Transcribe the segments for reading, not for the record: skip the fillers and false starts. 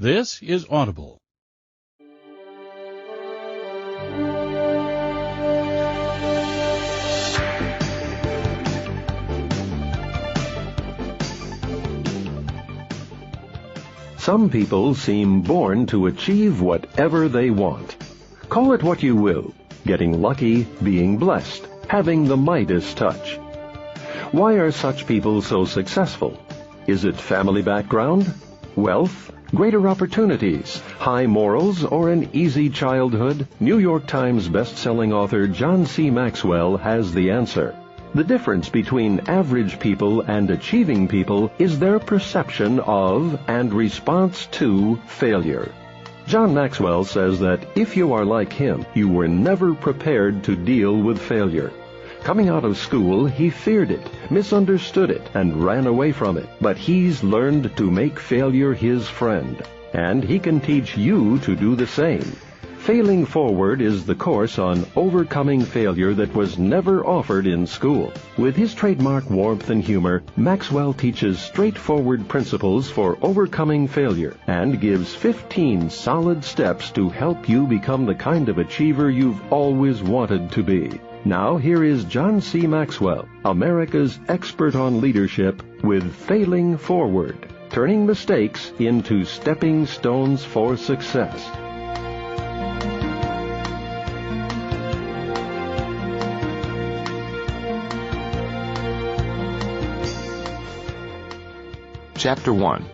This is Audible. Some people seem born to achieve whatever they want. Call it what you will: getting lucky, being blessed, having the Midas touch. Why are such people so successful? Is it family background, wealth, greater opportunities, high morals, or an easy childhood? New York Times best-selling author John C. Maxwell has the answer. The difference between average people and achieving people is their perception of and response to failure. John Maxwell says that if you are like him, you were never prepared to deal with failure. Coming out of school, he feared it, misunderstood it, and ran away from it. But he's learned to make failure his friend, and he can teach you to do the same. Failing Forward is the course on overcoming failure that was never offered in school. With his trademark warmth and humor, Maxwell teaches straightforward principles for overcoming failure and gives 15 solid steps to help you become the kind of achiever you've always wanted to be. Now here is John C. Maxwell, America's expert on leadership, with Failing Forward, turning mistakes into stepping stones for success. Chapter 1.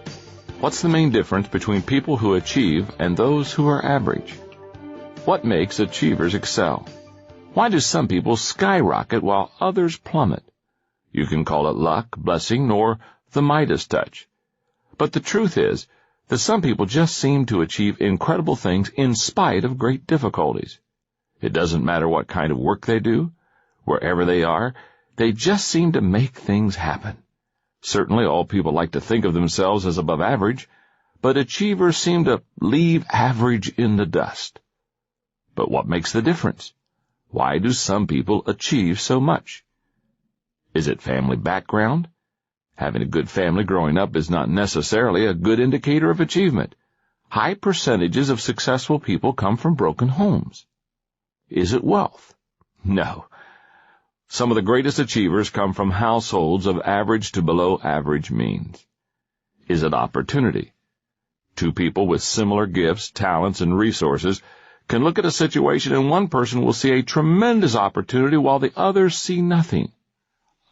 What's the main difference between people who achieve and those who are average? What makes achievers excel? Why do some people skyrocket while others plummet? You can call it luck, blessing, or the Midas touch. But the truth is that some people just seem to achieve incredible things in spite of great difficulties. It doesn't matter what kind of work they do, wherever they are, they just seem to make things happen. Certainly all people like to think of themselves as above average, but achievers seem to leave average in the dust. But what makes the difference? Why do some people achieve so much? Is it family background? Having a good family growing up is not necessarily a good indicator of achievement. High percentages of successful people come from broken homes. Is it wealth? No. Some of the greatest achievers come from households of average to below average means. Is it opportunity? Two people with similar gifts, talents, and resources can look at a situation and one person will see a tremendous opportunity while the others see nothing.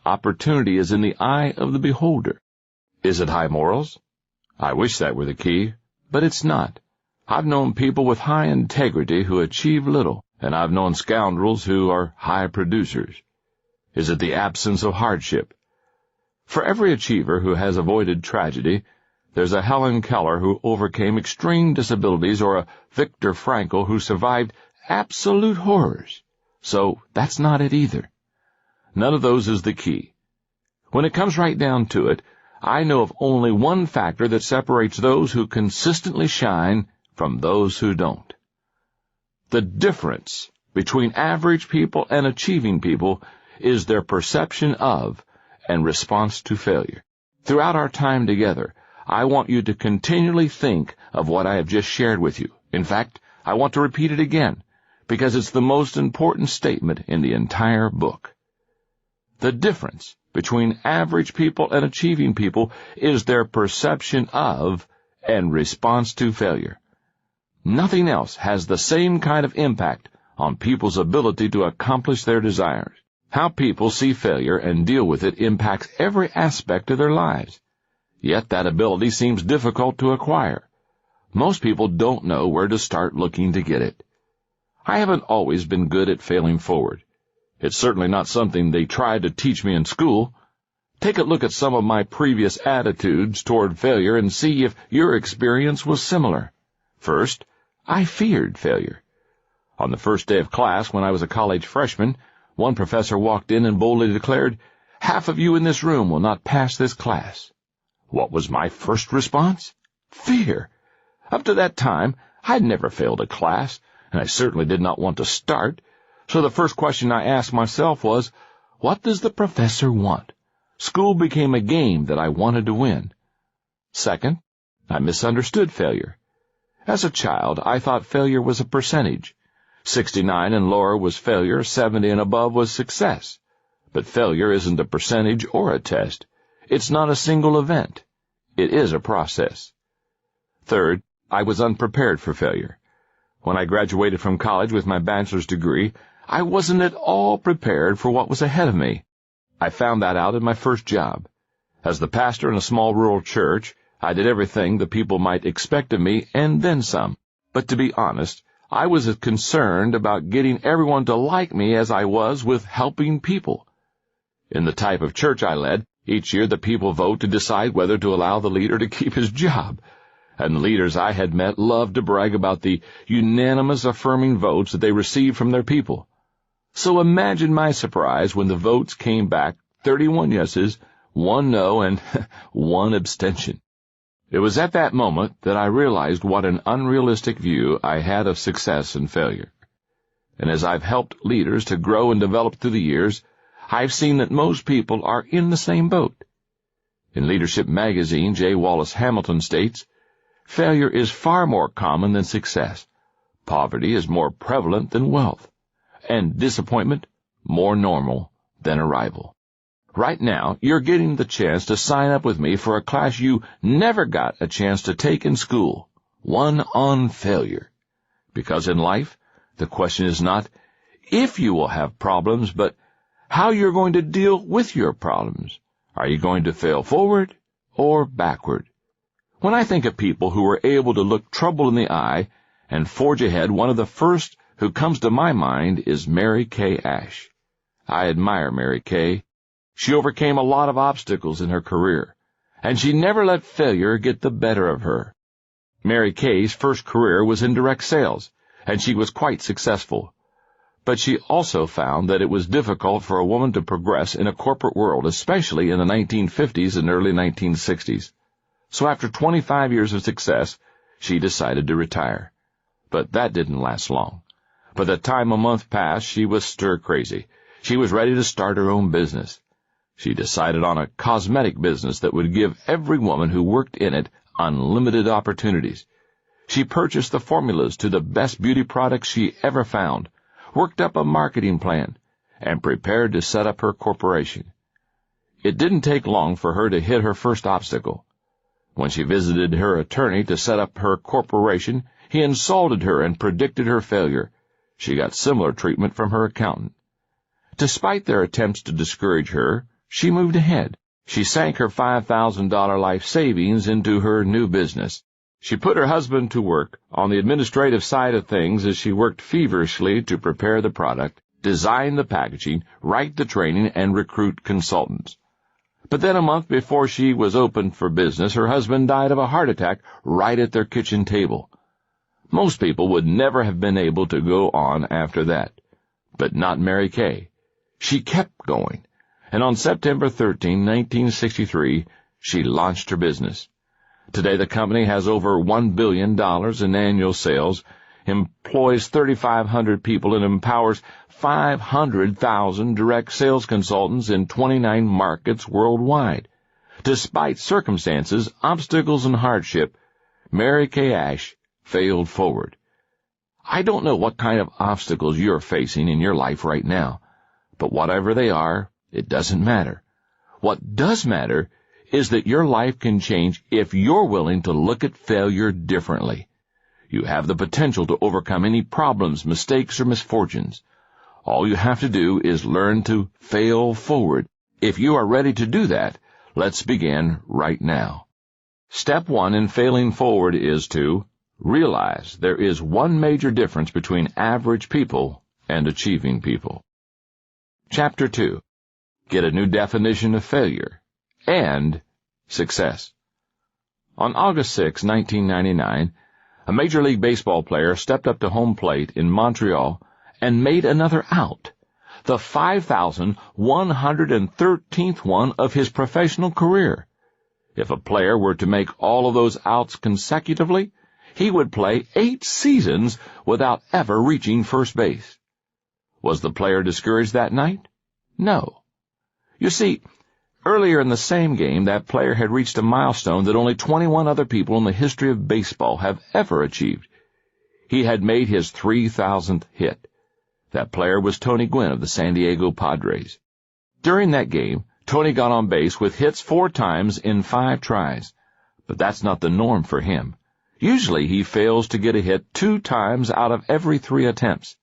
Opportunity is in the eye of the beholder. Is it high morals? I wish that were the key, but it's not. I've known people with high integrity who achieve little, and I've known scoundrels who are high producers. Is it the absence of hardship? For every achiever who has avoided tragedy, there's a Helen Keller who overcame extreme disabilities or a Viktor Frankl who survived absolute horrors. So that's not it either. None of those is the key. When it comes right down to it, I know of only one factor that separates those who consistently shine from those who don't. The difference between average people and achieving people is their perception of and response to failure. Throughout our time together, I want you to continually think of what I have just shared with you. In fact, I want to repeat it again, because it's the most important statement in the entire book. The difference between average people and achieving people is their perception of and response to failure. Nothing else has the same kind of impact on people's ability to accomplish their desires. How people see failure and deal with it impacts every aspect of their lives. Yet that ability seems difficult to acquire. Most people don't know where to start looking to get it. I haven't always been good at failing forward. It's certainly not something they tried to teach me in school. Take a look at some of my previous attitudes toward failure and see if your experience was similar. First, I feared failure. On the first day of class, when I was a college freshman, one professor walked in and boldly declared, "Half of you in this room will not pass this class." What was my first response? Fear. Up to that time, I had never failed a class, and I certainly did not want to start. So the first question I asked myself was, what does the professor want? School became a game that I wanted to win. Second, I misunderstood failure. As a child, I thought failure was a percentage. 69 and lower was failure, 70 and above was success. But failure isn't a percentage or a test. It's not a single event. It is a process. Third, I was unprepared for failure. When I graduated from college with my bachelor's degree, I wasn't at all prepared for what was ahead of me. I found that out in my first job. As the pastor in a small rural church, I did everything the people might expect of me and then some. But to be honest, I was as concerned about getting everyone to like me as I was with helping people. In the type of church I led, each year the people vote to decide whether to allow the leader to keep his job. And the leaders I had met loved to brag about the unanimous affirming votes that they received from their people. So imagine my surprise when the votes came back 31 yeses, 1 no, and 1 abstention. It was at that moment that I realized what an unrealistic view I had of success and failure. And as I've helped leaders to grow and develop through the years, I've seen that most people are in the same boat. In Leadership magazine, J. Wallace Hamilton states, "Failure is far more common than success. Poverty is more prevalent than wealth, and disappointment more normal than arrival." Right now, you're getting the chance to sign up with me for a class you never got a chance to take in school, one on failure. Because in life, the question is not if you will have problems, but how you're going to deal with your problems. Are you going to fail forward or backward? When I think of people who are able to look trouble in the eye and forge ahead, one of the first who comes to my mind is Mary Kay Ash. I admire Mary Kay. She overcame a lot of obstacles in her career, and she never let failure get the better of her. Mary Kay's first career was in direct sales, and she was quite successful. But she also found that it was difficult for a woman to progress in a corporate world, especially in the 1950s and early 1960s. So after 25 years of success, she decided to retire. But that didn't last long. By the time a month passed, she was stir-crazy. She was ready to start her own business. She decided on a cosmetic business that would give every woman who worked in it unlimited opportunities. She purchased the formulas to the best beauty products she ever found, worked up a marketing plan, and prepared to set up her corporation. It didn't take long for her to hit her first obstacle. When she visited her attorney to set up her corporation, he insulted her and predicted her failure. She got similar treatment from her accountant. Despite their attempts to discourage her, she moved ahead. She sank her $5,000 life savings into her new business. She put her husband to work on the administrative side of things as she worked feverishly to prepare the product, design the packaging, write the training, and recruit consultants. But then a month before she was open for business, her husband died of a heart attack right at their kitchen table. Most people would never have been able to go on after that, but not Mary Kay. She kept going, and on September 13, 1963, she launched her business. Today the company has over $1 billion in annual sales, employs 3,500 people, and empowers 500,000 direct sales consultants in 29 markets worldwide. Despite circumstances, obstacles, and hardship, Mary Kay Ash failed forward. I don't know what kind of obstacles you're facing in your life right now, but whatever they are, it doesn't matter. What does matter is that your life can change if you're willing to look at failure differently. You have the potential to overcome any problems, mistakes, or misfortunes. All you have to do is learn to fail forward. If you are ready to do that, let's begin right now. Step 1 in failing forward is to realize there is one major difference between average people and achieving people. Chapter 2. Get a new definition of failure and success. On August 6, 1999, a Major League Baseball player stepped up to home plate in Montreal and made another out, the 5,113th one of his professional career. If a player were to make all of those outs consecutively, he would play 8 seasons without ever reaching first base. Was the player discouraged that night? No. You see, Earlier in the same game, that player had reached a milestone that only 21 other people in the history of baseball have ever achieved. He had made his 3,000th hit. That player was Tony Gwynn of the San Diego Padres. During that game, Tony got on base with hits 4 times in 5 tries. But that's not the norm for him. Usually he fails to get a hit 2 times out of every 3 attempts.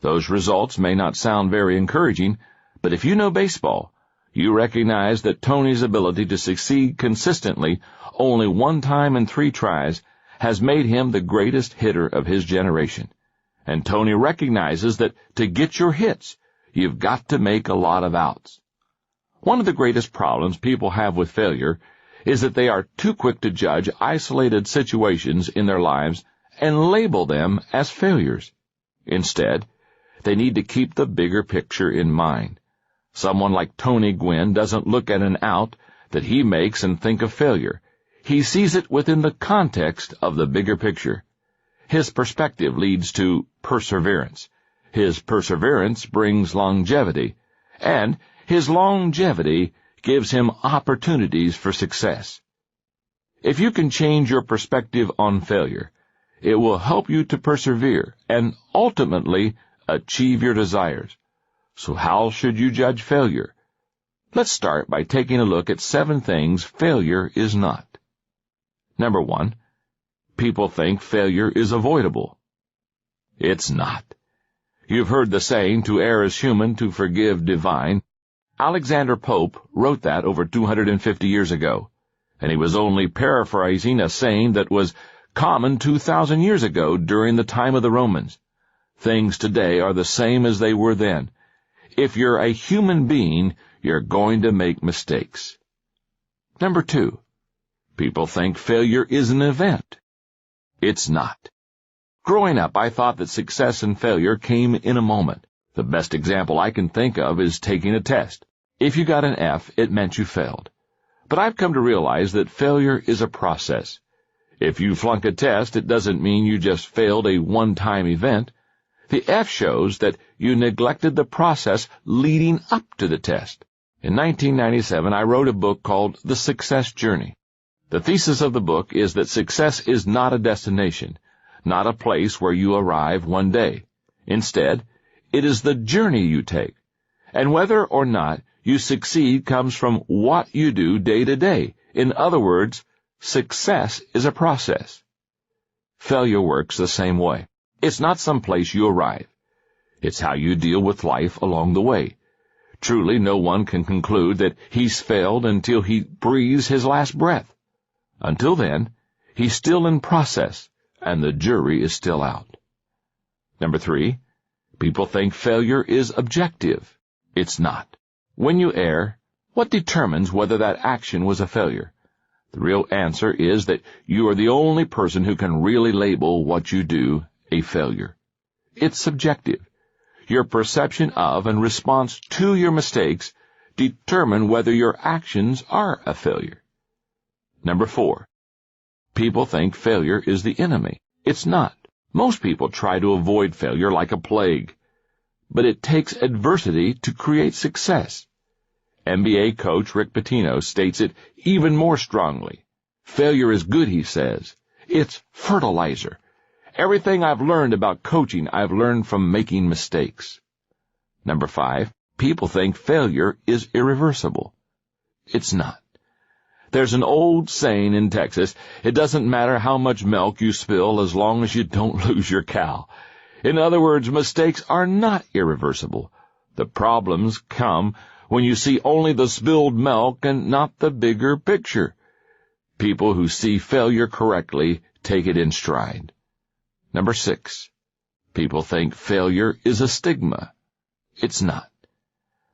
Those results may not sound very encouraging, but if you know baseball, you recognize that Tony's ability to succeed consistently only 1 time in 3 tries has made him the greatest hitter of his generation. And Tony recognizes that to get your hits, you've got to make a lot of outs. One of the greatest problems people have with failure is that they are too quick to judge isolated situations in their lives and label them as failures. Instead, they need to keep the bigger picture in mind. Someone like Tony Gwynn doesn't look at an out that he makes and think of failure. He sees it within the context of the bigger picture. His perspective leads to perseverance. His perseverance brings longevity, and his longevity gives him opportunities for success. If you can change your perspective on failure, it will help you to persevere and ultimately achieve your desires. So how should you judge failure? Let's start by taking a look at 7 things failure is not. Number 1, people think failure is avoidable. It's not. You've heard the saying, to err is human, to forgive divine. Alexander Pope wrote that over 250 years ago, and he was only paraphrasing a saying that was common 2,000 years ago during the time of the Romans. Things today are the same as they were then. If you're a human being, you're going to make mistakes. Number 2, people think failure is an event. It's not. Growing up, I thought that success and failure came in a moment. The best example I can think of is taking a test. If you got an F, it meant you failed. But I've come to realize that failure is a process. If you flunk a test, it doesn't mean you just failed a one-time event. The F shows that you neglected the process leading up to the test. In 1997, I wrote a book called The Success Journey. The thesis of the book is that success is not a destination, not a place where you arrive one day. Instead, it is the journey you take. And whether or not you succeed comes from what you do day to day. In other words, success is a process. Failure works the same way. It's not some place you arrive. It's how you deal with life along the way. Truly, no one can conclude that he's failed until he breathes his last breath. Until then, he's still in process, and the jury is still out. Number 3, people think failure is objective. It's not. When you err, what determines whether that action was a failure? The real answer is that you are the only person who can really label what you do a failure. It's subjective. Your perception of and response to your mistakes determine whether your actions are a failure. Number 4, people think failure is the enemy. It's not. Most people try to avoid failure like a plague, but it takes adversity to create success. NBA coach Rick Pitino states it even more strongly. Failure is good, he says. It's fertilizer. Everything I've learned about coaching, I've learned from making mistakes. Number 5, people think failure is irreversible. It's not. There's an old saying in Texas, it doesn't matter how much milk you spill as long as you don't lose your cow. In other words, mistakes are not irreversible. The problems come when you see only the spilled milk and not the bigger picture. People who see failure correctly take it in stride. Number 6, people think failure is a stigma. It's not.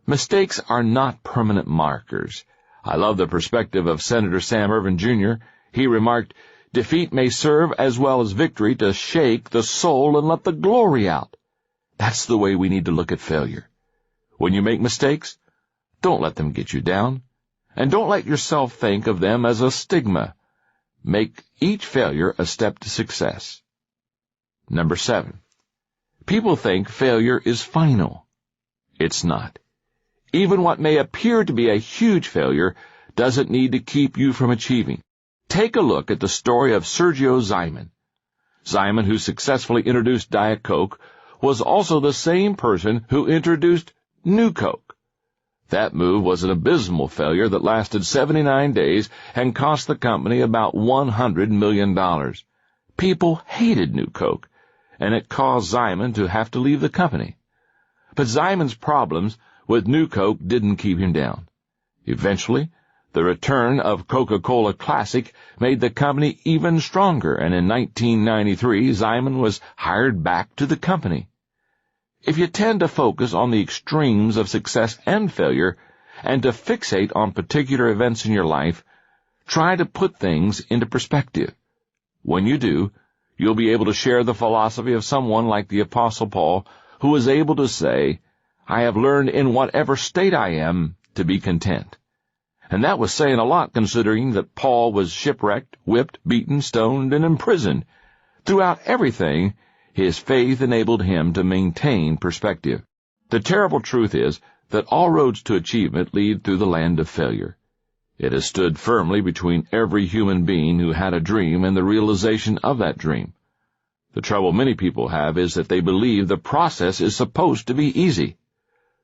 Mistakes are not permanent markers. I love the perspective of Senator Sam Ervin Jr. He remarked, defeat may serve as well as victory to shake the soul and let the glory out. That's the way we need to look at failure. When you make mistakes, don't let them get you down, and don't let yourself think of them as a stigma. Make each failure a step to success. Number 7, people think failure is final. It's not. Even what may appear to be a huge failure doesn't need to keep you from achieving. Take a look at the story of Sergio Zyman. Zyman, who successfully introduced Diet Coke, was also the same person who introduced New Coke. That move was an abysmal failure that lasted 79 days and cost the company about $100 million. People hated New Coke, and it caused Zyman to have to leave the company. But Zyman's problems with New Coke didn't keep him down. Eventually, the return of Coca-Cola Classic made the company even stronger, and in 1993, Zyman was hired back to the company. If you tend to focus on the extremes of success and failure, and to fixate on particular events in your life, try to put things into perspective. When you do, you'll be able to share the philosophy of someone like the Apostle Paul, who was able to say, "I have learned in whatever state I am to be content." And that was saying a lot, considering that Paul was shipwrecked, whipped, beaten, stoned, and imprisoned. Throughout everything, his faith enabled him to maintain perspective. The terrible truth is that all roads to achievement lead through the land of failure. It has stood firmly between every human being who had a dream and the realization of that dream. The trouble many people have is that they believe the process is supposed to be easy.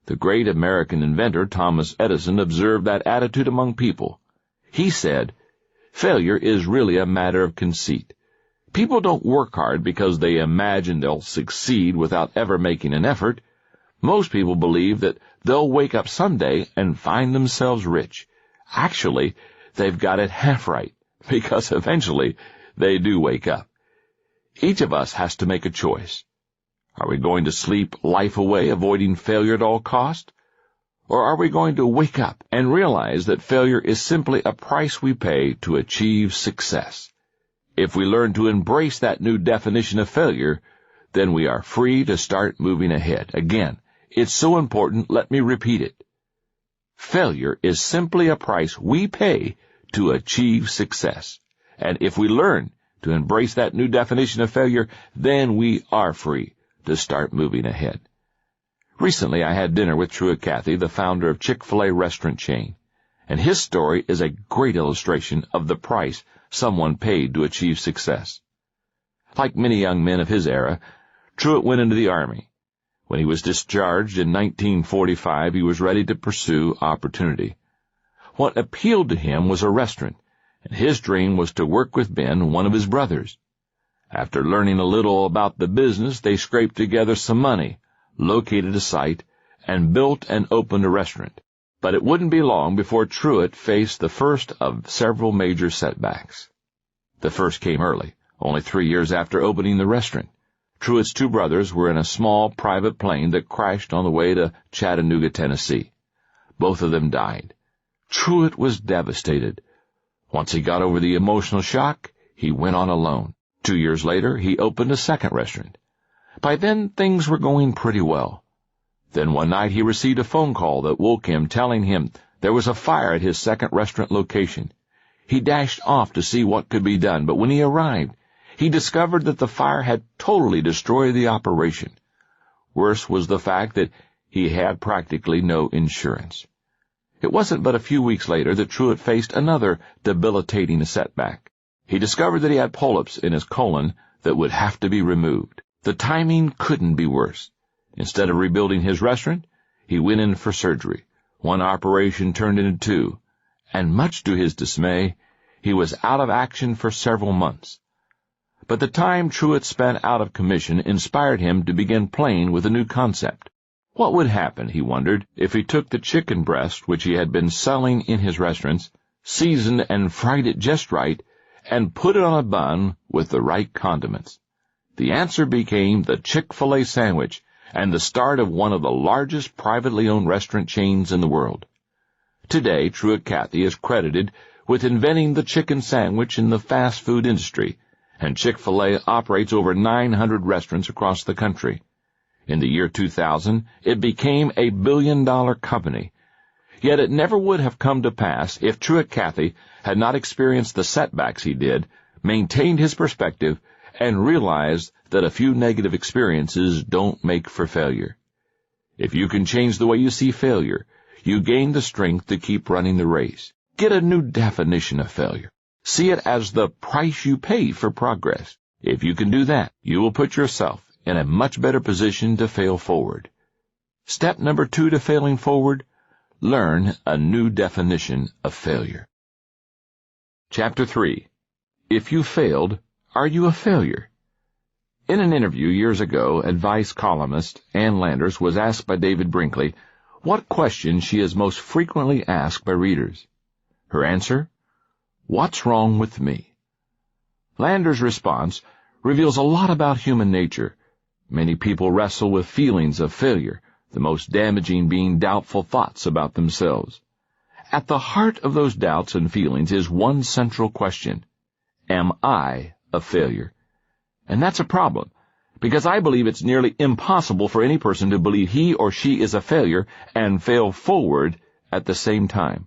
The great American inventor Thomas Edison observed that attitude among people. He said, "Failure is really a matter of conceit. People don't work hard because they imagine they'll succeed without ever making an effort. Most people believe that they'll wake up someday and find themselves rich. Actually, they've got it half right, because eventually they do wake up." Each of us has to make a choice. Are we going to sleep life away, avoiding failure at all cost? Or are we going to wake up and realize that failure is simply a price we pay to achieve success? If we learn to embrace that new definition of failure, then we are free to start moving ahead. Again, it's so important, let me repeat it. Failure is simply a price we pay to achieve success. And if we learn to embrace that new definition of failure, then we are free to start moving ahead. Recently, I had dinner with Truett Cathy, the founder of Chick-fil-A restaurant chain, and his story is a great illustration of the price someone paid to achieve success. Like many young men of his era, Truett went into the Army. When he was discharged in 1945, he was ready to pursue opportunity. What appealed to him was a restaurant, and his dream was to work with Ben, one of his brothers. After learning a little about the business, they scraped together some money, located a site, and built and opened a restaurant. But it wouldn't be long before Truett faced the first of several major setbacks. The first came early, only 3 years after opening the restaurant. Truett's two brothers were in a small private plane that crashed on the way to Chattanooga, Tennessee. Both of them died. Truett was devastated. Once he got over the emotional shock, he went on alone. 2 years later, he opened a second restaurant. By then, things were going pretty well. Then one night he received a phone call that woke him, telling him there was a fire at his second restaurant location. He dashed off to see what could be done, but when he arrived, he discovered that the fire had totally destroyed the operation. Worse was the fact that he had practically no insurance. It wasn't but a few weeks later that Truett faced another debilitating setback. He discovered that he had polyps in his colon that would have to be removed. The timing couldn't be worse. Instead of rebuilding his restaurant, he went in for surgery. One operation turned into two, and much to his dismay, he was out of action for several months. But the time Truett spent out of commission inspired him to begin playing with a new concept. What would happen, he wondered, if he took the chicken breast which he had been selling in his restaurants, seasoned and fried it just right, and put it on a bun with the right condiments? The answer became the Chick-fil-A sandwich, and the start of one of the largest privately owned restaurant chains in the world. Today, Truett Cathy is credited with inventing the chicken sandwich in the fast food industry, and Chick-fil-A operates over 900 restaurants across the country. In the year 2000, it became a billion-dollar company. Yet it never would have come to pass if Truett Cathy had not experienced the setbacks he did, maintained his perspective, and realized that a few negative experiences don't make for failure. If you can change the way you see failure, you gain the strength to keep running the race. Get a new definition of failure. See it as the price you pay for progress. If you can do that, you will put yourself in a much better position to fail forward. Step number 2 to failing forward: learn a new definition of failure. Chapter 3. If you failed, are you a failure? In an interview years ago, advice columnist Ann Landers was asked by David Brinkley what question she is most frequently asked by readers. Her answer: "What's wrong with me?" Landers' response reveals a lot about human nature. Many people wrestle with feelings of failure, the most damaging being doubtful thoughts about themselves. At the heart of those doubts and feelings is one central question: am I a failure? And that's a problem, because I believe it's nearly impossible for any person to believe he or she is a failure and fail forward at the same time.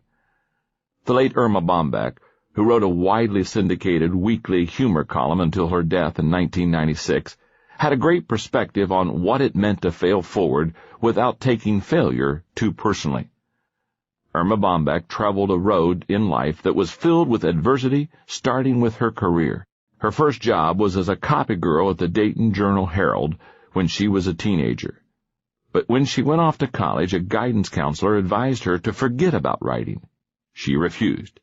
The late Irma Bombeck, who wrote a widely syndicated weekly humor column until her death in 1996, had a great perspective on what it meant to fail forward without taking failure too personally. Irma Bombeck traveled a road in life that was filled with adversity, starting with her career. Her first job was as a copy girl at the Dayton Journal-Herald when she was a teenager. But when she went off to college, a guidance counselor advised her to forget about writing. She refused.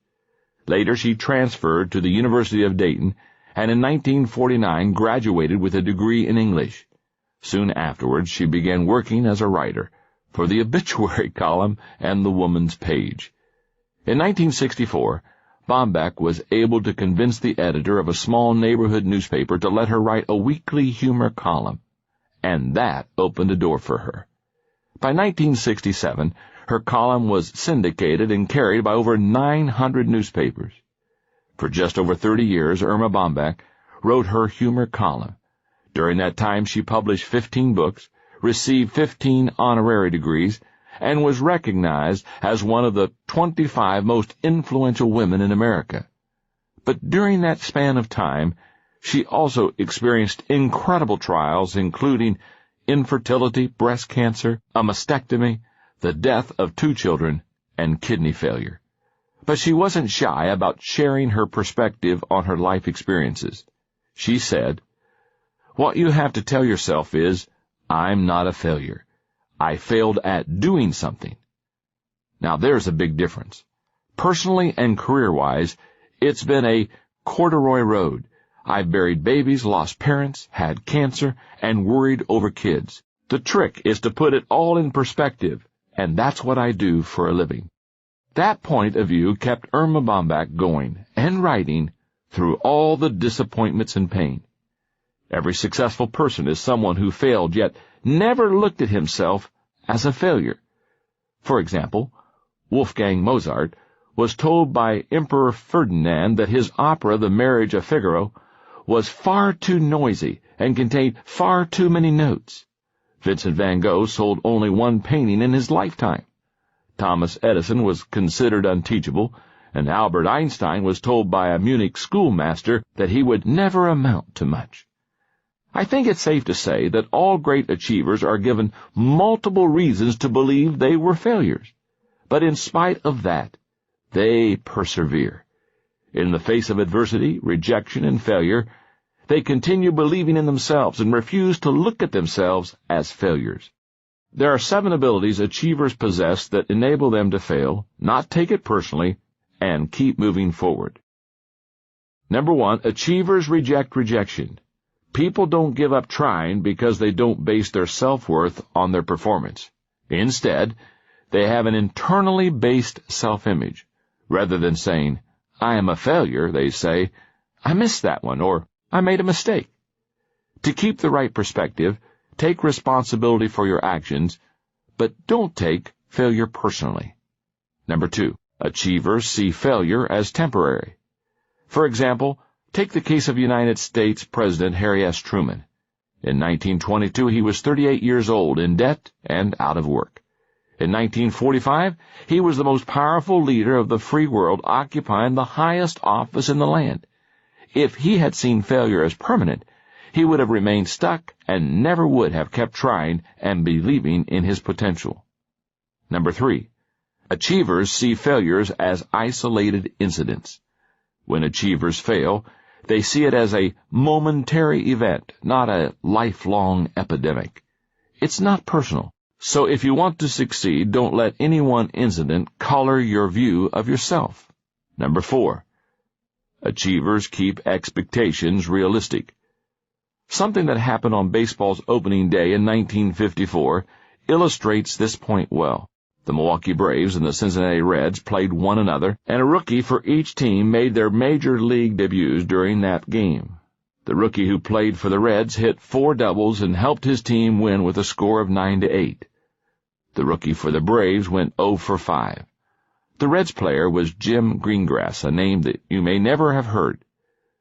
Later, she transferred to the University of Dayton and in 1949 graduated with a degree in English. Soon afterwards, she began working as a writer for the obituary column and the Woman's Page. In 1964, Bombeck was able to convince the editor of a small neighborhood newspaper to let her write a weekly humor column, and that opened a door for her. By 1967, her column was syndicated and carried by over 900 newspapers. For just over 30 years, Irma Bombeck wrote her humor column. During that time, she published 15 books, received 15 honorary degrees, and was recognized as one of the 25 most influential women in America. But during that span of time, she also experienced incredible trials, including infertility, breast cancer, a mastectomy, the death of 2 children, and kidney failure. But she wasn't shy about sharing her perspective on her life experiences. She said, "What you have to tell yourself is, I'm not a failure. I failed at doing something." Now there's a big difference. Personally and career-wise, it's been a corduroy road. I've buried babies, lost parents, had cancer, and worried over kids. The trick is to put it all in perspective, and that's what I do for a living. That point of view kept Irma Bombeck going and writing through all the disappointments and pain. Every successful person is someone who failed yet never looked at himself as a failure. For example, Wolfgang Mozart was told by Emperor Ferdinand that his opera, The Marriage of Figaro, was far too noisy and contained far too many notes. Vincent van Gogh sold only 1 painting in his lifetime. Thomas Edison was considered unteachable, and Albert Einstein was told by a Munich schoolmaster that he would never amount to much. I think it's safe to say that all great achievers are given multiple reasons to believe they were failures. But in spite of that, they persevere. In the face of adversity, rejection, and failure, they continue believing in themselves and refuse to look at themselves as failures. There are 7 abilities achievers possess that enable them to fail, not take it personally, and keep moving forward. Number 1, achievers reject rejection. People don't give up trying because they don't base their self-worth on their performance. Instead, they have an internally based self-image. Rather than saying, "I am a failure," they say, "I missed that one," or "I made a mistake." To keep the right perspective, take responsibility for your actions, but don't take failure personally. Number 2, achievers see failure as temporary. For example, take the case of United States President Harry S. Truman. In 1922, he was 38 years old, in debt, and out of work. In 1945, he was the most powerful leader of the free world, occupying the highest office in the land. If he had seen failure as permanent, he would have remained stuck and never would have kept trying and believing in his potential. Number 3, Achievers see failures as isolated incidents. When achievers fail, they see it as a momentary event, not a lifelong epidemic. It's not personal. So if you want to succeed, don't let any one incident color your view of yourself. Number 4. Achievers keep expectations realistic. Something that happened on baseball's opening day in 1954 illustrates this point well. The Milwaukee Braves and the Cincinnati Reds played one another, and a rookie for each team made their major league debuts during that game. The rookie who played for the Reds hit 4 doubles and helped his team win with a score of 9-8. The rookie for the Braves went 0 for 5. The Reds player was Jim Greengrass, a name that you may never have heard.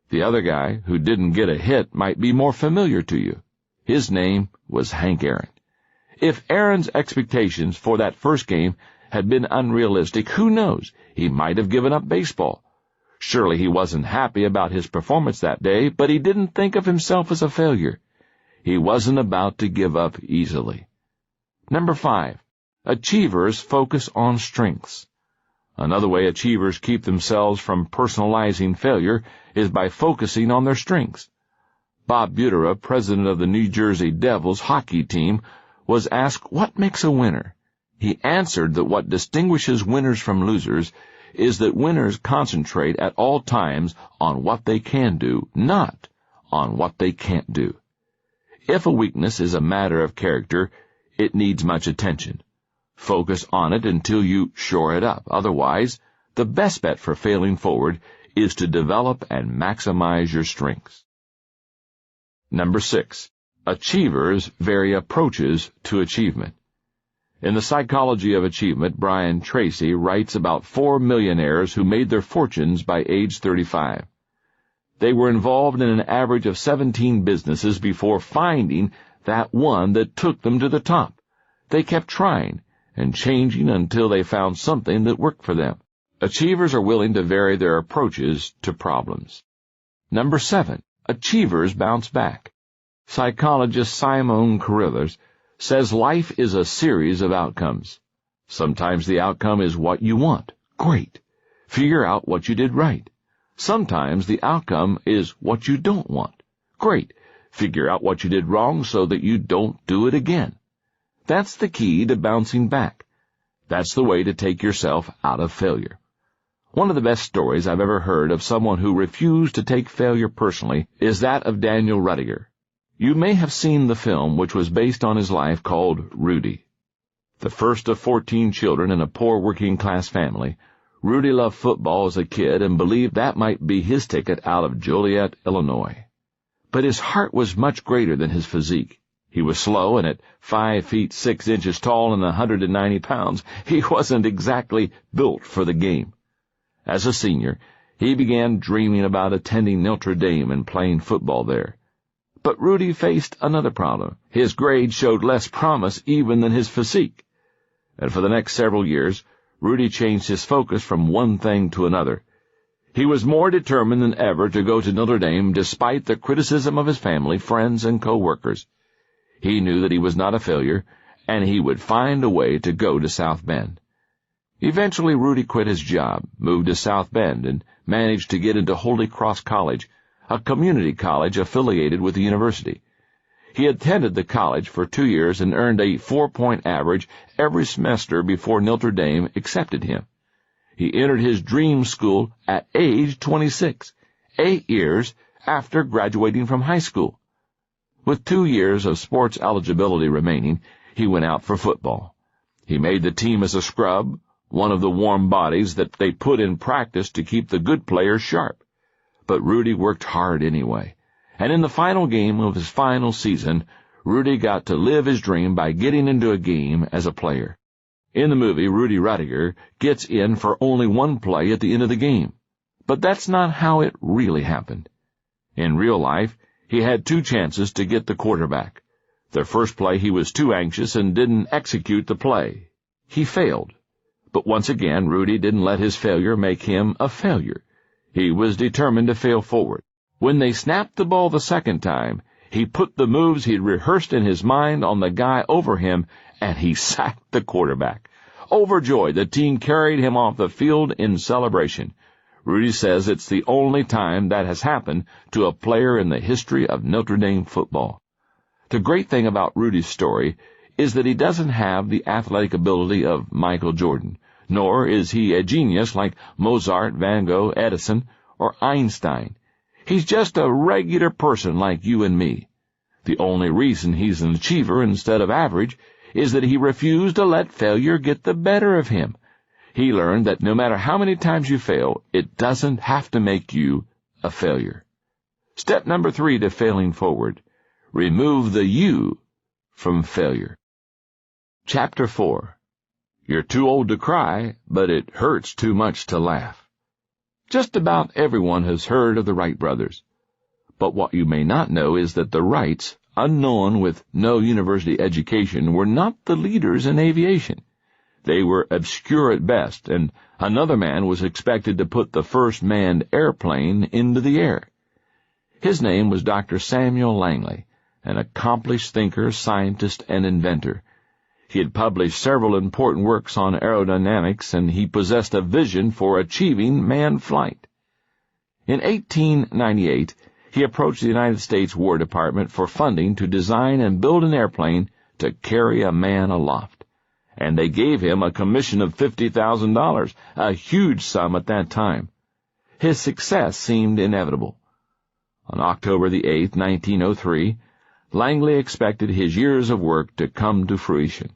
The other guy, who didn't get a hit, might be more familiar to you. His name was Hank Aaron. If Aaron's expectations for that first game had been unrealistic, who knows? He might have given up baseball. Surely he wasn't happy about his performance that day, but he didn't think of himself as a failure. He wasn't about to give up easily. Number 5. Achievers focus on strengths. Another way achievers keep themselves from personalizing failure is by focusing on their strengths. Bob Butera, president of the New Jersey Devils hockey team, was asked what makes a winner. He answered that what distinguishes winners from losers is that winners concentrate at all times on what they can do, not on what they can't do. If a weakness is a matter of character, it needs much attention. Focus on it until you shore it up. Otherwise, the best bet for failing forward is to develop and maximize your strengths. Number 6. Achievers vary approaches to achievement. In The Psychology of Achievement, Brian Tracy writes about 4 millionaires who made their fortunes by age 35. They were involved in an average of 17 businesses before finding that one that took them to the top. They kept trying and changing until they found something that worked for them. Achievers are willing to vary their approaches to problems. Number 7. Achievers bounce back. Psychologist Simone Carruthers says life is a series of outcomes. Sometimes the outcome is what you want. Great. Figure out what you did right. Sometimes the outcome is what you don't want. Great. Figure out what you did wrong so that you don't do it again. That's the key to bouncing back. That's the way to take yourself out of failure. One of the best stories I've ever heard of someone who refused to take failure personally is that of Daniel Rudiger. You may have seen the film, which was based on his life, called Rudy. The first of 14 children in a poor working-class family, Rudy loved football as a kid and believed that might be his ticket out of Joliet, Illinois. But his heart was much greater than his physique. He was slow, and at 5 feet 6 inches tall and 190 pounds, he wasn't exactly built for the game. As a senior, he began dreaming about attending Notre Dame and playing football there. But Rudy faced another problem. His grades showed less promise even than his physique. And for the next several years, Rudy changed his focus from one thing to another. He was more determined than ever to go to Notre Dame despite the criticism of his family, friends, and co-workers. He knew that he was not a failure, and he would find a way to go to South Bend. Eventually, Rudy quit his job, moved to South Bend, and managed to get into Holy Cross College, a community college affiliated with the university. He attended the college for 2 years and earned a 4-point average every semester before Notre Dame accepted him. He entered his dream school at age 26, 8 years after graduating from high school. With 2 years of sports eligibility remaining, he went out for football. He made the team as a scrub, one of the warm bodies that they put in practice to keep the good players sharp. But Rudy worked hard anyway, and in the final game of his final season, Rudy got to live his dream by getting into a game as a player. In the movie, Rudy Rudiger gets in for only one play at the end of the game. But that's not how it really happened. In real life, he had 2 chances to get the quarterback. The first play he was too anxious and didn't execute the play. He failed. But once again, Rudy didn't let his failure make him a failure. He was determined to fail forward. When they snapped the ball the second time, he put the moves he'd rehearsed in his mind on the guy over him, and he sacked the quarterback. Overjoyed, the team carried him off the field in celebration. Rudy says it's the only time that has happened to a player in the history of Notre Dame football. The great thing about Rudy's story is that he doesn't have the athletic ability of Michael Jordan, nor is he a genius like Mozart, Van Gogh, Edison, or Einstein. He's just a regular person like you and me. The only reason he's an achiever instead of average is that he refused to let failure get the better of him. He learned that no matter how many times you fail, it doesn't have to make you a failure. Step number 3 to failing forward: remove the you from failure. Chapter 4. You're too old to cry, but it hurts too much to laugh. Just about everyone has heard of the Wright brothers. But what you may not know is that the Wrights, unknown with no university education, were not the leaders in aviation. They were obscure at best, and another man was expected to put the first manned airplane into the air. His name was Dr. Samuel Langley, an accomplished thinker, scientist, and inventor. He had published several important works on aerodynamics, and he possessed a vision for achieving manned flight. In 1898, he approached the United States War Department for funding to design and build an airplane to carry a man aloft, and they gave him a commission of $50,000, a huge sum at that time. His success seemed inevitable. On October the 8th, 1903, Langley expected his years of work to come to fruition.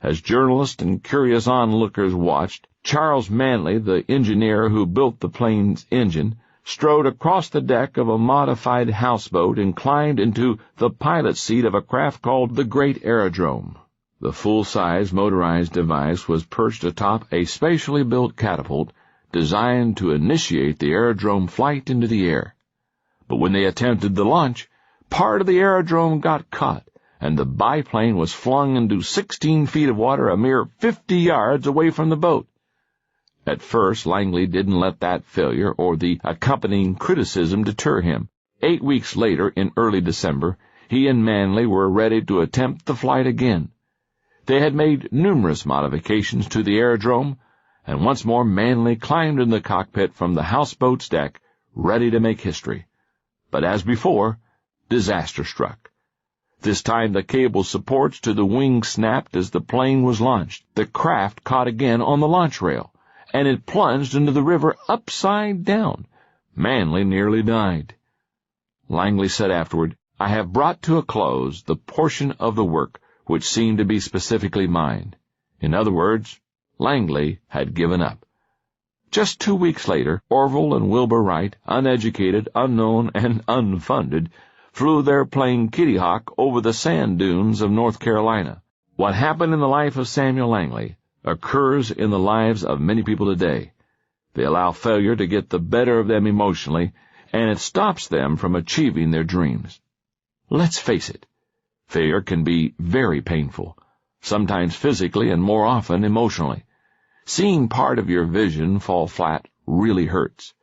As journalists and curious onlookers watched, Charles Manley, the engineer who built the plane's engine, strode across the deck of a modified houseboat and climbed into the pilot's seat of a craft called the Great Aerodrome. The full-size motorized device was perched atop a specially built catapult designed to initiate the aerodrome flight into the air. But when they attempted the launch, part of the aerodrome got caught, and the biplane was flung into 16 feet of water a mere 50 yards away from the boat. At first, Langley didn't let that failure or the accompanying criticism deter him. 8 weeks later, in early December, he and Manley were ready to attempt the flight again. They had made numerous modifications to the aerodrome, and once more Manley climbed in the cockpit from the houseboat's deck, ready to make history. But as before, disaster struck. This time the cable supports to the wing snapped as the plane was launched. The craft caught again on the launch rail, and it plunged into the river upside down. Manley nearly died. Langley said afterward, "I have brought to a close the portion of the work which seemed to be specifically mine." In other words, Langley had given up. Just 2 weeks later, Orville and Wilbur Wright, uneducated, unknown, and unfunded, flew their plane Kitty Hawk over the sand dunes of North Carolina. What happened in the life of Samuel Langley occurs in the lives of many people today. They allow failure to get the better of them emotionally, and it stops them from achieving their dreams. Let's face it, failure can be very painful, sometimes physically and more often emotionally. Seeing part of your vision fall flat really hurts,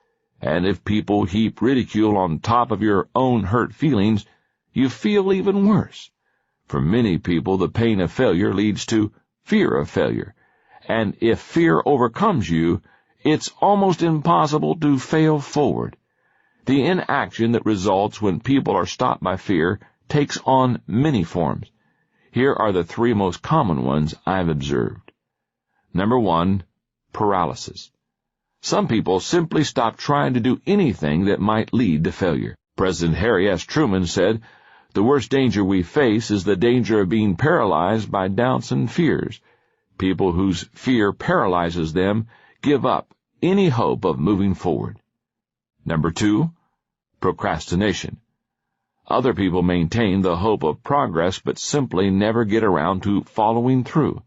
and if people heap ridicule on top of your own hurt feelings, you feel even worse. For many people, the pain of failure leads to fear of failure, and if fear overcomes you, it's almost impossible to fail forward. The inaction that results when people are stopped by fear takes on many forms. Here are the 3 most common ones I've observed. Number 1, paralysis. Some people simply stop trying to do anything that might lead to failure. President Harry S. Truman said, "The worst danger we face is the danger of being paralyzed by doubts and fears. People whose fear paralyzes them give up any hope of moving forward." Number 2, procrastination. Other people maintain the hope of progress but simply never get around to following through.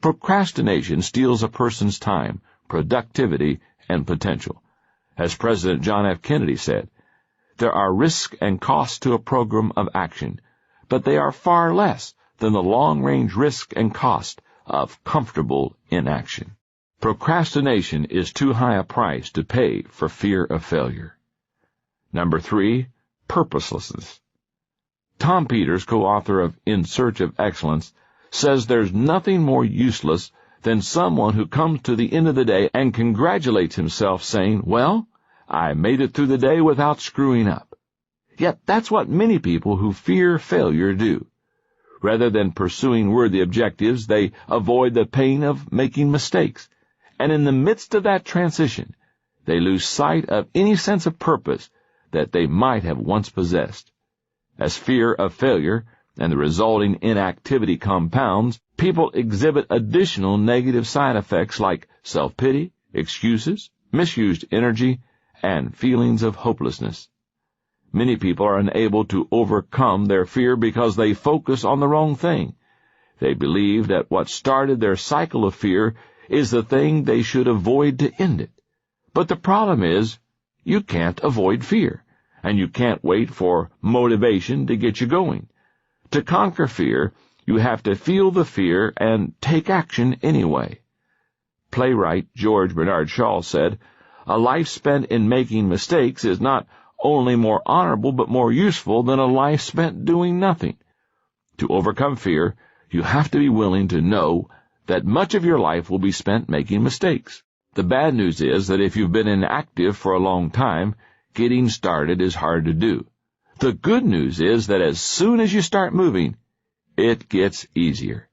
Procrastination steals a person's time, productivity, and potential. As President John F. Kennedy said, "There are risks and costs to a program of action, but they are far less than the long-range risk and cost of comfortable inaction." Procrastination is too high a price to pay for fear of failure. Number 3, purposelessness. Tom Peters, co-author of In Search of Excellence, says there's nothing more useless than someone who comes to the end of the day and congratulates himself saying, "Well, I made it through the day without screwing up." Yet that's what many people who fear failure do. Rather than pursuing worthy objectives, they avoid the pain of making mistakes. And in the midst of that transition, they lose sight of any sense of purpose that they might have once possessed. As fear of failure and the resulting inactivity compounds, people exhibit additional negative side effects like self-pity, excuses, misused energy, and feelings of hopelessness. Many people are unable to overcome their fear because they focus on the wrong thing. They believe that what started their cycle of fear is the thing they should avoid to end it. But the problem is, you can't avoid fear, and you can't wait for motivation to get you going. To conquer fear, you have to feel the fear and take action anyway. Playwright George Bernard Shaw said, "A life spent in making mistakes is not only more honorable but more useful than a life spent doing nothing." To overcome fear, you have to be willing to know that much of your life will be spent making mistakes. The bad news is that if you've been inactive for a long time, getting started is hard to do. The good news is that as soon as you start moving, it gets easier.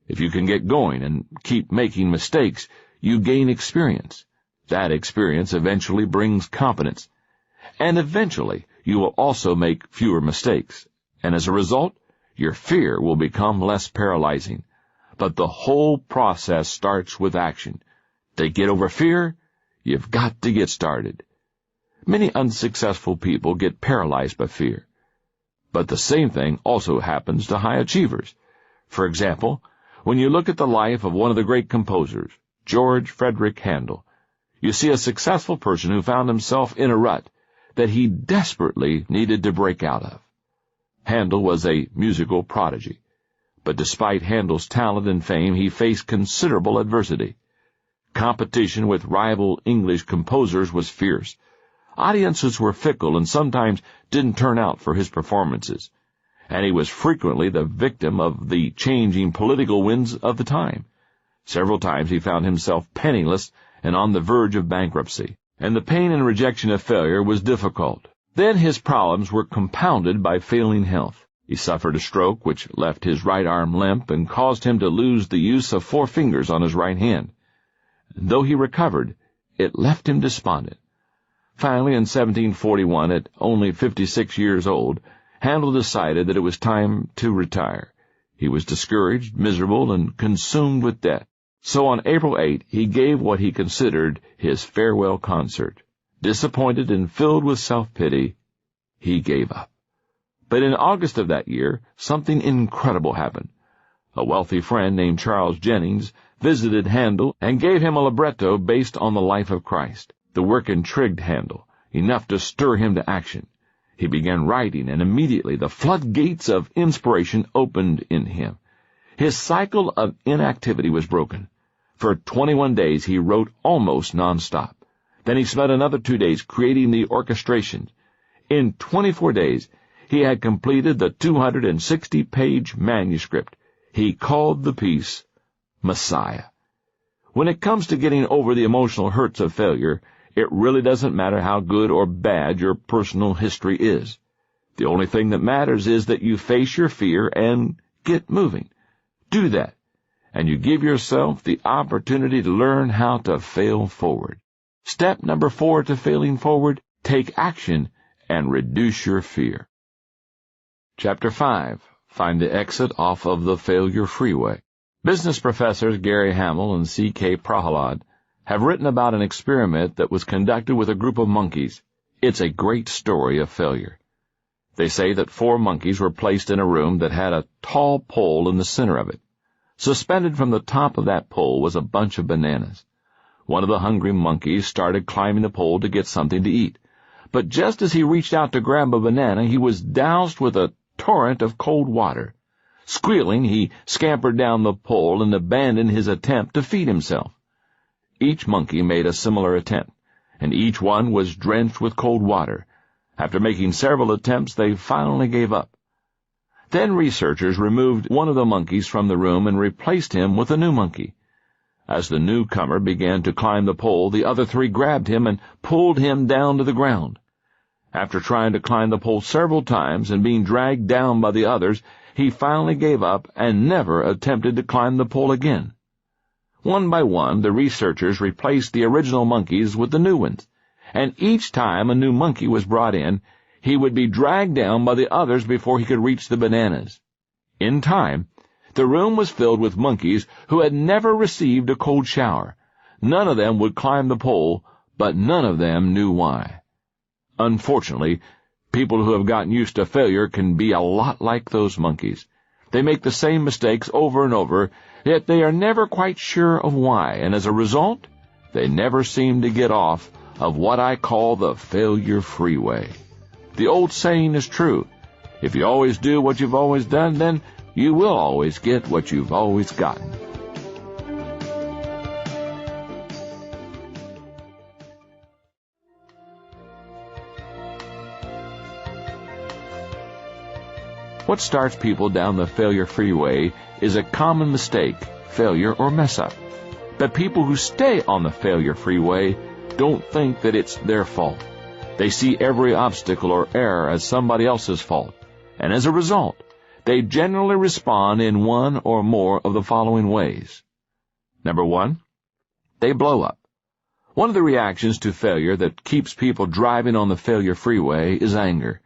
If you can get going and keep making mistakes, you gain experience. That experience eventually brings competence. And eventually, you will also make fewer mistakes. And as a result, your fear will become less paralyzing. But the whole process starts with action. To get over fear, you've got to get started. Many unsuccessful people get paralyzed by fear. But the same thing also happens to high achievers. For example, when you look at the life of one of the great composers, George Frederick Handel, you see a successful person who found himself in a rut that he desperately needed to break out of. Handel was a musical prodigy, but despite Handel's talent and fame, he faced considerable adversity. Competition with rival English composers was fierce. Audiences were fickle and sometimes didn't turn out for his performances, and he was frequently the victim of the changing political winds of the time. Several times he found himself penniless and on the verge of bankruptcy, and the pain and rejection of failure was difficult. Then his problems were compounded by failing health. He suffered a stroke which left his right arm limp and caused him to lose the use of 4 fingers on his right hand. Though he recovered, it left him despondent. Finally, in 1741, at only 56 years old, Handel decided that it was time to retire. He was discouraged, miserable, and consumed with debt. So on April 8, he gave what he considered his farewell concert. Disappointed and filled with self-pity, he gave up. But in August of that year, something incredible happened. A wealthy friend named Charles Jennings visited Handel and gave him a libretto based on the life of Christ. The work intrigued Handel, enough to stir him to action. He began writing, and immediately the floodgates of inspiration opened in him. His cycle of inactivity was broken. For 21 days he wrote almost nonstop. Then he spent another 2 days creating the orchestration. In 24 days, he had completed the 260-page manuscript. He called the piece Messiah. When it comes to getting over the emotional hurts of failure, it really doesn't matter how good or bad your personal history is. The only thing that matters is that you face your fear and get moving. Do that, and you give yourself the opportunity to learn how to fail forward. Step number 4 to failing forward: take action and reduce your fear. Chapter 5. Find the exit off of the failure freeway. Business professors Gary Hamel and C.K. Prahalad have written about an experiment that was conducted with a group of monkeys. It's a great story of failure. They say that 4 monkeys were placed in a room that had a tall pole in the center of it. Suspended from the top of that pole was a bunch of bananas. One of the hungry monkeys started climbing the pole to get something to eat. But just as he reached out to grab a banana, he was doused with a torrent of cold water. Squealing, he scampered down the pole and abandoned his attempt to feed himself. Each monkey made a similar attempt, and each one was drenched with cold water. After making several attempts, they finally gave up. Then researchers removed one of the monkeys from the room and replaced him with a new monkey. As the newcomer began to climb the pole, the other three grabbed him and pulled him down to the ground. After trying to climb the pole several times and being dragged down by the others, he finally gave up and never attempted to climb the pole again. One by one, the researchers replaced the original monkeys with the new ones, and each time a new monkey was brought in, he would be dragged down by the others before he could reach the bananas. In time, the room was filled with monkeys who had never received a cold shower. None of them would climb the pole, but none of them knew why. Unfortunately, people who have gotten used to failure can be a lot like those monkeys. They make the same mistakes over and over, yet they are never quite sure of why, and as a result, they never seem to get off of what I call the failure freeway. The old saying is true. If you always do what you've always done, then you will always get what you've always gotten. What starts people down the failure freeway is a common mistake, failure, or mess-up. But people who stay on the failure freeway don't think that it's their fault. They see every obstacle or error as somebody else's fault, and as a result, they generally respond in one or more of the following ways. Number 1, they blow up. One of the reactions to failure that keeps people driving on the failure freeway is anger.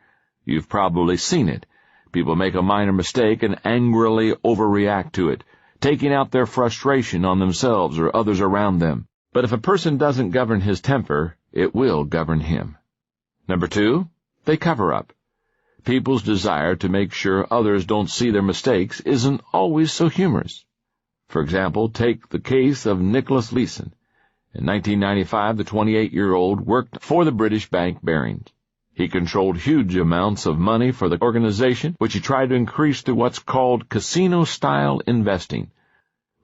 You've probably seen it. People make a minor mistake and angrily overreact to it, taking out their frustration on themselves or others around them. But if a person doesn't govern his temper, it will govern him. Number 2, they cover up. People's desire to make sure others don't see their mistakes isn't always so humorous. For example, take the case of Nicholas Leeson. In 1995, the 28-year-old worked for the British bank Barings. He controlled huge amounts of money for the organization, which he tried to increase through what's called casino-style investing.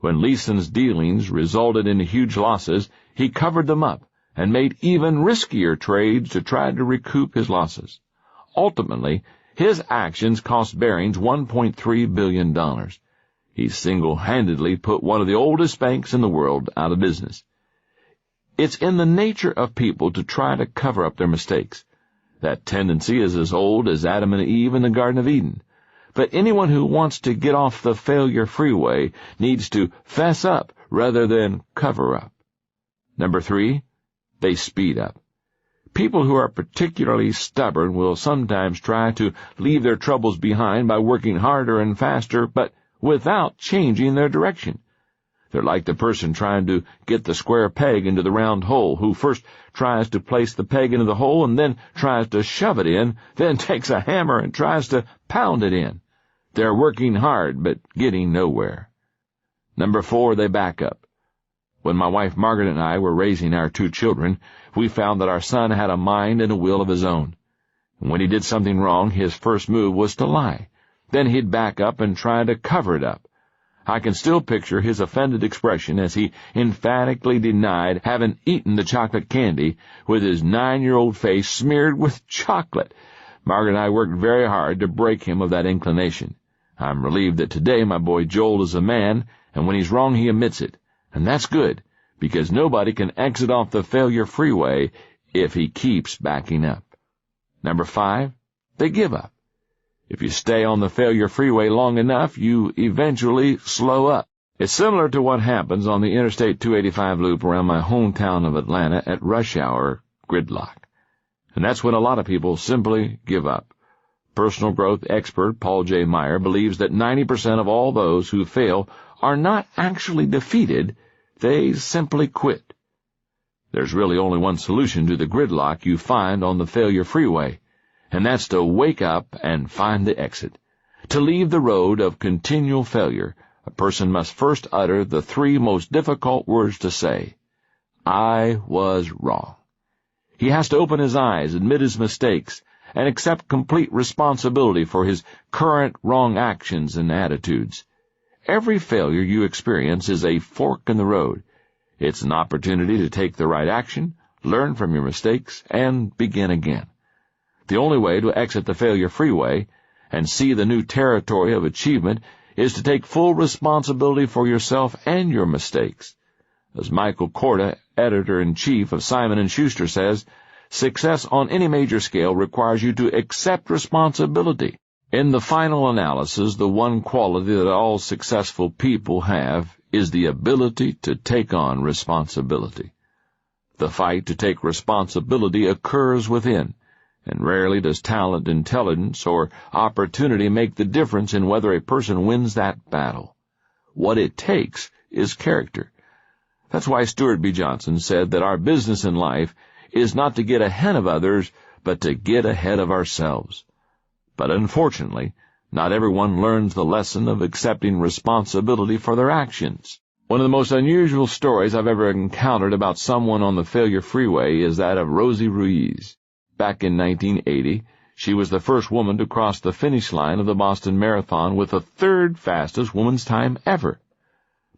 When Leeson's dealings resulted in huge losses, he covered them up and made even riskier trades to try to recoup his losses. Ultimately, his actions cost Barings $1.3 billion. He single-handedly put one of the oldest banks in the world out of business. It's in the nature of people to try to cover up their mistakes. That tendency is as old as Adam and Eve in the Garden of Eden. But anyone who wants to get off the failure freeway needs to fess up rather than cover up. Number 3, they speed up. People who are particularly stubborn will sometimes try to leave their troubles behind by working harder and faster, but without changing their direction. They're like the person trying to get the square peg into the round hole, who first tries to place the peg into the hole and then tries to shove it in, then takes a hammer and tries to pound it in. They're working hard, but getting nowhere. Number 4, they back up. When my wife Margaret and I were raising our 2 children, we found that our son had a mind and a will of his own. And when he did something wrong, his first move was to lie. Then he'd back up and try to cover it up. I can still picture his offended expression as he emphatically denied having eaten the chocolate candy, with his 9-year-old face smeared with chocolate. Margaret and I worked very hard to break him of that inclination. I'm relieved that today my boy Joel is a man, and when he's wrong he admits it. And that's good, because nobody can exit off the failure freeway if he keeps backing up. Number 5, they give up. If you stay on the failure freeway long enough, you eventually slow up. It's similar to what happens on the Interstate 285 loop around my hometown of Atlanta at rush hour gridlock. And that's when a lot of people simply give up. Personal growth expert Paul J. Meyer believes that 90% of all those who fail are not actually defeated, they simply quit. There's really only one solution to the gridlock you find on the failure freeway, and that's to wake up and find the exit. To leave the road of continual failure, a person must first utter the 3 most difficult words to say: I was wrong. He has to open his eyes, admit his mistakes, and accept complete responsibility for his current wrong actions and attitudes. Every failure you experience is a fork in the road. It's an opportunity to take the right action, learn from your mistakes, and begin again. The only way to exit the failure freeway and see the new territory of achievement is to take full responsibility for yourself and your mistakes. As Michael Korda, editor-in-chief of Simon & Schuster, says, success on any major scale requires you to accept responsibility. In the final analysis, the one quality that all successful people have is the ability to take on responsibility. The fight to take responsibility occurs within, and rarely does talent, intelligence, or opportunity make the difference in whether a person wins that battle. What it takes is character. That's why Stuart B. Johnson said that our business in life is not to get ahead of others, but to get ahead of ourselves. But unfortunately, not everyone learns the lesson of accepting responsibility for their actions. One of the most unusual stories I've ever encountered about someone on the failure freeway is that of Rosie Ruiz. Back in 1980, she was the first woman to cross the finish line of the Boston Marathon with the third fastest woman's time ever.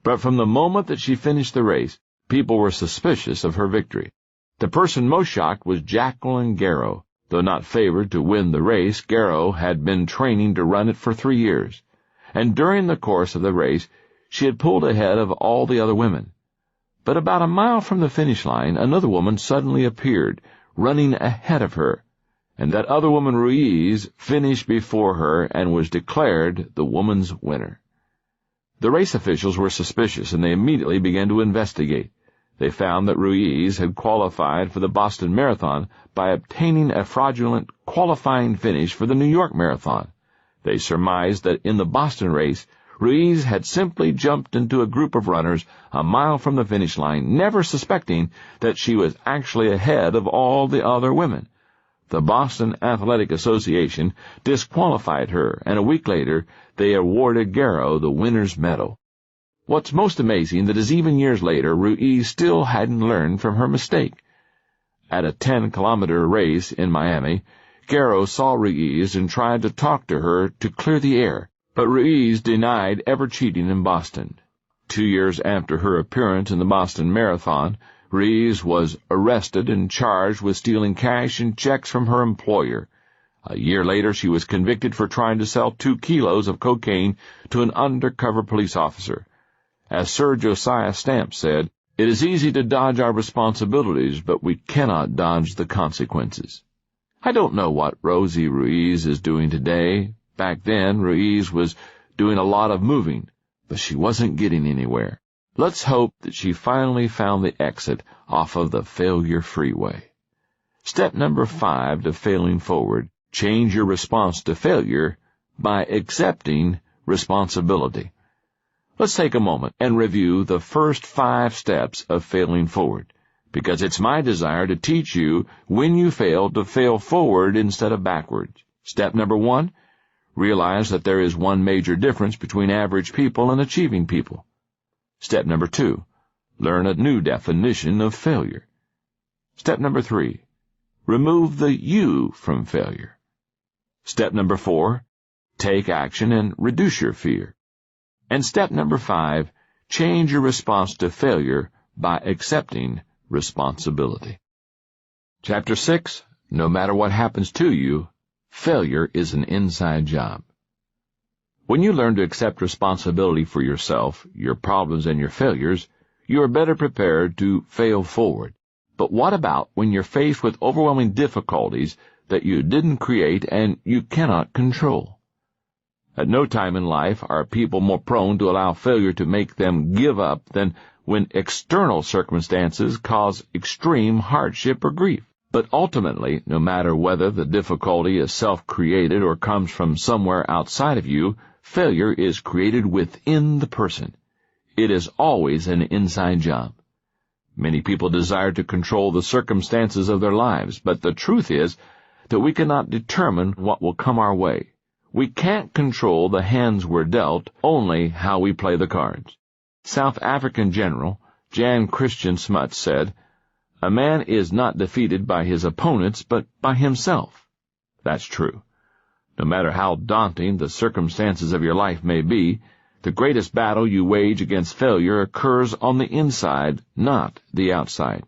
But from the moment that she finished the race, people were suspicious of her victory. The person most shocked was Jacqueline Garrow. Though not favored to win the race, Garrow had been training to run it for 3 years, and during the course of the race, she had pulled ahead of all the other women. But about a mile from the finish line, another woman suddenly appeared, running ahead of her, and that other woman, Ruiz, finished before her and was declared the woman's winner. The race officials were suspicious, and they immediately began to investigate. They found that Ruiz had qualified for the Boston Marathon by obtaining a fraudulent qualifying finish for the New York Marathon. They surmised that in the Boston race, Ruiz had simply jumped into a group of runners a mile from the finish line, never suspecting that she was actually ahead of all the other women. The Boston Athletic Association disqualified her, and a week later they awarded Garrow the winner's medal. What's most amazing is even years later, Ruiz still hadn't learned from her mistake. At a 10-kilometer race in Miami, Garrow saw Ruiz and tried to talk to her to clear the air, but Ruiz denied ever cheating in Boston. 2 years after her appearance in the Boston Marathon, Ruiz was arrested and charged with stealing cash and checks from her employer. A year later, she was convicted for trying to sell 2 kilos of cocaine to an undercover police officer. As Sir Josiah Stamp said, "It is easy to dodge our responsibilities, but we cannot dodge the consequences." I don't know what Rosie Ruiz is doing today. Back then, Ruiz was doing a lot of moving, but she wasn't getting anywhere. Let's hope that she finally found the exit off of the failure freeway. Step number 5 to failing forward: change your response to failure by accepting responsibility. Let's take a moment and review the first 5 steps of failing forward, because it's my desire to teach you when you fail to fail forward instead of backwards. Step number 1, realize that there is one major difference between average people and achieving people. Step number 2, learn a new definition of failure. Step number 3, remove the you from failure. Step number 4, take action and reduce your fear. And step number 5, change your response to failure by accepting responsibility. Chapter 6, no matter what happens to you, failure is an inside job. When you learn to accept responsibility for yourself, your problems, and your failures, you are better prepared to fail forward. But what about when you're faced with overwhelming difficulties that you didn't create and you cannot control? At no time in life are people more prone to allow failure to make them give up than when external circumstances cause extreme hardship or grief. But ultimately, no matter whether the difficulty is self-created or comes from somewhere outside of you, failure is created within the person. It is always an inside job. Many people desire to control the circumstances of their lives, but the truth is that we cannot determine what will come our way. We can't control the hands we're dealt, only how we play the cards. South African General Jan Christian Smuts said, "A man is not defeated by his opponents, but by himself." That's true. No matter how daunting the circumstances of your life may be, the greatest battle you wage against failure occurs on the inside, not the outside.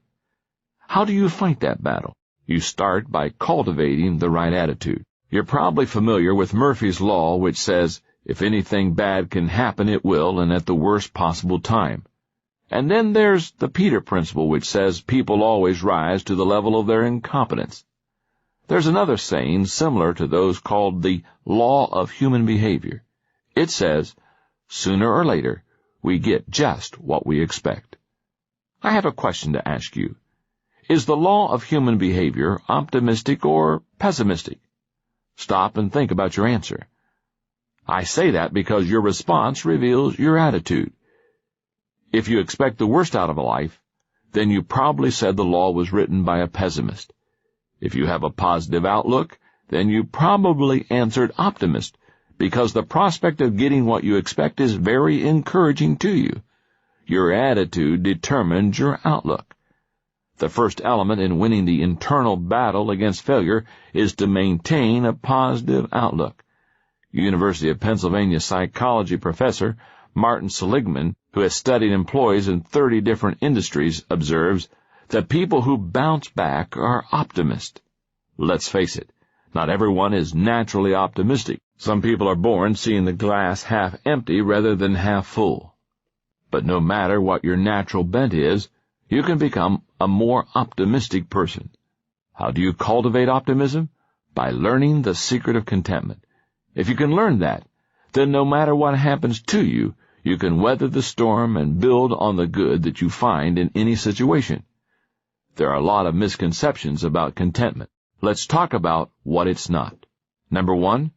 How do you fight that battle? You start by cultivating the right attitude. You're probably familiar with Murphy's Law, which says, if anything bad can happen, it will, and at the worst possible time. And then there's the Peter principle, which says people always rise to the level of their incompetence. There's another saying similar to those called the law of human behavior. It says, sooner or later, we get just what we expect. I have a question to ask you. Is the law of human behavior optimistic or pessimistic? Stop and think about your answer. I say that because your response reveals your attitude. If you expect the worst out of a life, then you probably said the law was written by a pessimist. If you have a positive outlook, then you probably answered optimist, because the prospect of getting what you expect is very encouraging to you. Your attitude determines your outlook. The first element in winning the internal battle against failure is to maintain a positive outlook. University of Pennsylvania psychology professor Martin Seligman, who has studied employees in 30 different industries, observes that people who bounce back are optimists. Let's face it, not everyone is naturally optimistic. Some people are born seeing the glass half empty rather than half full. But no matter what your natural bent is, you can become a more optimistic person. How do you cultivate optimism? By learning the secret of contentment. If you can learn that, then no matter what happens to you, you can weather the storm and build on the good that you find in any situation. There are a lot of misconceptions about contentment. Let's talk about what it's not. Number one,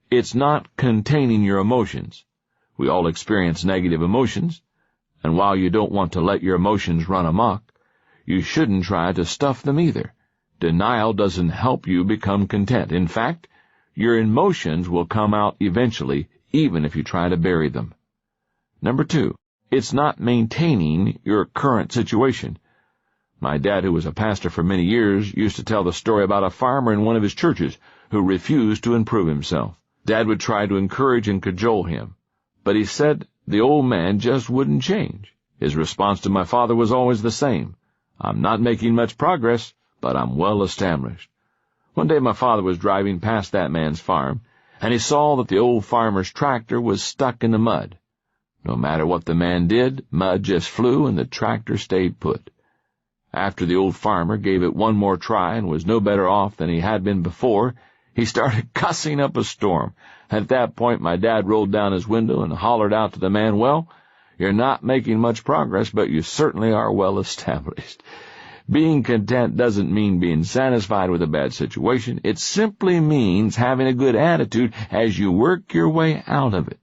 it's not containing your emotions. We all experience negative emotions, and while you don't want to let your emotions run amok, you shouldn't try to stuff them either. Denial doesn't help you become content. In fact, your emotions will come out eventually, even if you try to bury them. Number two, it's not maintaining your current situation. My dad, who was a pastor for many years, used to tell the story about a farmer in one of his churches who refused to improve himself. Dad would try to encourage and cajole him, but he said the old man just wouldn't change. His response to my father was always the same. I'm not making much progress, but I'm well established. One day my father was driving past that man's farm, and he saw that the old farmer's tractor was stuck in the mud. No matter what the man did, mud just flew and the tractor stayed put. After the old farmer gave it one more try and was no better off than he had been before, he started cussing up a storm. At that point, my dad rolled down his window and hollered out to the man, "Well, you're not making much progress, but you certainly are well established." Being content doesn't mean being satisfied with a bad situation. It simply means having a good attitude as you work your way out of it.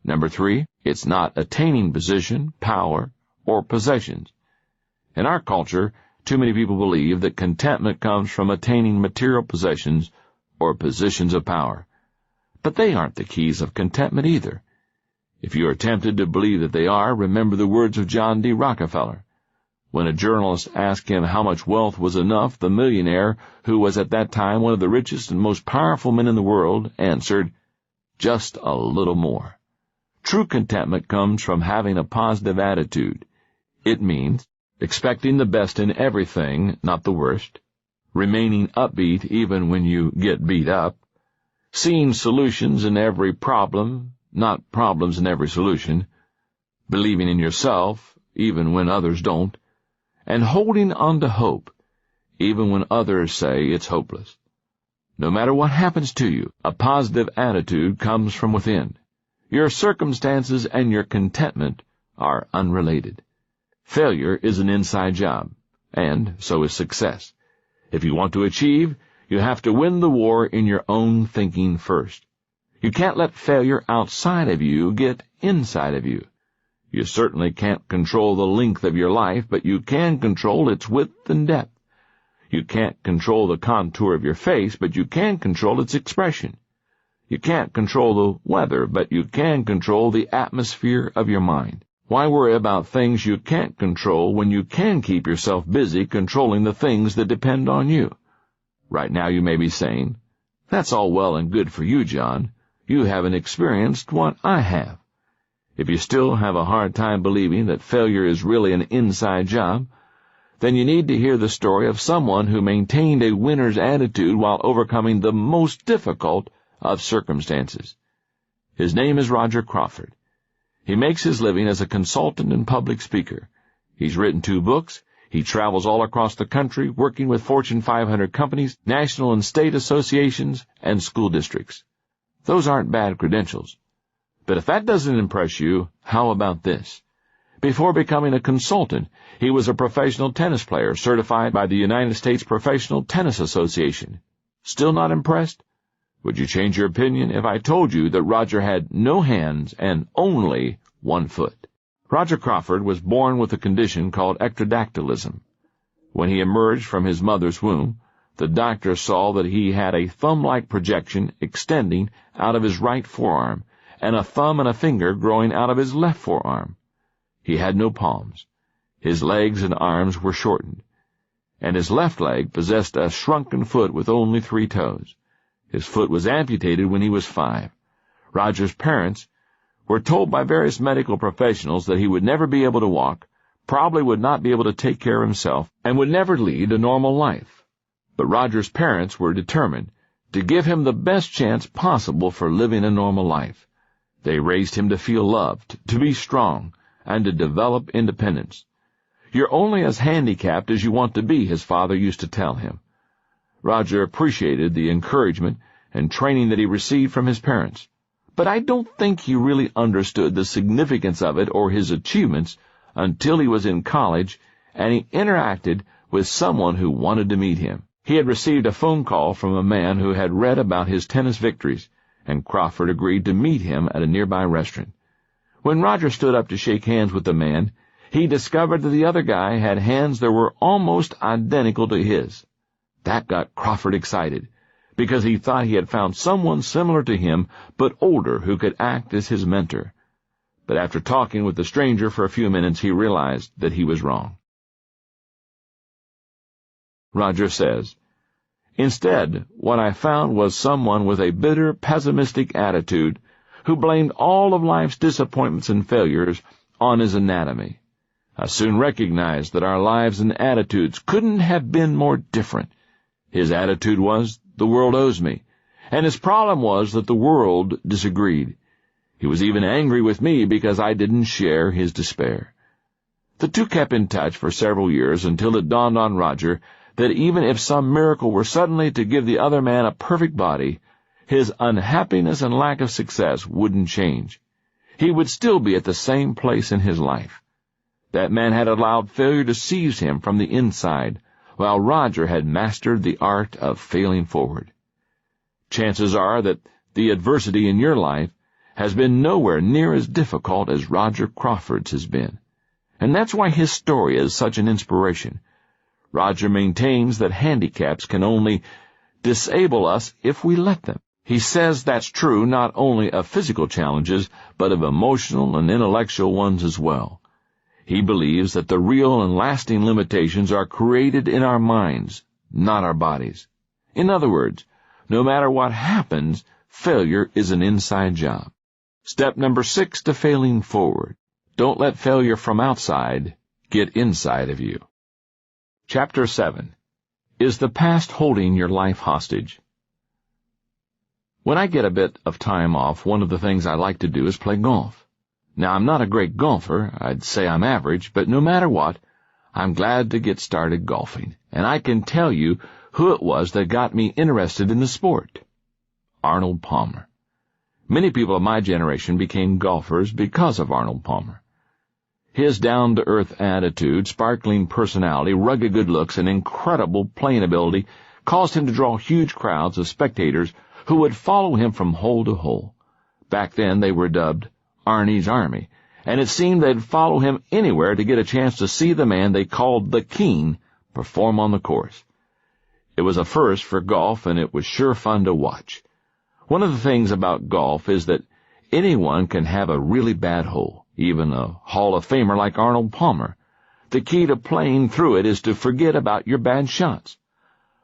Number three, it's not attaining position, power, or possessions. In our culture, too many people believe that contentment comes from attaining material possessions or positions of power. But they aren't the keys of contentment either. If you are tempted to believe that they are, remember the words of John D. Rockefeller. When a journalist asked him how much wealth was enough, the millionaire, who was at that time one of the richest and most powerful men in the world, answered, "Just a little more." True contentment comes from having a positive attitude. It means expecting the best in everything, not the worst, remaining upbeat even when you get beat up, seeing solutions in every problem, not problems in every solution, believing in yourself even when others don't, and holding on to hope even when others say it's hopeless. No matter what happens to you, a positive attitude comes from within. Your circumstances and your contentment are unrelated. Failure is an inside job, and so is success. If you want to achieve, you have to win the war in your own thinking first. You can't let failure outside of you get inside of you. You certainly can't control the length of your life, but you can control its width and depth. You can't control the contour of your face, but you can control its expression. You can't control the weather, but you can control the atmosphere of your mind. Why worry about things you can't control when you can keep yourself busy controlling the things that depend on you? Right now you may be saying, "That's all well and good for you, John. You haven't experienced what I have." If you still have a hard time believing that failure is really an inside job, then you need to hear the story of someone who maintained a winner's attitude while overcoming the most difficult of circumstances. His name is Roger Crawford. He makes his living as a consultant and public speaker. He's written 2 books. He travels all across the country, working with Fortune 500 companies, national and state associations, and school districts. Those aren't bad credentials. But if that doesn't impress you, how about this? Before becoming a consultant, he was a professional tennis player certified by the United States Professional Tennis Association. Still not impressed? Would you change your opinion if I told you that Roger had no hands and only 1 foot? Roger Crawford was born with a condition called ectrodactylism. When he emerged from his mother's womb, the doctor saw that he had a thumb-like projection extending out of his right forearm and a thumb and a finger growing out of his left forearm. He had no palms. His legs and arms were shortened, and his left leg possessed a shrunken foot with only 3 toes. His foot was amputated when he was 5. Roger's parents were told by various medical professionals that he would never be able to walk, probably would not be able to take care of himself, and would never lead a normal life. But Roger's parents were determined to give him the best chance possible for living a normal life. They raised him to feel loved, to be strong, and to develop independence. You're only as handicapped as you want to be, his father used to tell him. Roger appreciated the encouragement and training that he received from his parents. But I don't think he really understood the significance of it or his achievements until he was in college and he interacted with someone who wanted to meet him. He had received a phone call from a man who had read about his tennis victories, and Crawford agreed to meet him at a nearby restaurant. When Roger stood up to shake hands with the man, he discovered that the other guy had hands that were almost identical to his. That got Crawford excited, because he thought he had found someone similar to him, but older, who could act as his mentor. But after talking with the stranger for a few minutes, he realized that he was wrong. Roger says, "Instead, what I found was someone with a bitter, pessimistic attitude who blamed all of life's disappointments and failures on his anatomy. I soon recognized that our lives and attitudes couldn't have been more different. His attitude was, the world owes me, and his problem was that the world disagreed. He was even angry with me because I didn't share his despair." The two kept in touch for several years until it dawned on Roger that even if some miracle were suddenly to give the other man a perfect body, his unhappiness and lack of success wouldn't change. He would still be at the same place in his life. That man had allowed failure to seize him from the inside, while Roger had mastered the art of failing forward. Chances are that the adversity in your life has been nowhere near as difficult as Roger Crawford's has been. And that's why his story is such an inspiration. Roger maintains that handicaps can only disable us if we let them. He says that's true not only of physical challenges, but of emotional and intellectual ones as well. He believes that the real and lasting limitations are created in our minds, not our bodies. In other words, no matter what happens, failure is an inside job. Step number 6 to failing forward. Don't let failure from outside get inside of you. Chapter 7. Is the past holding your life hostage? When I get a bit of time off, one of the things I like to do is play golf. Now, I'm not a great golfer. I'd say I'm average, but no matter what, I'm glad to get started golfing, and I can tell you who it was that got me interested in the sport. Arnold Palmer. Many people of my generation became golfers because of Arnold Palmer. His down-to-earth attitude, sparkling personality, rugged good looks, and incredible playing ability caused him to draw huge crowds of spectators who would follow him from hole to hole. Back then they were dubbed Arnie's Army, and it seemed they'd follow him anywhere to get a chance to see the man they called the King perform on the course. It was a first for golf, and it was sure fun to watch. One of the things about golf is that anyone can have a really bad hole, even a Hall of Famer like Arnold Palmer. The key to playing through it is to forget about your bad shots.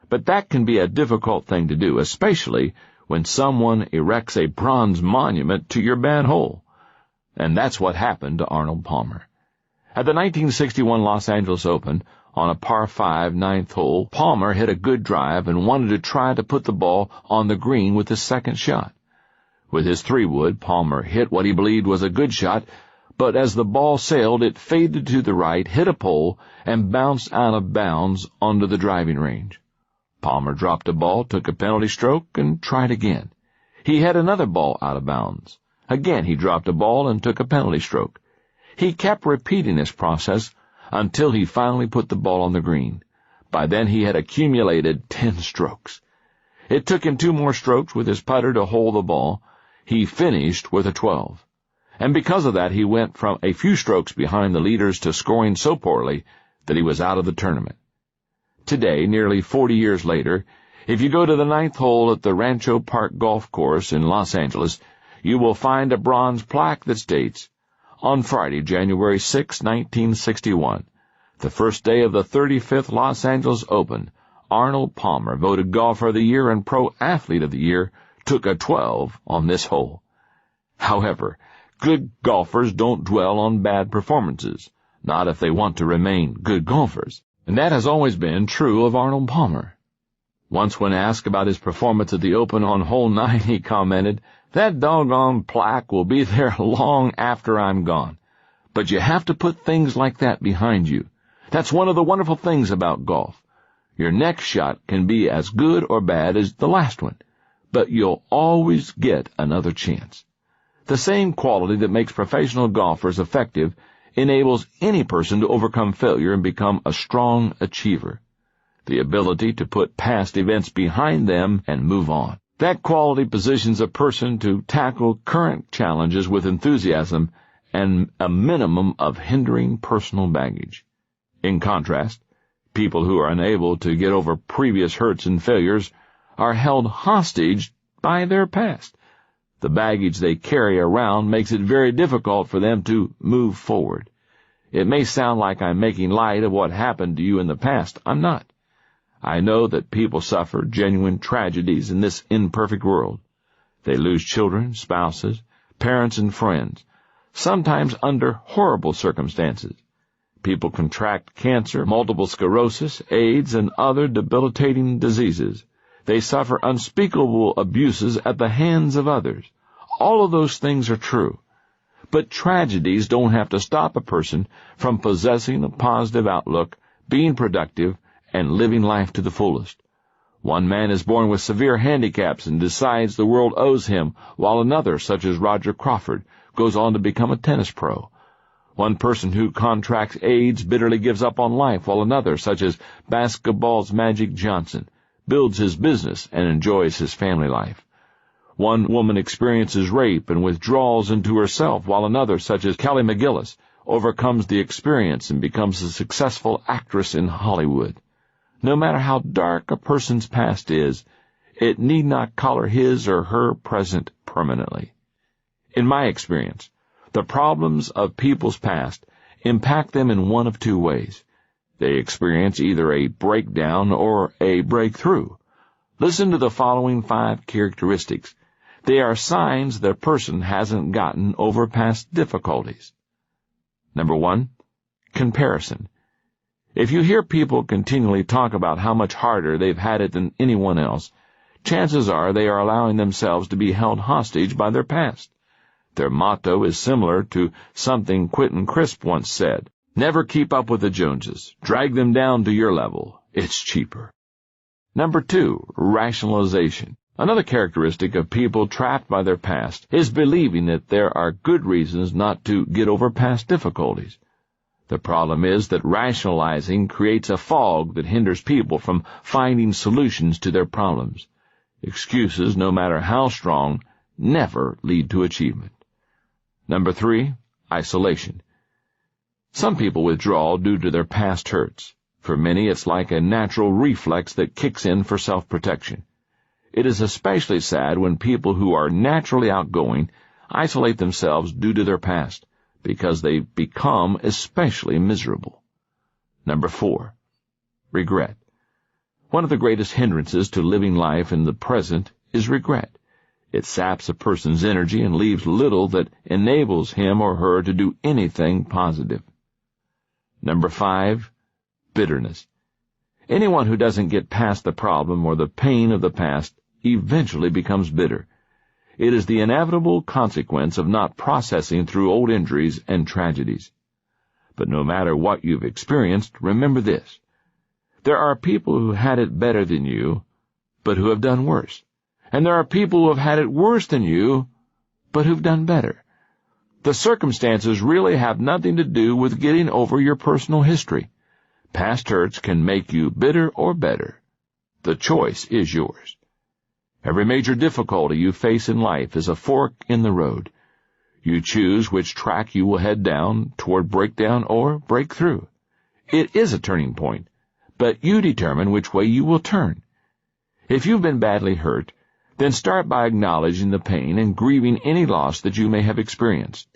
But that can be a difficult thing to do, especially when someone erects a bronze monument to your bad hole. And that's what happened to Arnold Palmer. At the 1961 Los Angeles Open, on a par 5 ninth hole, Palmer hit a good drive and wanted to try to put the ball on the green with his second shot. With his 3-wood, Palmer hit what he believed was a good shot, but as the ball sailed, it faded to the right, hit a pole, and bounced out of bounds onto the driving range. Palmer dropped a ball, took a penalty stroke, and tried again. He had another ball out of bounds. Again he dropped a ball and took a penalty stroke. He kept repeating this process until he finally put the ball on the green. By then he had accumulated 10 strokes. It took him 2 more strokes with his putter to hold the ball. He finished with a 12. And because of that, he went from a few strokes behind the leaders to scoring so poorly that he was out of the tournament. Today, nearly 40 years later, if you go to the 9th hole at the Rancho Park Golf Course in Los Angeles, you will find a bronze plaque that states, "On Friday, January 6, 1961, the first day of the 35th Los Angeles Open, Arnold Palmer, voted Golfer of the Year and Pro Athlete of the Year, took a 12 on this hole." However, good golfers don't dwell on bad performances, not if they want to remain good golfers. And that has always been true of Arnold Palmer. Once when asked about his performance at the Open on hole 9, he commented, "That doggone plaque will be there long after I'm gone." But you have to put things like that behind you. That's one of the wonderful things about golf. Your next shot can be as good or bad as the last one, but you'll always get another chance. The same quality that makes professional golfers effective enables any person to overcome failure and become a strong achiever. The ability to put past events behind them and move on. That quality positions a person to tackle current challenges with enthusiasm and a minimum of hindering personal baggage. In contrast, people who are unable to get over previous hurts and failures are held hostage by their past. The baggage they carry around makes it very difficult for them to move forward. It may sound like I'm making light of what happened to you in the past. I'm not. I know that people suffer genuine tragedies in this imperfect world. They lose children, spouses, parents, and friends, sometimes under horrible circumstances. People contract cancer, multiple sclerosis, AIDS, and other debilitating diseases. They suffer unspeakable abuses at the hands of others. All of those things are true. But tragedies don't have to stop a person from possessing a positive outlook, being productive, and living life to the fullest. One man is born with severe handicaps and decides the world owes him, while another, such as Roger Crawford, goes on to become a tennis pro. One person who contracts AIDS bitterly gives up on life, while another, such as basketball's Magic Johnson, builds his business and enjoys his family life. One woman experiences rape and withdraws into herself, while another, such as Kelly McGillis, overcomes the experience and becomes a successful actress in Hollywood. No matter how dark a person's past is, it need not color his or her present permanently. In my experience, the problems of people's past impact them in one of two ways. They experience either a breakdown or a breakthrough. Listen to the following 5 characteristics. They are signs that a person hasn't gotten over past difficulties. Number 1, comparison. If you hear people continually talk about how much harder they've had it than anyone else, chances are they are allowing themselves to be held hostage by their past. Their motto is similar to something Quentin Crisp once said, "Never keep up with the Joneses. Drag them down to your level. It's cheaper." Number 2, rationalization. Another characteristic of people trapped by their past is believing that there are good reasons not to get over past difficulties. The problem is that rationalizing creates a fog that hinders people from finding solutions to their problems. Excuses, no matter how strong, never lead to achievement. Number 3, isolation. Some people withdraw due to their past hurts. For many, it's like a natural reflex that kicks in for self-protection. It is especially sad when people who are naturally outgoing isolate themselves due to their past, because they become especially miserable. Number 4, regret. One of the greatest hindrances to living life in the present is regret. It saps a person's energy and leaves little that enables him or her to do anything positive. Number 5, bitterness. Anyone who doesn't get past the problem or the pain of the past eventually becomes bitter. It is the inevitable consequence of not processing through old injuries and tragedies. But no matter what you've experienced, remember this. There are people who had it better than you, but who have done worse. And there are people who have had it worse than you, but who've done better. The circumstances really have nothing to do with getting over your personal history. Past hurts can make you bitter or better. The choice is yours. Every major difficulty you face in life is a fork in the road. You choose which track you will head down toward breakdown or breakthrough. It is a turning point, but you determine which way you will turn. If you've been badly hurt, then start by acknowledging the pain and grieving any loss that you may have experienced.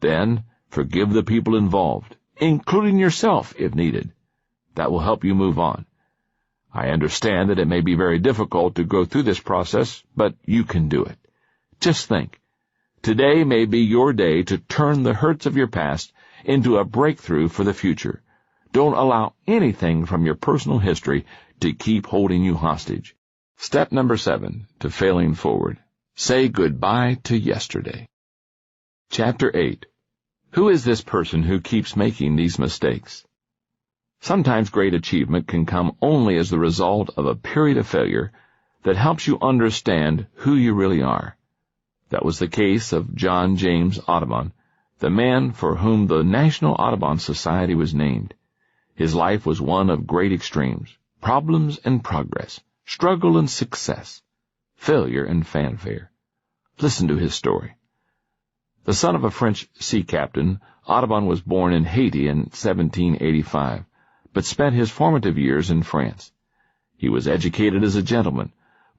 Then forgive the people involved, including yourself if needed. That will help you move on. I understand that it may be very difficult to go through this process, but you can do it. Just think, today may be your day to turn the hurts of your past into a breakthrough for the future. Don't allow anything from your personal history to keep holding you hostage. Step number 7 to failing forward. Say goodbye to yesterday. Chapter 8. Who is this person who keeps making these mistakes? Sometimes great achievement can come only as the result of a period of failure that helps you understand who you really are. That was the case of John James Audubon, the man for whom the National Audubon Society was named. His life was one of great extremes, problems and progress, struggle and success, failure and fanfare. Listen to his story. The son of a French sea captain, Audubon was born in Haiti in 1785, but spent his formative years in France. He was educated as a gentleman,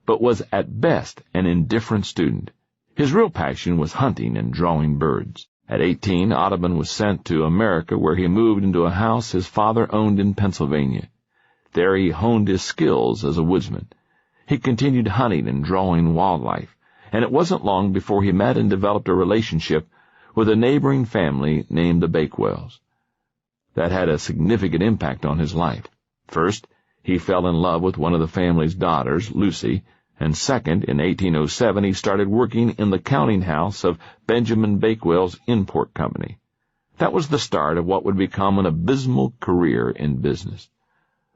but was at best an indifferent student. His real passion was hunting and drawing birds. At 18, Audubon was sent to America, where he moved into a house his father owned in Pennsylvania. There he honed his skills as a woodsman. He continued hunting and drawing wildlife, and it wasn't long before he met and developed a relationship with a neighboring family named the Bakewells. That had a significant impact on his life. First, he fell in love with one of the family's daughters, Lucy, and second, in 1807, he started working in the counting house of Benjamin Bakewell's import company. That was the start of what would become an abysmal career in business.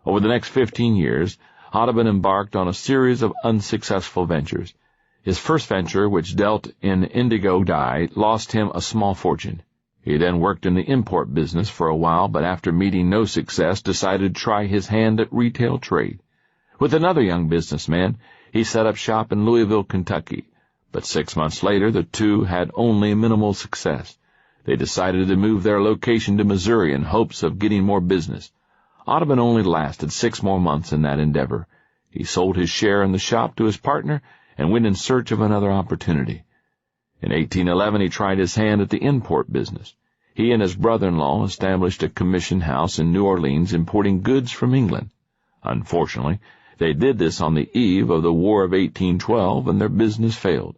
Over the next 15 years, Audubon embarked on a series of unsuccessful ventures. His first venture, which dealt in indigo dye, lost him a small fortune. He then worked in the import business for a while, but after meeting no success, decided to try his hand at retail trade. With another young businessman, he set up shop in Louisville, Kentucky, but 6 months later the two had only minimal success. They decided to move their location to Missouri in hopes of getting more business. Audubon only lasted 6 more months in that endeavor. He sold his share in the shop to his partner and went in search of another opportunity. In 1811 he tried his hand at the import business. He and his brother-in-law established a commission house in New Orleans importing goods from England. Unfortunately, they did this on the eve of the War of 1812, and their business failed.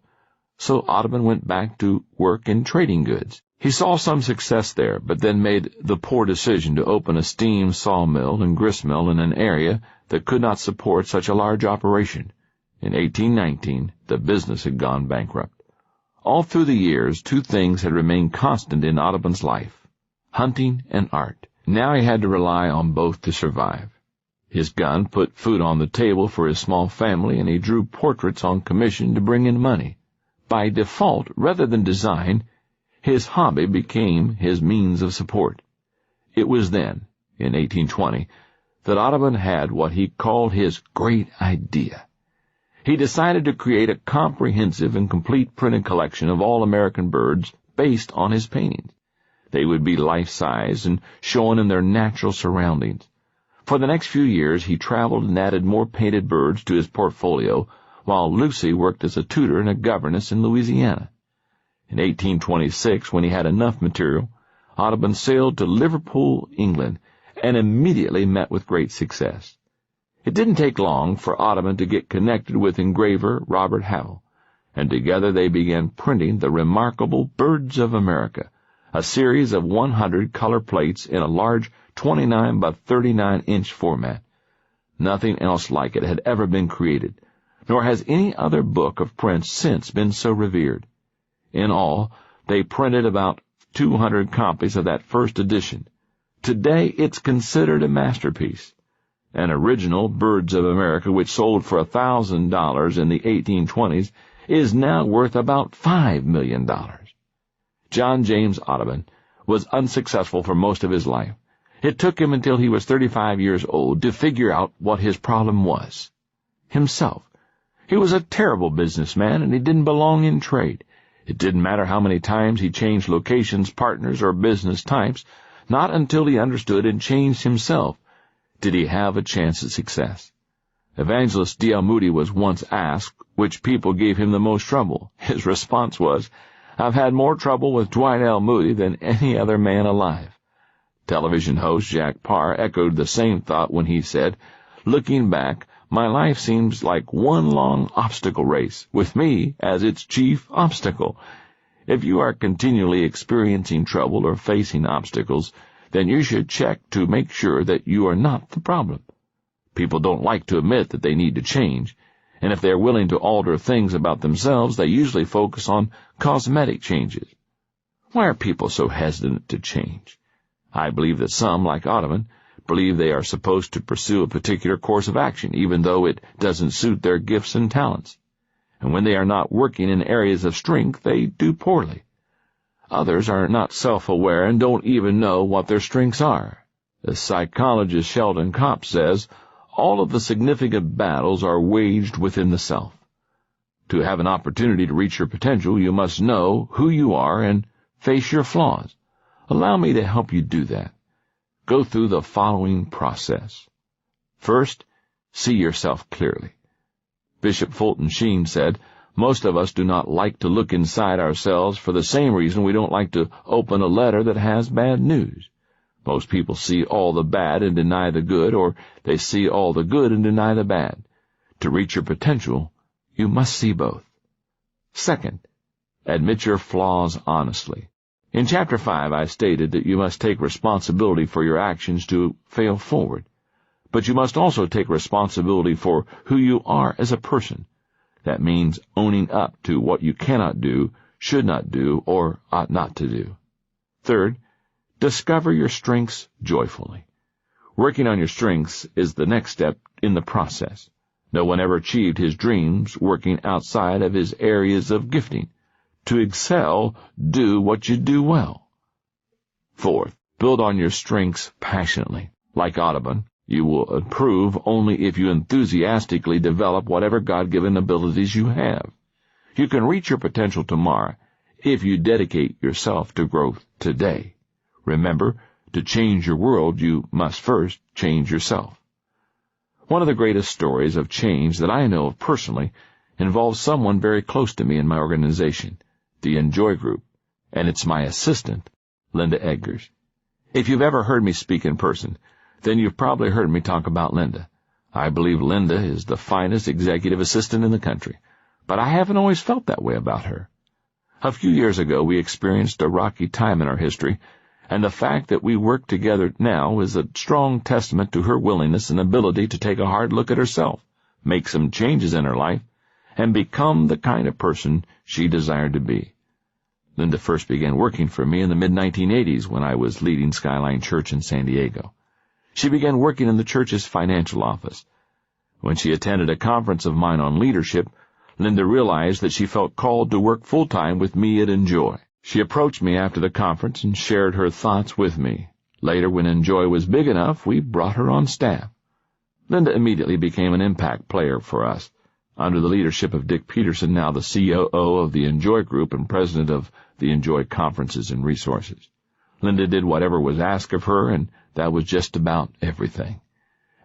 So Audubon went back to work in trading goods. He saw some success there, but then made the poor decision to open a steam sawmill and gristmill in an area that could not support such a large operation. In 1819, the business had gone bankrupt. All through the years, 2 things had remained constant in Audubon's life: hunting and art. Now he had to rely on both to survive. His gun put food on the table for his small family, and he drew portraits on commission to bring in money. By default, rather than design, his hobby became his means of support. It was then, in 1820, that Audubon had what he called his great idea. He decided to create a comprehensive and complete printed collection of all American birds based on his paintings. They would be life-size and shown in their natural surroundings. For the next few years, he traveled and added more painted birds to his portfolio, while Lucy worked as a tutor and a governess in Louisiana. In 1826, when he had enough material, Audubon sailed to Liverpool, England, and immediately met with great success. It didn't take long for Audubon to get connected with engraver Robert Havell, and together they began printing the remarkable Birds of America, a series of 100 color plates in a large 29 by 39-inch format. Nothing else like it had ever been created. nor has any other book of Prince since been so revered. In all, they printed about 200 copies of that first edition. Today, it's considered a masterpiece. An original, Birds of America, which sold for $1,000 in the 1820s, is now worth about $5 million. John James Audubon was unsuccessful for most of his life. It took him until he was 35 years old to figure out what his problem was. Himself. He was a terrible businessman, and he didn't belong in trade. It didn't matter how many times he changed locations, partners, or business types. Not until he understood and changed himself did he have a chance at success. Evangelist D.L. Moody was once asked which people gave him the most trouble. His response was, "I've had more trouble with Dwight L. Moody than any other man alive." Television host Jack Parr echoed the same thought when he said, "Looking back, my life seems like one long obstacle race, with me as its chief obstacle." If you are continually experiencing trouble or facing obstacles, then you should check to make sure that you are not the problem. People don't like to admit that they need to change, and if they are willing to alter things about themselves, they usually focus on cosmetic changes. Why are people so hesitant to change? I believe that some, like Audubon, believe they are supposed to pursue a particular course of action, even though it doesn't suit their gifts and talents. And when they are not working in areas of strength, they do poorly. Others are not self-aware and don't even know what their strengths are. As psychologist Sheldon Kopp says, all of the significant battles are waged within the self. To have an opportunity to reach your potential, you must know who you are and face your flaws. Allow me to help you do that. Go through the following process. First, see yourself clearly. Bishop Fulton Sheen said, "Most of us do not like to look inside ourselves for the same reason we don't like to open a letter that has bad news. Most people see all the bad and deny the good, or they see all the good and deny the bad. To reach your potential, you must see both." Second, admit your flaws honestly. In Chapter 5, I stated that you must take responsibility for your actions to fail forward. But you must also take responsibility for who you are as a person. That means owning up to what you cannot do, should not do, or ought not to do. Third, discover your strengths joyfully. Working on your strengths is the next step in the process. No one ever achieved his dreams working outside of his areas of gifting. To excel, do what you do well. Fourth, build on your strengths passionately. Like Audubon, you will improve only if you enthusiastically develop whatever God-given abilities you have. You can reach your potential tomorrow if you dedicate yourself to growth today. Remember, to change your world, you must first change yourself. One of the greatest stories of change that I know of personally involves someone very close to me in my organization, the Enjoy Group, and it's my assistant, Linda Eggers. If you've ever heard me speak in person, then you've probably heard me talk about Linda. I believe Linda is the finest executive assistant in the country, but I haven't always felt that way about her. A few years ago, we experienced a rocky time in our history, and the fact that we work together now is a strong testament to her willingness and ability to take a hard look at herself, make some changes in her life, and become the kind of person she desired to be. Linda first began working for me in the mid-1980s when I was leading Skyline Church in San Diego. She began working in the church's financial office. When she attended a conference of mine on leadership, Linda realized that she felt called to work full-time with me at Enjoy. She approached me after the conference and shared her thoughts with me. Later, when Enjoy was big enough, we brought her on staff. Linda immediately became an impact player for us. Under the leadership of Dick Peterson, now the COO of the Enjoy Group and president of the Enjoy Conferences and Resources. Linda did whatever was asked of her, and that was just about everything.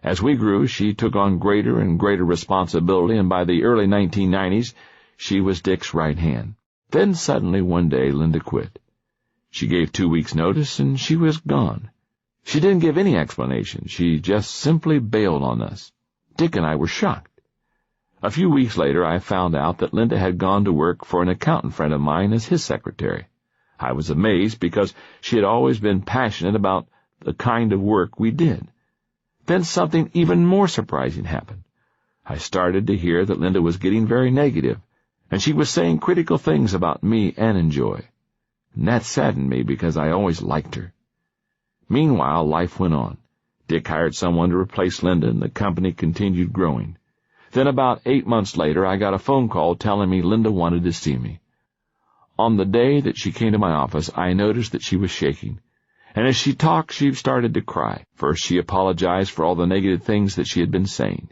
As we grew, she took on greater and greater responsibility, and by the early 1990s, she was Dick's right hand. Then suddenly one day, Linda quit. She gave 2 weeks' notice, and she was gone. She didn't give any explanation. She just simply bailed on us. Dick and I were shocked. A few weeks later, I found out that Linda had gone to work for an accountant friend of mine as his secretary. I was amazed because she had always been passionate about the kind of work we did. Then something even more surprising happened. I started to hear that Linda was getting very negative, and she was saying critical things about me and Enjoy. And that saddened me because I always liked her. Meanwhile, life went on. Dick hired someone to replace Linda, and the company continued growing. Then about 8 months later, I got a phone call telling me Linda wanted to see me. On the day that she came to my office, I noticed that she was shaking, and as she talked, she started to cry. First, she apologized for all the negative things that she had been saying,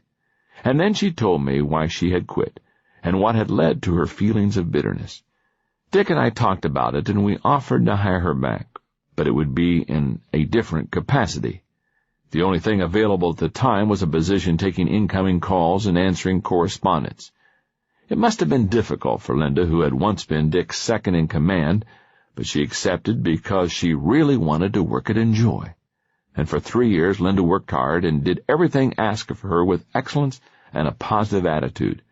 and then she told me why she had quit and what had led to her feelings of bitterness. Dick and I talked about it, and we offered to hire her back, but it would be in a different capacity. The only thing available at the time was a position taking incoming calls and answering correspondence. It must have been difficult for Linda, who had once been Dick's second-in-command, but she accepted because she really wanted to work at Enjoy. And for 3 years, Linda worked hard and did everything asked of her with excellence and a positive attitude,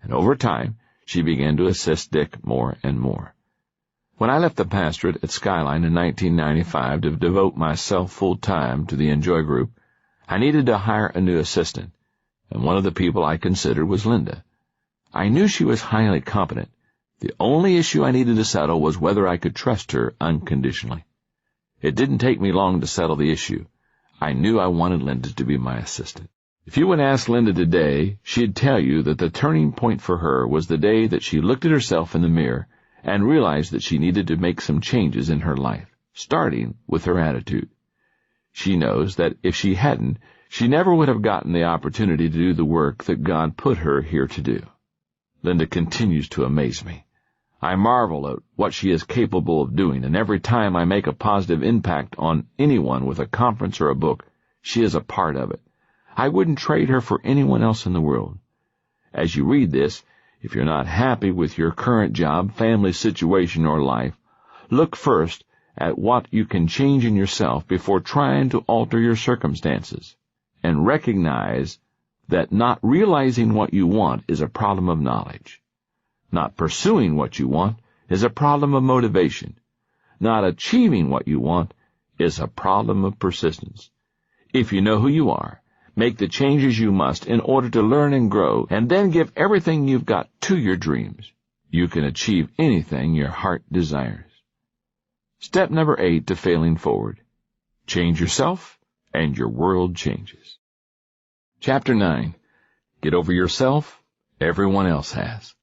and over time, she began to assist Dick more and more. When I left the pastorate at Skyline in 1995 to devote myself full-time to the Enjoy group, I needed to hire a new assistant, and one of the people I considered was Linda. I knew she was highly competent. The only issue I needed to settle was whether I could trust her unconditionally. It didn't take me long to settle the issue. I knew I wanted Linda to be my assistant. If you would ask Linda today, she'd tell you that the turning point for her was the day that she looked at herself in the mirror and realized that she needed to make some changes in her life, starting with her attitude. She knows that if she hadn't, she never would have gotten the opportunity to do the work that God put her here to do. Linda continues to amaze me. I marvel at what she is capable of doing, and every time I make a positive impact on anyone with a conference or a book, she is a part of it. I wouldn't trade her for anyone else in the world. As you read this, if you're not happy with your current job, family situation, or life, look first at what you can change in yourself before trying to alter your circumstances, and recognize that not realizing what you want is a problem of knowledge. Not pursuing what you want is a problem of motivation. Not achieving what you want is a problem of persistence. If you know who you are, make the changes you must in order to learn and grow, and then give everything you've got to your dreams. You can achieve anything your heart desires. Step number 8 to failing forward. Change yourself, and your world changes. Chapter 9. Get over yourself. Everyone else has.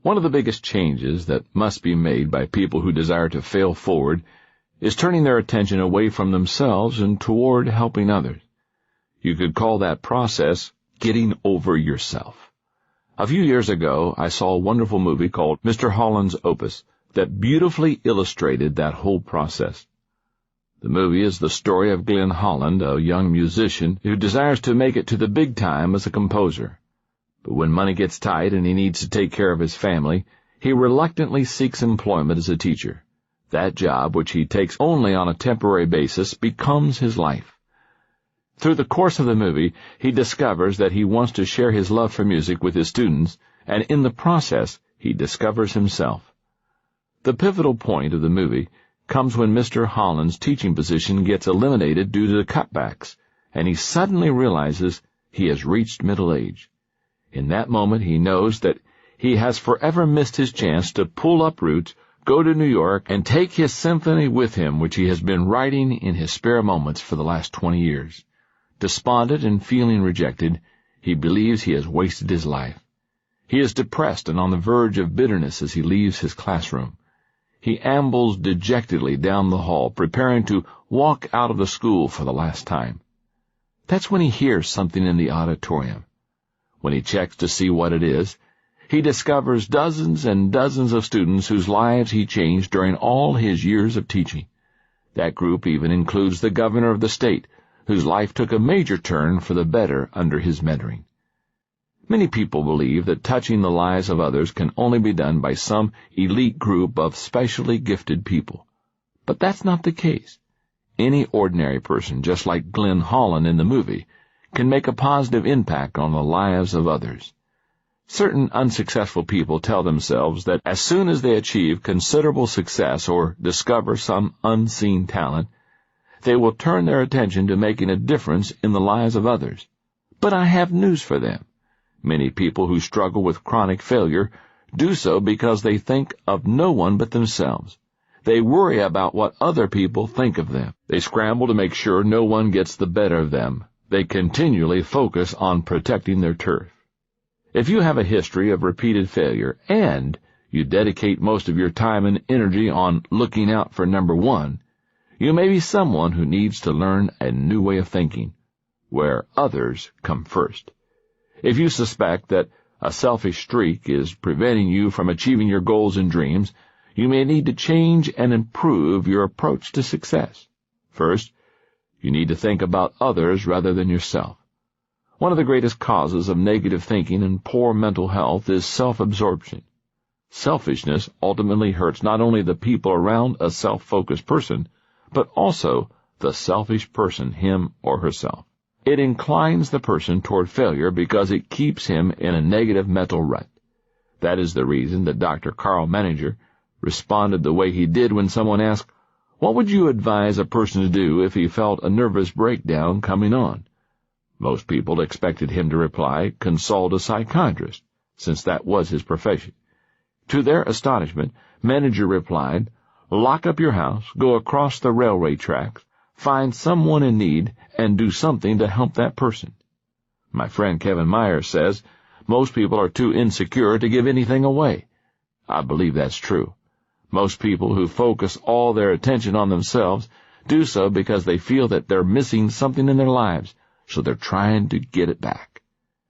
One of the biggest changes that must be made by people who desire to fail forward is turning their attention away from themselves and toward helping others. You could call that process getting over yourself. A few years ago, I saw a wonderful movie called Mr. Holland's Opus that beautifully illustrated that whole process. The movie is the story of Glenn Holland, a young musician who desires to make it to the big time as a composer. But when money gets tight and he needs to take care of his family, he reluctantly seeks employment as a teacher. That job, which he takes only on a temporary basis, becomes his life. Through the course of the movie, he discovers that he wants to share his love for music with his students, and in the process, he discovers himself. The pivotal point of the movie comes when Mr. Holland's teaching position gets eliminated due to the cutbacks, and he suddenly realizes he has reached middle age. In that moment, he knows that he has forever missed his chance to pull up roots, go to New York, and take his symphony with him, which he has been writing in his spare moments for the last 20 years. Despondent and feeling rejected, he believes he has wasted his life. He is depressed and on the verge of bitterness as he leaves his classroom. He ambles dejectedly down the hall, preparing to walk out of the school for the last time. That's when he hears something in the auditorium. When he checks to see what it is, he discovers dozens and dozens of students whose lives he changed during all his years of teaching. That group even includes the governor of the state, whose life took a major turn for the better under his mentoring. Many people believe that touching the lives of others can only be done by some elite group of specially gifted people. But that's not the case. Any ordinary person, just like Glenn Holland in the movie, can make a positive impact on the lives of others. Certain unsuccessful people tell themselves that as soon as they achieve considerable success or discover some unseen talent, they will turn their attention to making a difference in the lives of others. But I have news for them. Many people who struggle with chronic failure do so because they think of no one but themselves. They worry about what other people think of them. They scramble to make sure no one gets the better of them. They continually focus on protecting their turf. If you have a history of repeated failure and you dedicate most of your time and energy on looking out for number one, you may be someone who needs to learn a new way of thinking, where others come first. If you suspect that a selfish streak is preventing you from achieving your goals and dreams, you may need to change and improve your approach to success. First, you need to think about others rather than yourself. One of the greatest causes of negative thinking and poor mental health is self-absorption. Selfishness ultimately hurts not only the people around a self-focused person, but also the selfish person, him or herself. It inclines the person toward failure because it keeps him in a negative mental rut. That is the reason that Dr. Carl Menninger responded the way he did when someone asked, "What would you advise a person to do if he felt a nervous breakdown coming on?" Most people expected him to reply, "Consult a psychiatrist," since that was his profession. To their astonishment, Menninger replied, "Lock up your house, go across the railway tracks, find someone in need, and do something to help that person." My friend Kevin Myers says, "Most people are too insecure to give anything away." I believe that's true. Most people who focus all their attention on themselves do so because they feel that they're missing something in their lives, so they're trying to get it back.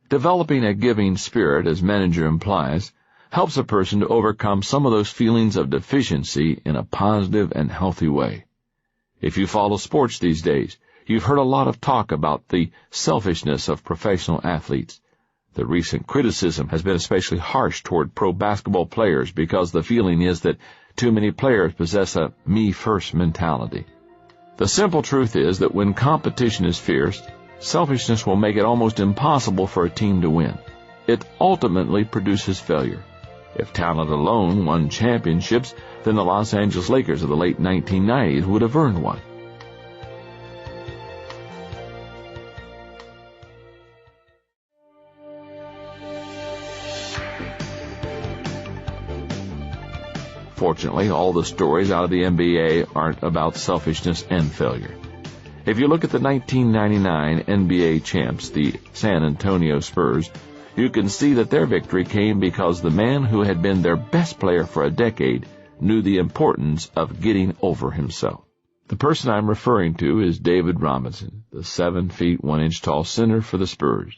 Developing a giving spirit, as Menninger implies, helps a person to overcome some of those feelings of deficiency in a positive and healthy way. If you follow sports these days, you've heard a lot of talk about the selfishness of professional athletes. The recent criticism has been especially harsh toward pro basketball players because the feeling is that too many players possess a me-first mentality. The simple truth is that when competition is fierce, selfishness will make it almost impossible for a team to win. It ultimately produces failure. If talent alone won championships, then the Los Angeles Lakers of the late 1990s would have earned one. Fortunately, all the stories out of the NBA aren't about selfishness and failure. If you look at the 1999 NBA champs, the San Antonio Spurs, you can see that their victory came because the man who had been their best player for a decade knew the importance of getting over himself. The person I'm referring to is David Robinson, the 7 feet 1 inch tall center for the Spurs.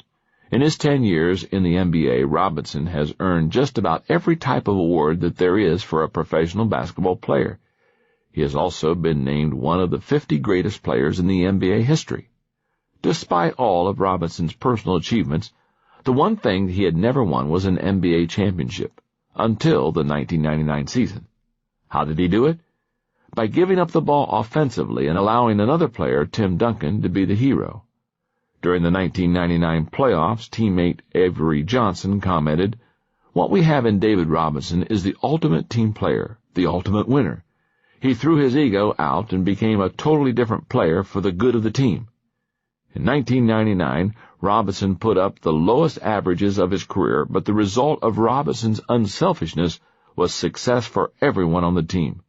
In his 10 years in the NBA, Robinson has earned just about every type of award that there is for a professional basketball player. He has also been named one of the 50 greatest players in the NBA history. Despite all of Robinson's personal achievements, the one thing he had never won was an NBA championship, until the 1999 season. How did he do it? By giving up the ball offensively and allowing another player, Tim Duncan, to be the hero. During the 1999 playoffs, teammate Avery Johnson commented, "What we have in David Robinson is the ultimate team player, the ultimate winner. He threw his ego out and became a totally different player for the good of the team." In 1999, Robinson put up the lowest averages of his career, but the result of Robinson's unselfishness was success for everyone on the team.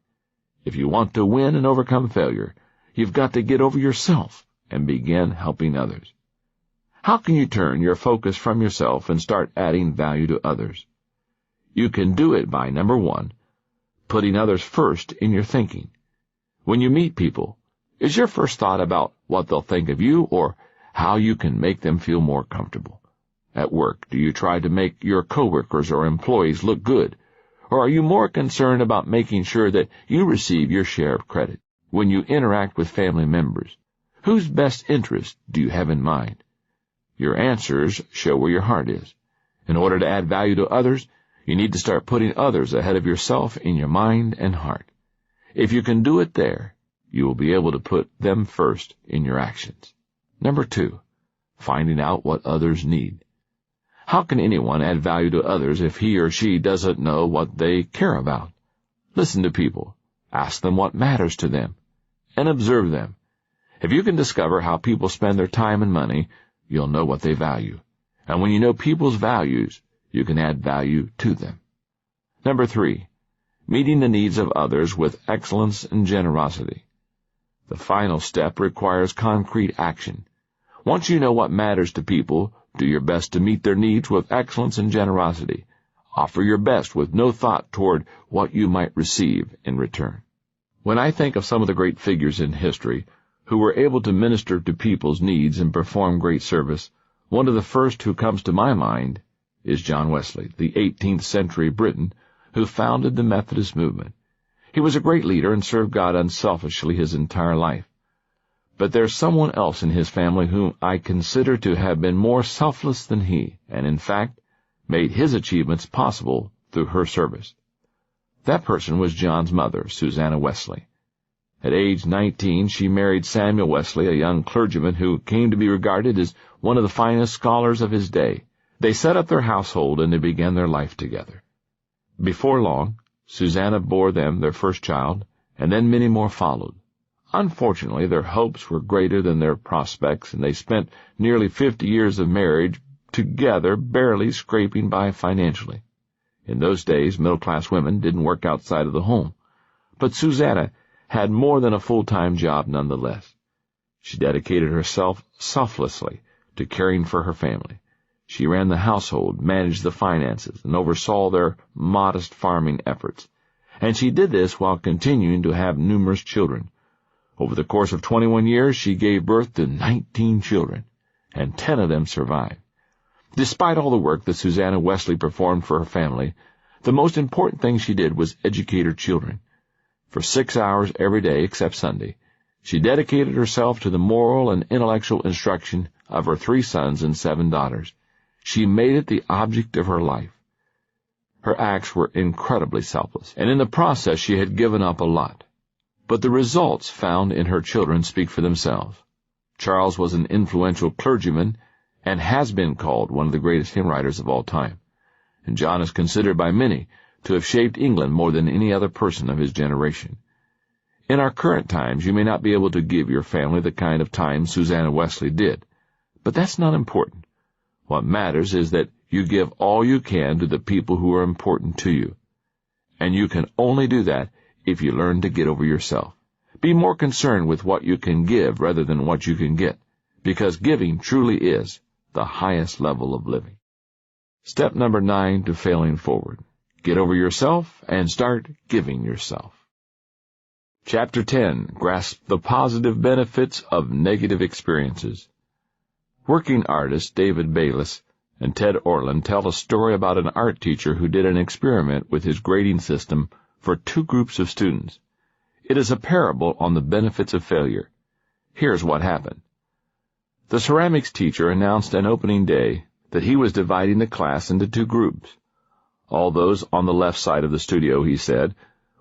If you want to win and overcome failure, you've got to get over yourself and begin helping others. How can you turn your focus from yourself and start adding value to others? You can do it by, number 1, putting others first in your thinking. When you meet people, is your first thought about what they'll think of you or how you can make them feel more comfortable? At work, do you try to make your coworkers or employees look good? Or are you more concerned about making sure that you receive your share of credit? When you interact with family members, whose best interest do you have in mind? Your answers show where your heart is. In order to add value to others, you need to start putting others ahead of yourself in your mind and heart. If you can do it there, you will be able to put them first in your actions. Number 2, finding out what others need. How can anyone add value to others if he or she doesn't know what they care about? Listen to people, ask them what matters to them, and observe them. If you can discover how people spend their time and money, you'll know what they value. And when you know people's values, you can add value to them. Number 3, meeting the needs of others with excellence and generosity. The final step requires concrete action. Once you know what matters to people, do your best to meet their needs with excellence and generosity. Offer your best with no thought toward what you might receive in return. When I think of some of the great figures in history who were able to minister to people's needs and perform great service, one of the first who comes to my mind is John Wesley, the 18th century Briton who founded the Methodist movement. He was a great leader and served God unselfishly his entire life. But there's someone else in his family whom I consider to have been more selfless than he, and in fact made his achievements possible through her service. That person was John's mother, Susanna Wesley. At age 19, she married Samuel Wesley, a young clergyman who came to be regarded as one of the finest scholars of his day. They set up their household and they began their life together. Before long, Susanna bore them their first child, and then many more followed. Unfortunately, their hopes were greater than their prospects, and they spent nearly 50 years of marriage together, barely scraping by financially. In those days, middle-class women didn't work outside of the home, but Susanna had more than a full-time job nonetheless. She dedicated herself selflessly to caring for her family. She ran the household, managed the finances, and oversaw their modest farming efforts. And she did this while continuing to have numerous children. Over the course of 21 years, she gave birth to 19 children, and 10 of them survived. Despite all the work that Susanna Wesley performed for her family, the most important thing she did was educate her children. For 6 hours every day except Sunday, she dedicated herself to the moral and intellectual instruction of her 3 sons and 7 daughters. She made it the object of her life. Her acts were incredibly selfless, and in the process she had given up a lot. But the results found in her children speak for themselves. Charles was an influential clergyman and has been called one of the greatest hymn writers of all time. And John is considered by many to have shaped England more than any other person of his generation. In our current times, you may not be able to give your family the kind of time Susanna Wesley did, but that's not important. What matters is that you give all you can to the people who are important to you. And you can only do that if you learn to get over yourself. Be more concerned with what you can give rather than what you can get, because giving truly is the highest level of living. Step number 9 to failing forward. Get over yourself and start giving yourself. Chapter 10. Grasp the positive benefits of negative experiences. Working artists David Bayless and Ted Orland tell a story about an art teacher who did an experiment with his grading system for 2 groups of students. It is a parable on the benefits of failure. Here's what happened. The ceramics teacher announced on opening day that he was dividing the class into 2 groups. All those on the left side of the studio, he said,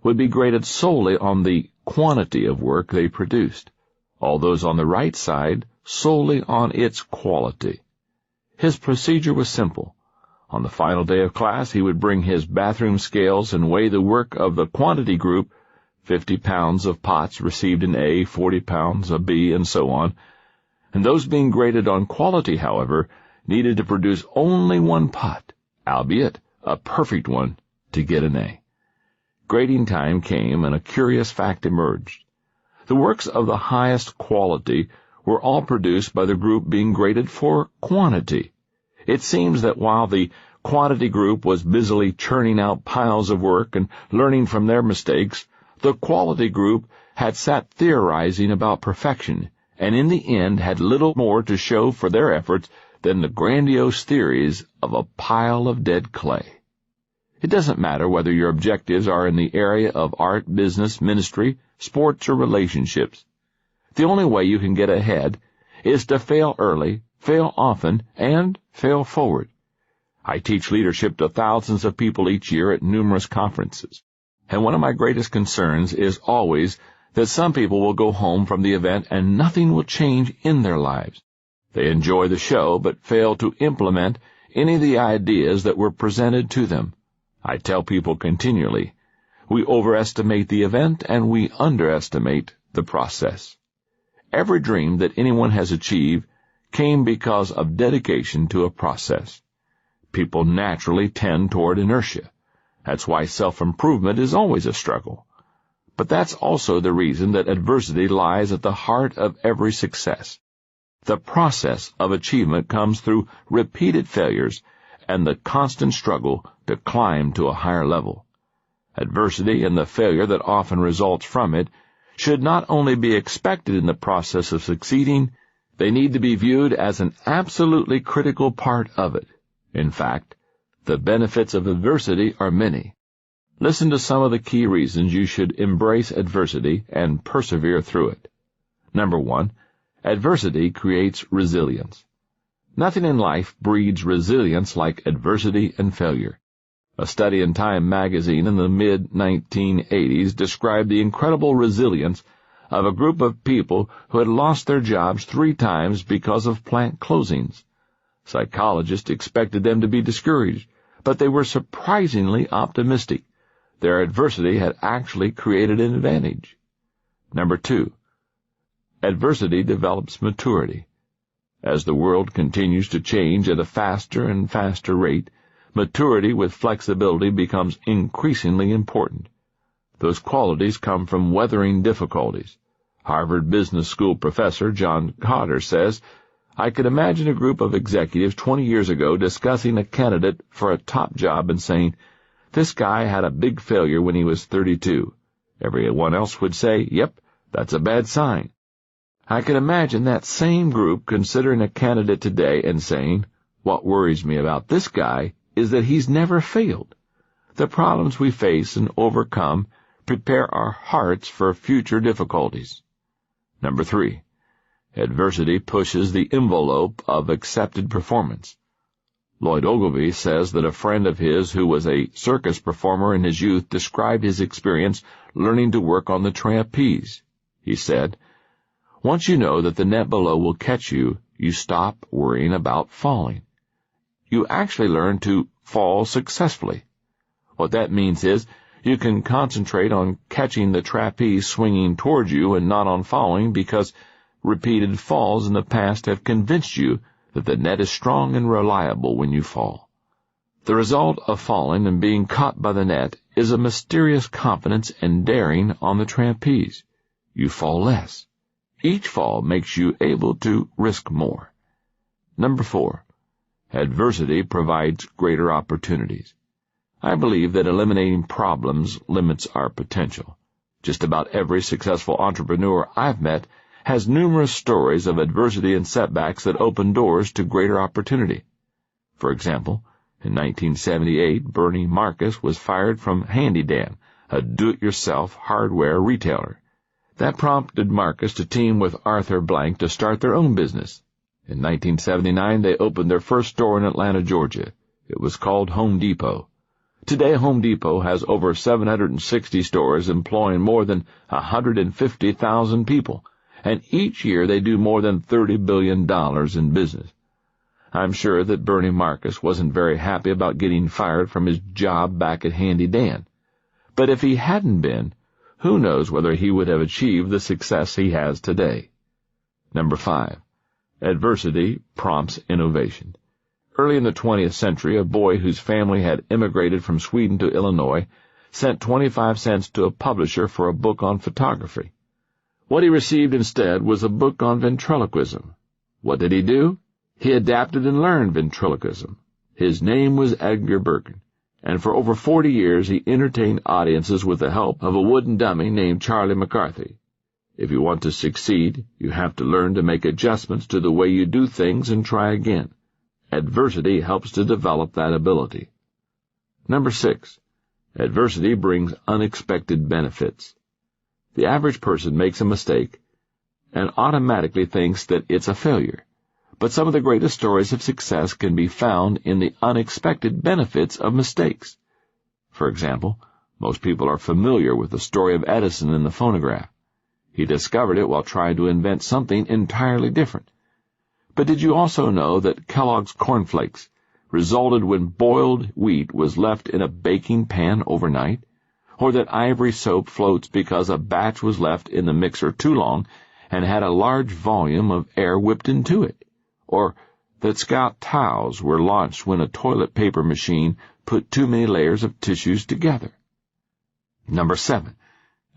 would be graded solely on the quantity of work they produced. All those on the right side solely on its quality. His procedure was simple. On the final day of class, he would bring his bathroom scales and weigh the work of the quantity group. 50 pounds of pots received an A, 40 pounds a B, and so on. And those being graded on quality, however, needed to produce only 1 pot, albeit a perfect one, to get an A. Grading time came, and a curious fact emerged. The works of the highest quality were all produced by the group being graded for quantity. It seems that while the quantity group was busily churning out piles of work and learning from their mistakes, the quality group had sat theorizing about perfection, and in the end had little more to show for their efforts than the grandiose theories of a pile of dead clay. It doesn't matter whether your objectives are in the area of art, business, ministry, sports, or relationships. The only way you can get ahead is to fail early, fail often, and fail forward. I teach leadership to thousands of people each year at numerous conferences, and one of my greatest concerns is always that some people will go home from the event and nothing will change in their lives. They enjoy the show but fail to implement any of the ideas that were presented to them. I tell people continually, we overestimate the event and we underestimate the process. Every dream that anyone has achieved came because of dedication to a process. People naturally tend toward inertia. That's why self-improvement is always a struggle. But that's also the reason that adversity lies at the heart of every success. The process of achievement comes through repeated failures and the constant struggle to climb to a higher level. Adversity and the failure that often results from it should not only be expected in the process of succeeding, they need to be viewed as an absolutely critical part of it. In fact, the benefits of adversity are many. Listen to some of the key reasons you should embrace adversity and persevere through it. Number 1, adversity creates resilience. Nothing in life breeds resilience like adversity and failure. A study in Time magazine in the mid-1980s described the incredible resilience of a group of people who had lost their jobs 3 times because of plant closings. Psychologists expected them to be discouraged, but they were surprisingly optimistic. Their adversity had actually created an advantage. Number 2, adversity develops maturity. As the world continues to change at a faster and faster rate, maturity with flexibility becomes increasingly important. Those qualities come from weathering difficulties. Harvard Business School professor John Cotter says, "I could imagine a group of executives 20 years ago discussing a candidate for a top job and saying, 'This guy had a big failure when he was 32. Everyone else would say, 'Yep, that's a bad sign.' I can imagine that same group considering a candidate today and saying, 'What worries me about this guy is that he's never failed.' The problems we face and overcome prepare our hearts for future difficulties." Number 3, adversity pushes the envelope of accepted performance. Lloyd Ogilvy says that a friend of his who was a circus performer in his youth described his experience learning to work on the trapeze. He said, "Once you know that the net below will catch you, you stop worrying about falling. You actually learn to fall successfully. What that means is you can concentrate on catching the trapeze swinging towards you and not on falling because repeated falls in the past have convinced you that the net is strong and reliable when you fall. The result of falling and being caught by the net is a mysterious confidence and daring on the trapeze. You fall less. Each fall makes you able to risk more." Number 4, adversity provides greater opportunities. I believe that eliminating problems limits our potential. Just about every successful entrepreneur I've met has numerous stories of adversity and setbacks that open doors to greater opportunity. For example, in 1978, Bernie Marcus was fired from Handy Dan, a do-it-yourself hardware retailer. That prompted Marcus to team with Arthur Blank to start their own business. In 1979, they opened their first store in Atlanta, Georgia. It was called Home Depot. Today, Home Depot has over 760 stores employing more than 150,000 people, and each year they do more than $30 billion in business. I'm sure that Bernie Marcus wasn't very happy about getting fired from his job back at Handy Dan. But if he hadn't been, who knows whether he would have achieved the success he has today. Number 5, adversity prompts innovation. Early in the 20th century, a boy whose family had immigrated from Sweden to Illinois sent 25 cents to a publisher for a book on photography. What he received instead was a book on ventriloquism. What did he do? He adapted and learned ventriloquism. His name was Edgar Bergen, and for over 40 years he entertained audiences with the help of a wooden dummy named Charlie McCarthy. If you want to succeed, you have to learn to make adjustments to the way you do things and try again. Adversity helps to develop that ability. Number 6, adversity brings unexpected benefits. The average person makes a mistake and automatically thinks that it's a failure. But some of the greatest stories of success can be found in the unexpected benefits of mistakes. For example, most people are familiar with the story of Edison and the phonograph. He discovered it while trying to invent something entirely different. But did you also know that Kellogg's cornflakes resulted when boiled wheat was left in a baking pan overnight? Or that ivory soap floats because a batch was left in the mixer too long and had a large volume of air whipped into it? or that Scout tiles were launched when a toilet paper machine put too many layers of tissues together. Number 7.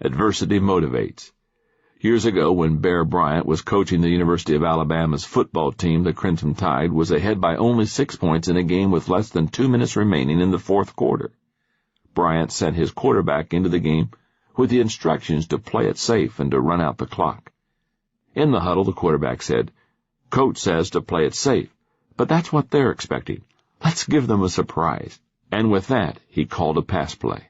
Adversity motivates. Years ago, when Bear Bryant was coaching the University of Alabama's football team, the Crimson Tide was ahead by only 6 points in a game with less than 2 minutes remaining in the fourth quarter. Bryant sent his quarterback into the game with the instructions to play it safe and to run out the clock. In the huddle, the quarterback said, "Coach says to play it safe, but that's what they're expecting. Let's give them a surprise." And with that, he called a pass play.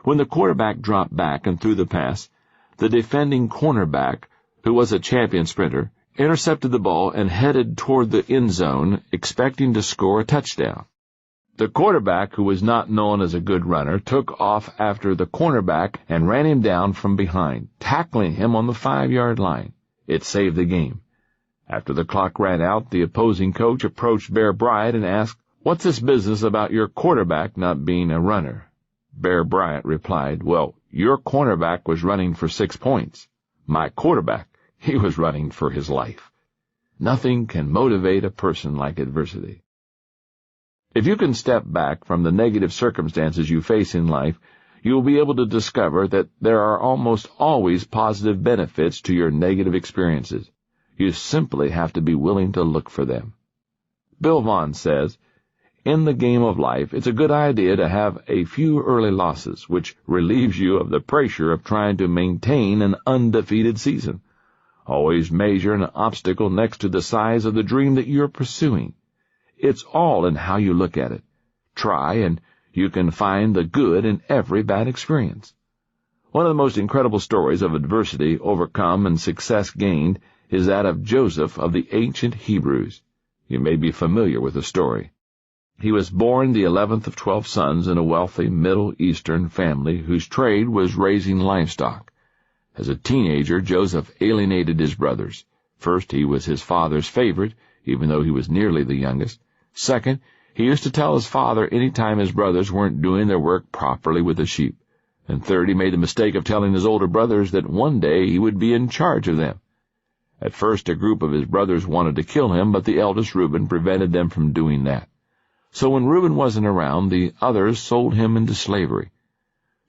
When the quarterback dropped back and threw the pass, the defending cornerback, who was a champion sprinter, intercepted the ball and headed toward the end zone, expecting to score a touchdown. The quarterback, who was not known as a good runner, took off after the cornerback and ran him down from behind, tackling him on the 5-yard line. It saved the game. After the clock ran out, the opposing coach approached Bear Bryant and asked, "What's this business about your quarterback not being a runner?" Bear Bryant replied, "Well, your cornerback was running for 6 points. My quarterback, he was running for his life." Nothing can motivate a person like adversity. If you can step back from the negative circumstances you face in life, you will be able to discover that there are almost always positive benefits to your negative experiences. You simply have to be willing to look for them. Bill Vaughan says, "In the game of life, it's a good idea to have a few early losses, which relieves you of the pressure of trying to maintain an undefeated season. Always measure an obstacle next to the size of the dream that you're pursuing. It's all in how you look at it. Try, and you can find the good in every bad experience." One of the most incredible stories of adversity overcome and success gained is that of Joseph of the ancient Hebrews. You may be familiar with the story. He was born the 11th of 12 sons in a wealthy Middle Eastern family whose trade was raising livestock. As a teenager, Joseph alienated his brothers. First, he was his father's favorite, even though he was nearly the youngest. Second, he used to tell his father any time his brothers weren't doing their work properly with the sheep. And third, he made the mistake of telling his older brothers that one day he would be in charge of them. At first, a group of his brothers wanted to kill him, but the eldest Reuben prevented them from doing that. So when Reuben wasn't around, the others sold him into slavery.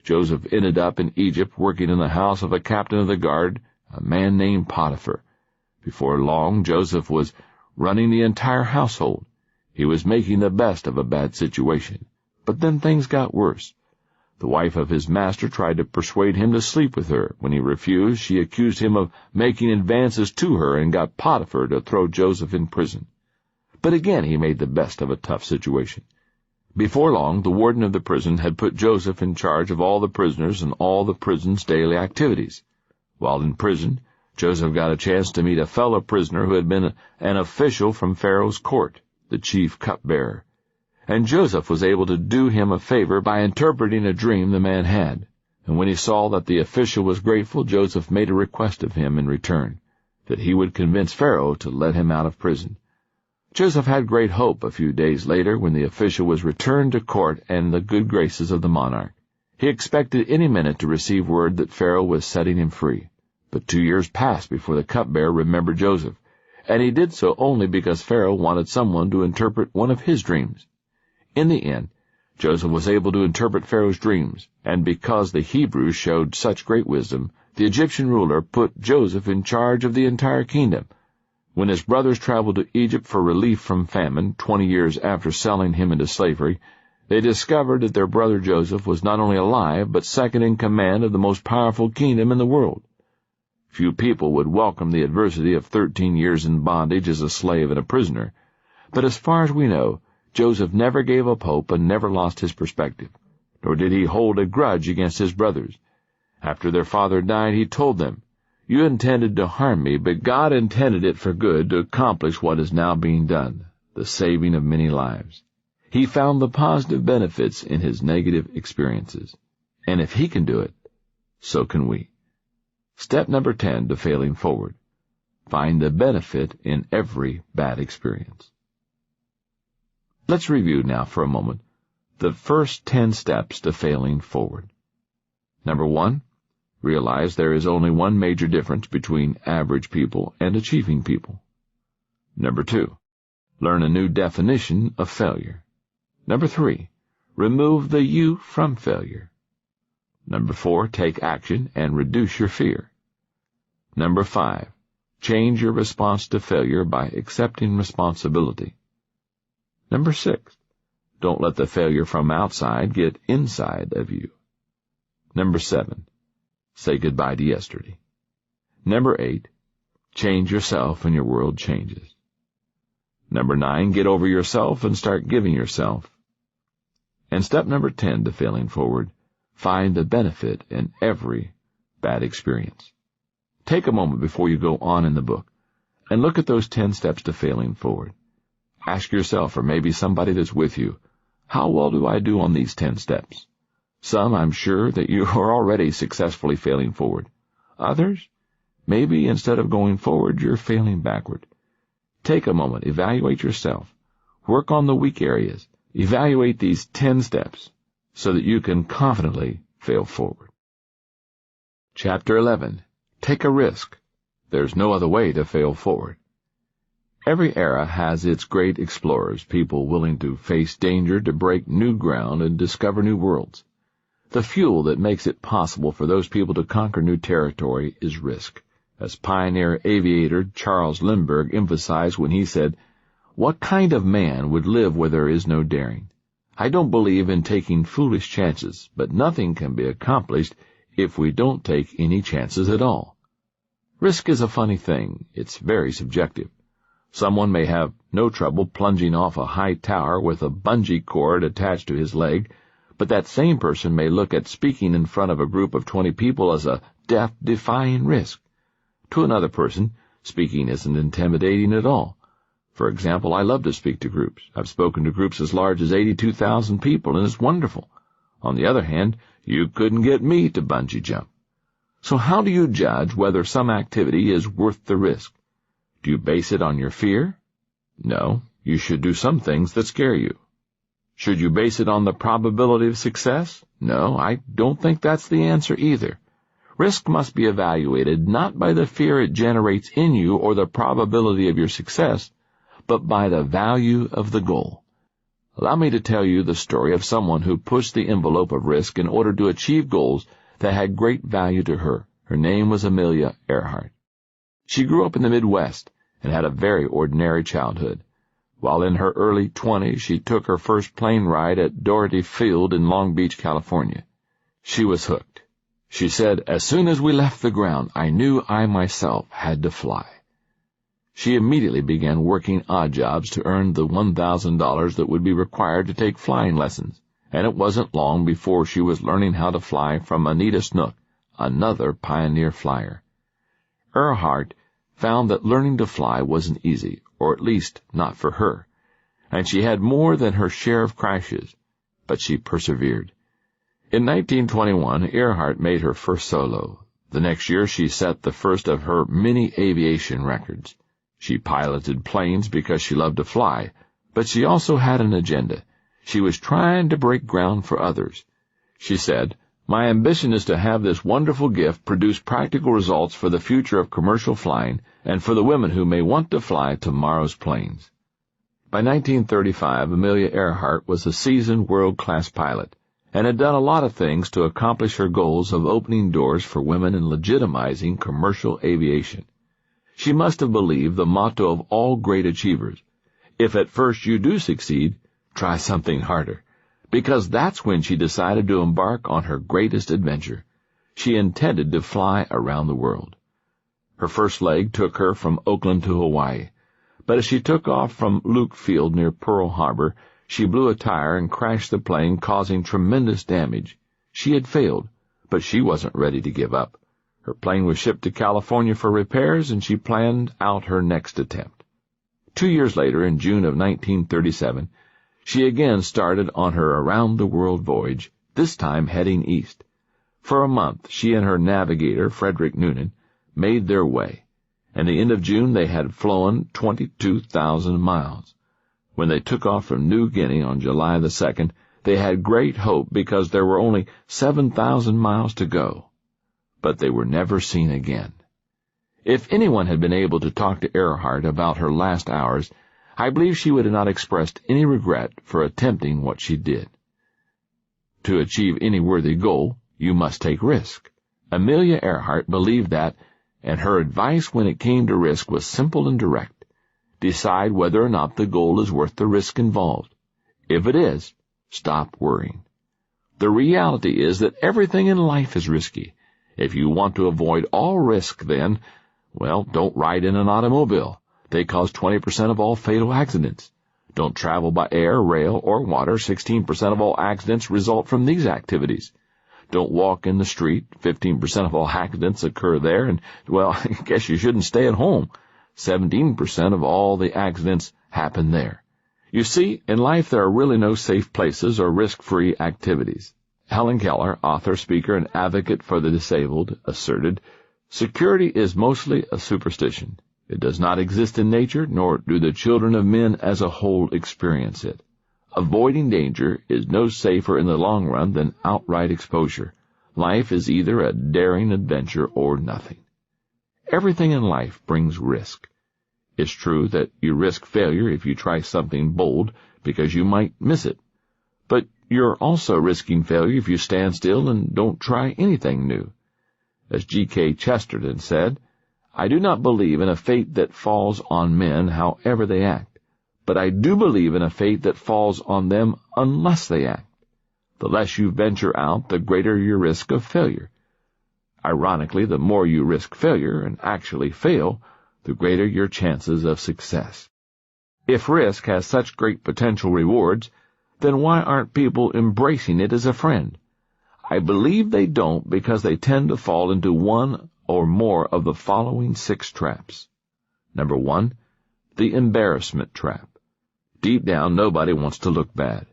Joseph ended up in Egypt working in the house of a captain of the guard, a man named Potiphar. Before long, Joseph was running the entire household. He was making the best of a bad situation. But then things got worse. The wife of his master tried to persuade him to sleep with her. When he refused, she accused him of making advances to her and got Potiphar to throw Joseph in prison. But again he made the best of a tough situation. Before long, the warden of the prison had put Joseph in charge of all the prisoners and all the prison's daily activities. While in prison, Joseph got a chance to meet a fellow prisoner who had been an official from Pharaoh's court, the chief cupbearer. And Joseph was able to do him a favor by interpreting a dream the man had. And when he saw that the official was grateful, Joseph made a request of him in return, that he would convince Pharaoh to let him out of prison. Joseph had great hope a few days later when the official was returned to court and the good graces of the monarch. He expected any minute to receive word that Pharaoh was setting him free. But 2 years passed before the cupbearer remembered Joseph, and he did so only because Pharaoh wanted someone to interpret one of his dreams. In the end, Joseph was able to interpret Pharaoh's dreams, and because the Hebrews showed such great wisdom, the Egyptian ruler put Joseph in charge of the entire kingdom. When his brothers traveled to Egypt for relief from famine 20 years after selling him into slavery, they discovered that their brother Joseph was not only alive, but second in command of the most powerful kingdom in the world. Few people would welcome the adversity of 13 years in bondage as a slave and a prisoner, but as far as we know, Joseph never gave up hope and never lost his perspective, nor did he hold a grudge against his brothers. After their father died, he told them, "You intended to harm me, but God intended it for good to accomplish what is now being done, the saving of many lives." He found the positive benefits in his negative experiences, and if he can do it, so can we. Step number 10 to failing forward. Find the benefit in every bad experience. Let's review now for a moment the first 10 steps to failing forward. Number 1, realize there is only one major difference between average people and achieving people. Number 2, Learn a new definition of failure. Number 3, remove the you from failure. Number 4, take action and reduce your fear. Number 5, change your response to failure by accepting responsibility. Number 6, don't let the failure from outside get inside of you. Number 7, say goodbye to yesterday. Number 8, change yourself and your world changes. Number 9, get over yourself and start giving yourself. And step number 10 to failing forward, find the benefit in every bad experience. Take a moment before you go on in the book and look at those 10 steps to failing forward. Ask yourself, or maybe somebody that's with you, how well do I do on these 10 steps? Some, I'm sure that you are already successfully failing forward. Others, maybe instead of going forward, you're failing backward. Take a moment, evaluate yourself. Work on the weak areas. Evaluate these 10 steps so that you can confidently fail forward. Chapter 11. Take a risk. There's no other way to fail forward. Every era has its great explorers, people willing to face danger to break new ground and discover new worlds. The fuel that makes it possible for those people to conquer new territory is risk, as pioneer aviator Charles Lindbergh emphasized when he said, "What kind of man would live where there is no daring? I don't believe in taking foolish chances, but nothing can be accomplished if we don't take any chances at all." Risk is a funny thing. It's very subjective. Someone may have no trouble plunging off a high tower with a bungee cord attached to his leg, but that same person may look at speaking in front of a group of 20 people as a death-defying risk. To another person, speaking isn't intimidating at all. For example, I love to speak to groups. I've spoken to groups as large as 82,000 people, and it's wonderful. On the other hand, you couldn't get me to bungee jump. So how do you judge whether some activity is worth the risk? Do you base it on your fear? No, you should do some things that scare you. Should you base it on the probability of success? No, I don't think that's the answer either. Risk must be evaluated not by the fear it generates in you or the probability of your success, but by the value of the goal. Allow me to tell you the story of someone who pushed the envelope of risk in order to achieve goals that had great value to her. Her name was Amelia Earhart. She grew up in the Midwest and had a very ordinary childhood. While in her early 20s, she took her first plane ride at Doherty Field in Long Beach, California. She was hooked. She said, "As soon as we left the ground, I knew I myself had to fly." She immediately began working odd jobs to earn the $1,000 that would be required to take flying lessons, and it wasn't long before she was learning how to fly from Anita Snook, another pioneer flyer. Earhart found that learning to fly wasn't easy, or at least not for her, and she had more than her share of crashes, but she persevered. In 1921, Earhart made her first solo. The next year, she set the first of her many aviation records. She piloted planes because she loved to fly, but she also had an agenda. She was trying to break ground for others. She said, "My ambition is to have this wonderful gift produce practical results for the future of commercial flying and for the women who may want to fly tomorrow's planes." By 1935, Amelia Earhart was a seasoned world-class pilot and had done a lot of things to accomplish her goals of opening doors for women and legitimizing commercial aviation. She must have believed the motto of all great achievers: if at first you do succeed, try something harder, because that's when she decided to embark on her greatest adventure. She intended to fly around the world. Her first leg took her from Oakland to Hawaii, but as she took off from Luke Field near Pearl Harbor, she blew a tire and crashed the plane, causing tremendous damage. She had failed, but she wasn't ready to give up. Her plane was shipped to California for repairs, and she planned out her next attempt. 2 years later, in June of 1937, she again started on her around-the-world voyage, this time heading east. For a month, she and her navigator, Frederick Noonan, made their way. At the end of June, they had flown 22,000 miles. When they took off from New Guinea on July the 2nd, they had great hope because there were only 7,000 miles to go. But they were never seen again. If anyone had been able to talk to Earhart about her last hours, I believe she would have not expressed any regret for attempting what she did. To achieve any worthy goal, you must take risk. Amelia Earhart believed that, and her advice when it came to risk was simple and direct. Decide whether or not the goal is worth the risk involved. If it is, stop worrying. The reality is that everything in life is risky. If you want to avoid all risk, then, well, don't ride in an automobile. They cause 20% of all fatal accidents. Don't travel by air, rail, or water. 16% of all accidents result from these activities. Don't walk in the street. 15% of all accidents occur there. And, well, I guess you shouldn't stay at home. 17% of all the accidents happen there. You see, in life there are really no safe places or risk-free activities. Helen Keller, author, speaker, and advocate for the disabled, asserted, "Security is mostly a superstition. It does not exist in nature, nor do the children of men as a whole experience it. Avoiding danger is no safer in the long run than outright exposure. Life is either a daring adventure or nothing." Everything in life brings risk. It's true that you risk failure if you try something bold because you might miss it. But you're also risking failure if you stand still and don't try anything new. As G.K. Chesterton said, "I do not believe in a fate that falls on men however they act, but I do believe in a fate that falls on them unless they act. The less you venture out, the greater your risk of failure. Ironically, the more you risk failure and actually fail, the greater your chances of success." If risk has such great potential rewards, then why aren't people embracing it as a friend? I believe they don't because they tend to fall into one or more of the following 6 traps. Number 1, the embarrassment trap. Deep down, nobody wants to look bad.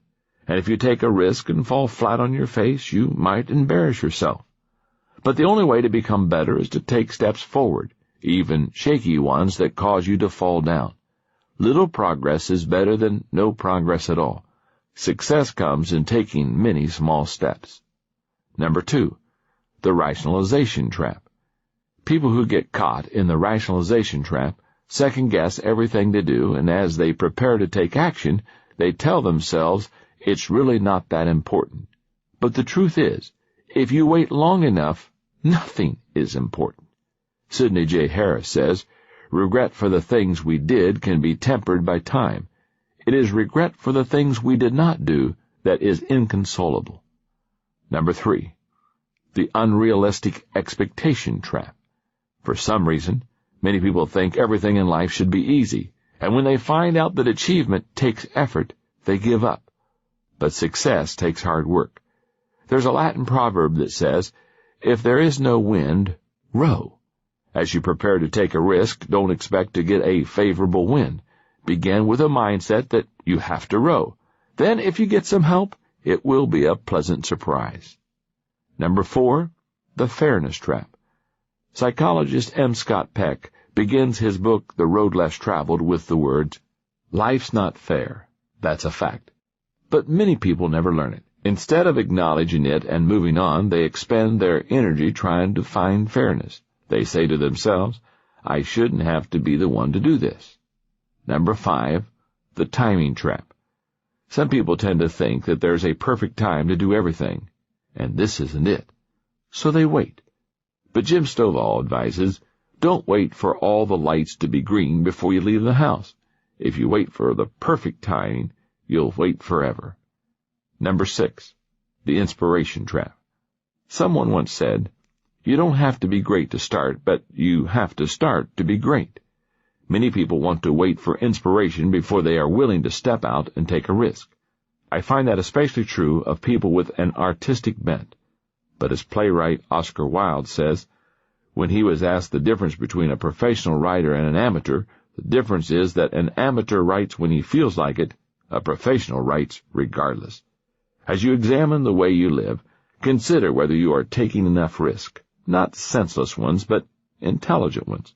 And if you take a risk and fall flat on your face, you might embarrass yourself. But the only way to become better is to take steps forward, even shaky ones that cause you to fall down. Little progress is better than no progress at all. Success comes in taking many small steps. Number 2, the rationalization trap. People who get caught in the rationalization trap second-guess everything they do, and as they prepare to take action, they tell themselves it's really not that important. But the truth is, if you wait long enough, nothing is important. Sidney J. Harris says, "Regret for the things we did can be tempered by time. It is regret for the things we did not do that is inconsolable." Number 3, the unrealistic expectation trap. For some reason, many people think everything in life should be easy, and when they find out that achievement takes effort, they give up. But success takes hard work. There's a Latin proverb that says, "If there is no wind, row." As you prepare to take a risk, don't expect to get a favorable wind. Begin with a mindset that you have to row. Then, if you get some help, it will be a pleasant surprise. Number 4, the fairness trap. Psychologist M. Scott Peck begins his book, The Road Less Traveled, with the words, "Life's not fair. That's a fact." But many people never learn it. Instead of acknowledging it and moving on, they expend their energy trying to find fairness. They say to themselves, "I shouldn't have to be the one to do this." Number 5, the timing trap. Some people tend to think that there's a perfect time to do everything, and this isn't it. So they wait. But Jim Stovall advises, don't wait for all the lights to be green before you leave the house. If you wait for the perfect timing, you'll wait forever. Number 6, the inspiration trap. Someone once said, "You don't have to be great to start, but you have to start to be great." Many people want to wait for inspiration before they are willing to step out and take a risk. I find that especially true of people with an artistic bent. But as playwright Oscar Wilde says, when he was asked the difference between a professional writer and an amateur, the difference is that an amateur writes when he feels like it, a professional writes regardless. As you examine the way you live, consider whether you are taking enough risk, not senseless ones, but intelligent ones.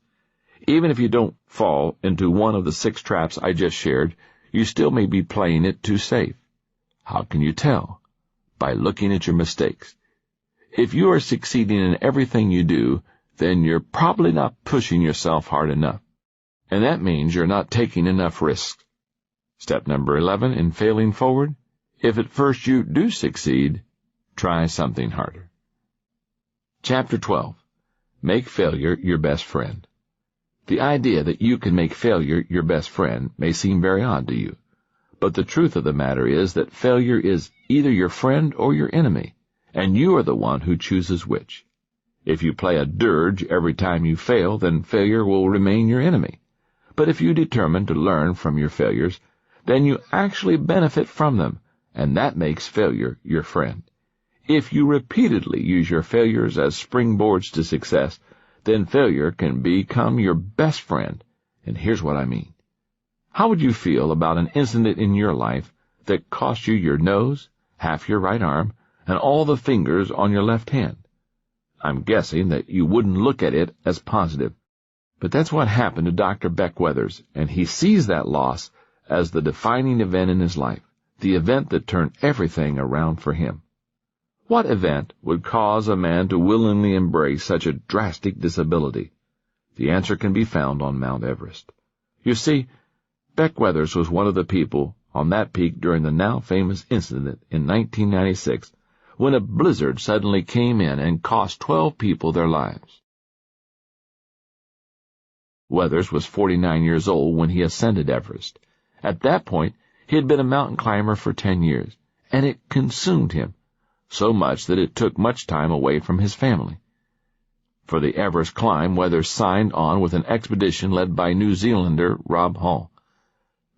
Even if you don't fall into one of the 6 traps I just shared, you still may be playing it too safe. How can you tell? By looking at your mistakes. If you are succeeding in everything you do, then you're probably not pushing yourself hard enough. And that means you're not taking enough risks. Step number 11 in failing forward: if at first you do succeed, try something harder. Chapter 12. Make failure your best friend. The idea that you can make failure your best friend may seem very odd to you, but the truth of the matter is that failure is either your friend or your enemy, and you are the one who chooses which. If you play a dirge every time you fail, then failure will remain your enemy. But if you determine to learn from your failures, then you actually benefit from them, and that makes failure your friend. If you repeatedly use your failures as springboards to success, then failure can become your best friend. And here's what I mean. How would you feel about an incident in your life that cost you your nose, half your right arm, and all the fingers on your left hand? I'm guessing that you wouldn't look at it as positive. But that's what happened to Dr. Beck Weathers, and he sees that loss as the defining event in his life, the event that turned everything around for him. What event would cause a man to willingly embrace such a drastic disability? The answer can be found on Mount Everest. You see, Beck Weathers was one of the people on that peak during the now famous incident in 1996, when a blizzard suddenly came in and cost 12 people their lives. Weathers was 49 years old when he ascended Everest. At that point, he had been a mountain climber for 10 years, and it consumed him, so much that it took much time away from his family. For the Everest climb, Weathers signed on with an expedition led by New Zealander Rob Hall.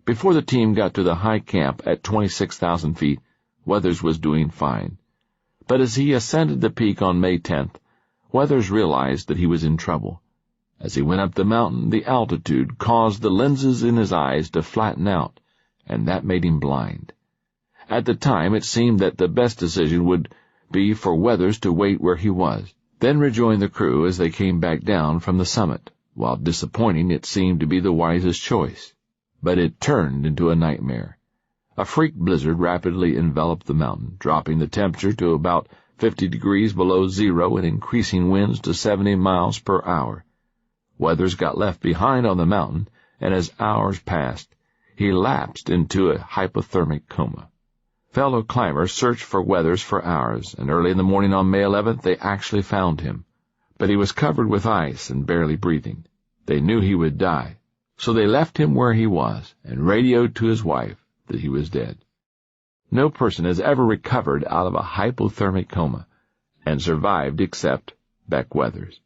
Before the team got to the high camp at 26,000 feet, Weathers was doing fine. But as he ascended the peak on May 10th, Weathers realized that he was in trouble. As he went up the mountain, the altitude caused the lenses in his eyes to flatten out, and that made him blind. At the time, it seemed that the best decision would be for Weathers to wait where he was, then rejoin the crew as they came back down from the summit. While disappointing, it seemed to be the wisest choice. But it turned into a nightmare. A freak blizzard rapidly enveloped the mountain, dropping the temperature to about 50 degrees below zero and increasing winds to 70 miles per hour. Weathers got left behind on the mountain, and as hours passed, he lapsed into a hypothermic coma. Fellow climbers searched for Weathers for hours, and early in the morning on May 11th they actually found him. But he was covered with ice and barely breathing. They knew he would die, so they left him where he was and radioed to his wife that he was dead. No person has ever recovered out of a hypothermic coma and survived except Beck Weathers.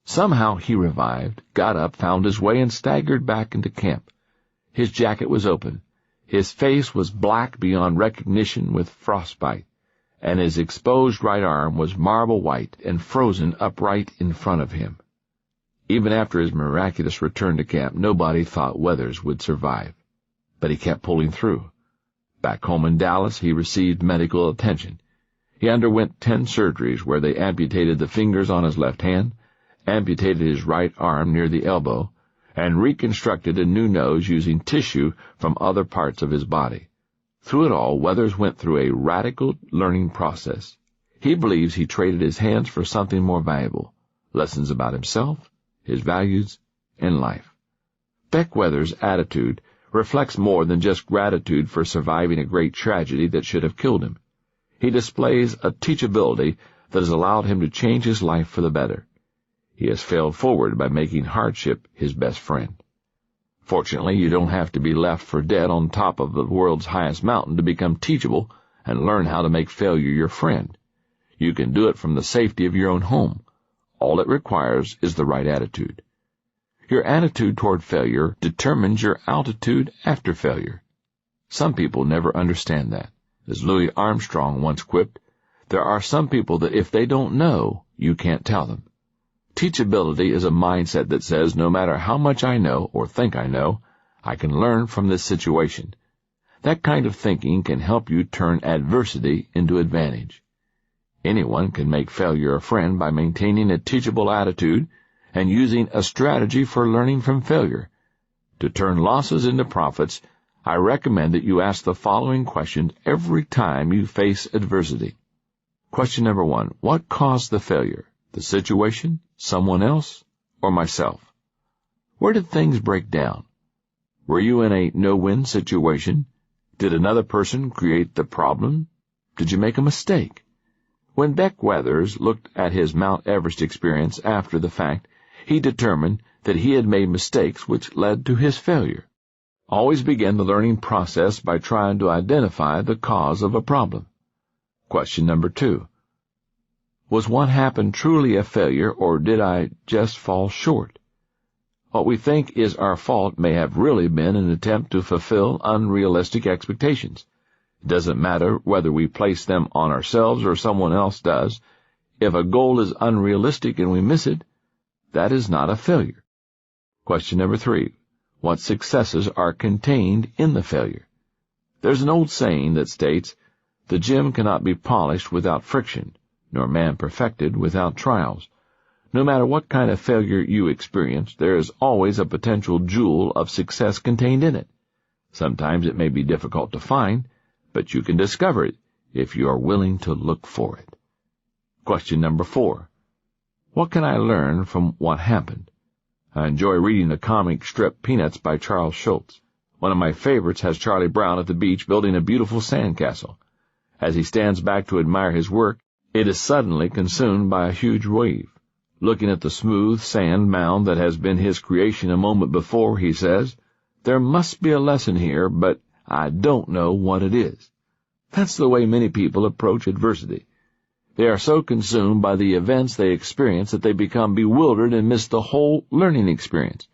Somehow he revived, got up, found his way, and staggered back into camp. His jacket was open. His face was black beyond recognition with frostbite, and his exposed right arm was marble white and frozen upright in front of him. Even after his miraculous return to camp, nobody thought Weathers would survive. But he kept pulling through. Back home in Dallas, he received medical attention. He underwent 10 surgeries where they amputated the fingers on his left hand, amputated his right arm near the elbow, and reconstructed a new nose using tissue from other parts of his body. Through it all, Weathers went through a radical learning process. He believes he traded his hands for something more valuable, lessons about himself, his values, and life. Beck Weathers' attitude reflects more than just gratitude for surviving a great tragedy that should have killed him. He displays a teachability that has allowed him to change his life for the better. He has failed forward by making hardship his best friend. Fortunately, you don't have to be left for dead on top of the world's highest mountain to become teachable and learn how to make failure your friend. You can do it from the safety of your own home. All it requires is the right attitude. Your attitude toward failure determines your altitude after failure. Some people never understand that. As Louis Armstrong once quipped, there are some people that if they don't know, you can't tell them. Teachability is a mindset that says no matter how much I know or think I know, I can learn from this situation. That kind of thinking can help you turn adversity into advantage. Anyone can make failure a friend by maintaining a teachable attitude and using a strategy for learning from failure. To turn losses into profits, I recommend that you ask the following questions every time you face adversity. Question number 1. What caused the failure? The situation, someone else, or myself? Where did things break down? Were you in a no-win situation? Did another person create the problem? Did you make a mistake? When Beck Weathers looked at his Mount Everest experience after the fact, he determined that he had made mistakes which led to his failure. Always begin the learning process by trying to identify the cause of a problem. Question number 2. Was what happened truly a failure, or did I just fall short? What we think is our fault may have really been an attempt to fulfill unrealistic expectations. It doesn't matter whether we place them on ourselves or someone else does. If a goal is unrealistic and we miss it, that is not a failure. Question number 3. What successes are contained in the failure? There's an old saying that states, "The gem cannot be polished without friction, nor man perfected without trials." No matter what kind of failure you experience, there is always a potential jewel of success contained in it. Sometimes it may be difficult to find, but you can discover it if you are willing to look for it. Question number 4. What can I learn from what happened? I enjoy reading the comic strip Peanuts by Charles Schulz. One of my favorites has Charlie Brown at the beach building a beautiful sandcastle. As he stands back to admire his work, it is suddenly consumed by a huge wave. Looking at the smooth sand mound that has been his creation a moment before, he says, "There must be a lesson here, but I don't know what it is." That's the way many people approach adversity. They are so consumed by the events they experience that they become bewildered and miss the whole learning experience.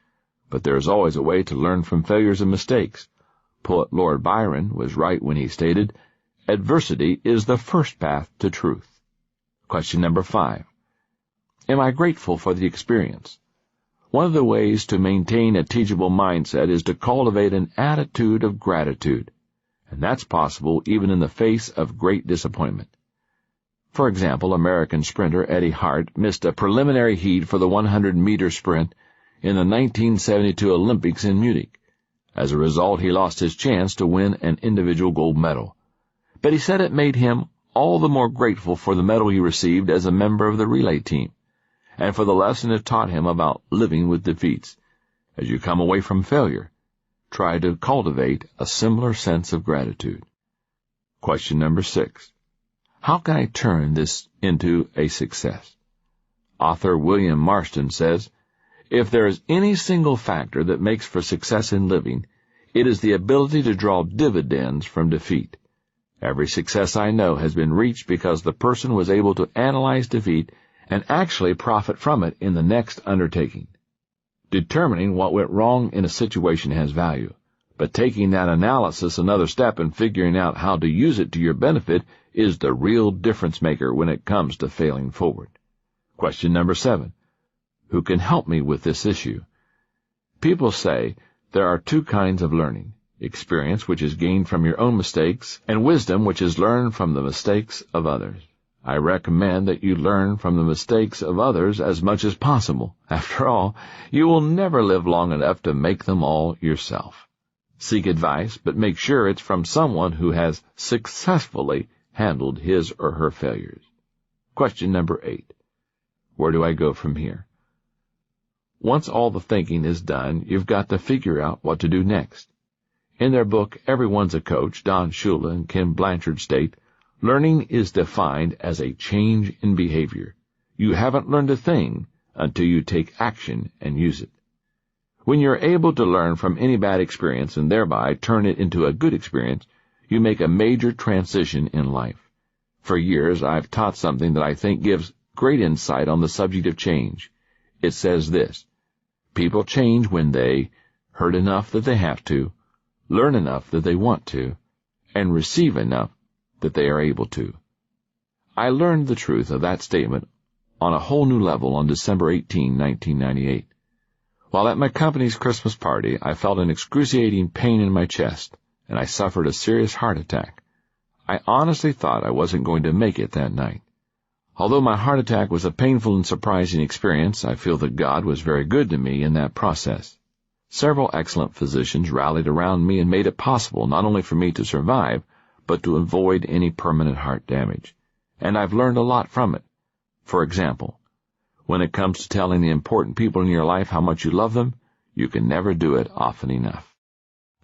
But there is always a way to learn from failures and mistakes. Poet Lord Byron was right when he stated, "Adversity is the first path to truth." Question number 5. Am I grateful for the experience? One of the ways to maintain a teachable mindset is to cultivate an attitude of gratitude, and that's possible even in the face of great disappointment. For example, American sprinter Eddie Hart missed a preliminary heat for the 100-meter sprint in the 1972 Olympics in Munich. As a result, he lost his chance to win an individual gold medal. But he said it made him all the more grateful for the medal he received as a member of the relay team, and for the lesson it taught him about living with defeats. As you come away from failure, try to cultivate a similar sense of gratitude. Question number 6. How can I turn this into a success? Author William Marston says, "If there is any single factor that makes for success in living, it is the ability to draw dividends from defeat. Every success I know has been reached because the person was able to analyze defeat and actually profit from it in the next undertaking. Determining what went wrong in a situation has value, but taking that analysis another step and figuring out how to use it to your benefit is the real difference maker when it comes to failing forward." Question number 7. Who can help me with this issue? People say there are 2 kinds of learning: experience, which is gained from your own mistakes, and wisdom, which is learned from the mistakes of others. I recommend that you learn from the mistakes of others as much as possible. After all, you will never live long enough to make them all yourself. Seek advice, but make sure it's from someone who has successfully handled his or her failures. Question number 8. Where do I go from here? Once all the thinking is done, you've got to figure out what to do next. In their book, Everyone's a Coach, Don Shula and Kim Blanchard state, learning is defined as a change in behavior. You haven't learned a thing until you take action and use it. When you're able to learn from any bad experience and thereby turn it into a good experience, you make a major transition in life. For years, I've taught something that I think gives great insight on the subject of change. It says this: people change when they hurt enough that they have to, learn enough that they want to, and receive enough that they are able to. I learned the truth of that statement on a whole new level on December 18, 1998. While at my company's Christmas party, I felt an excruciating pain in my chest, and I suffered a serious heart attack. I honestly thought I wasn't going to make it that night. Although my heart attack was a painful and surprising experience, I feel that God was very good to me in that process. Several excellent physicians rallied around me and made it possible not only for me to survive, but to avoid any permanent heart damage. And I've learned a lot from it. For example, when it comes to telling the important people in your life how much you love them, you can never do it often enough.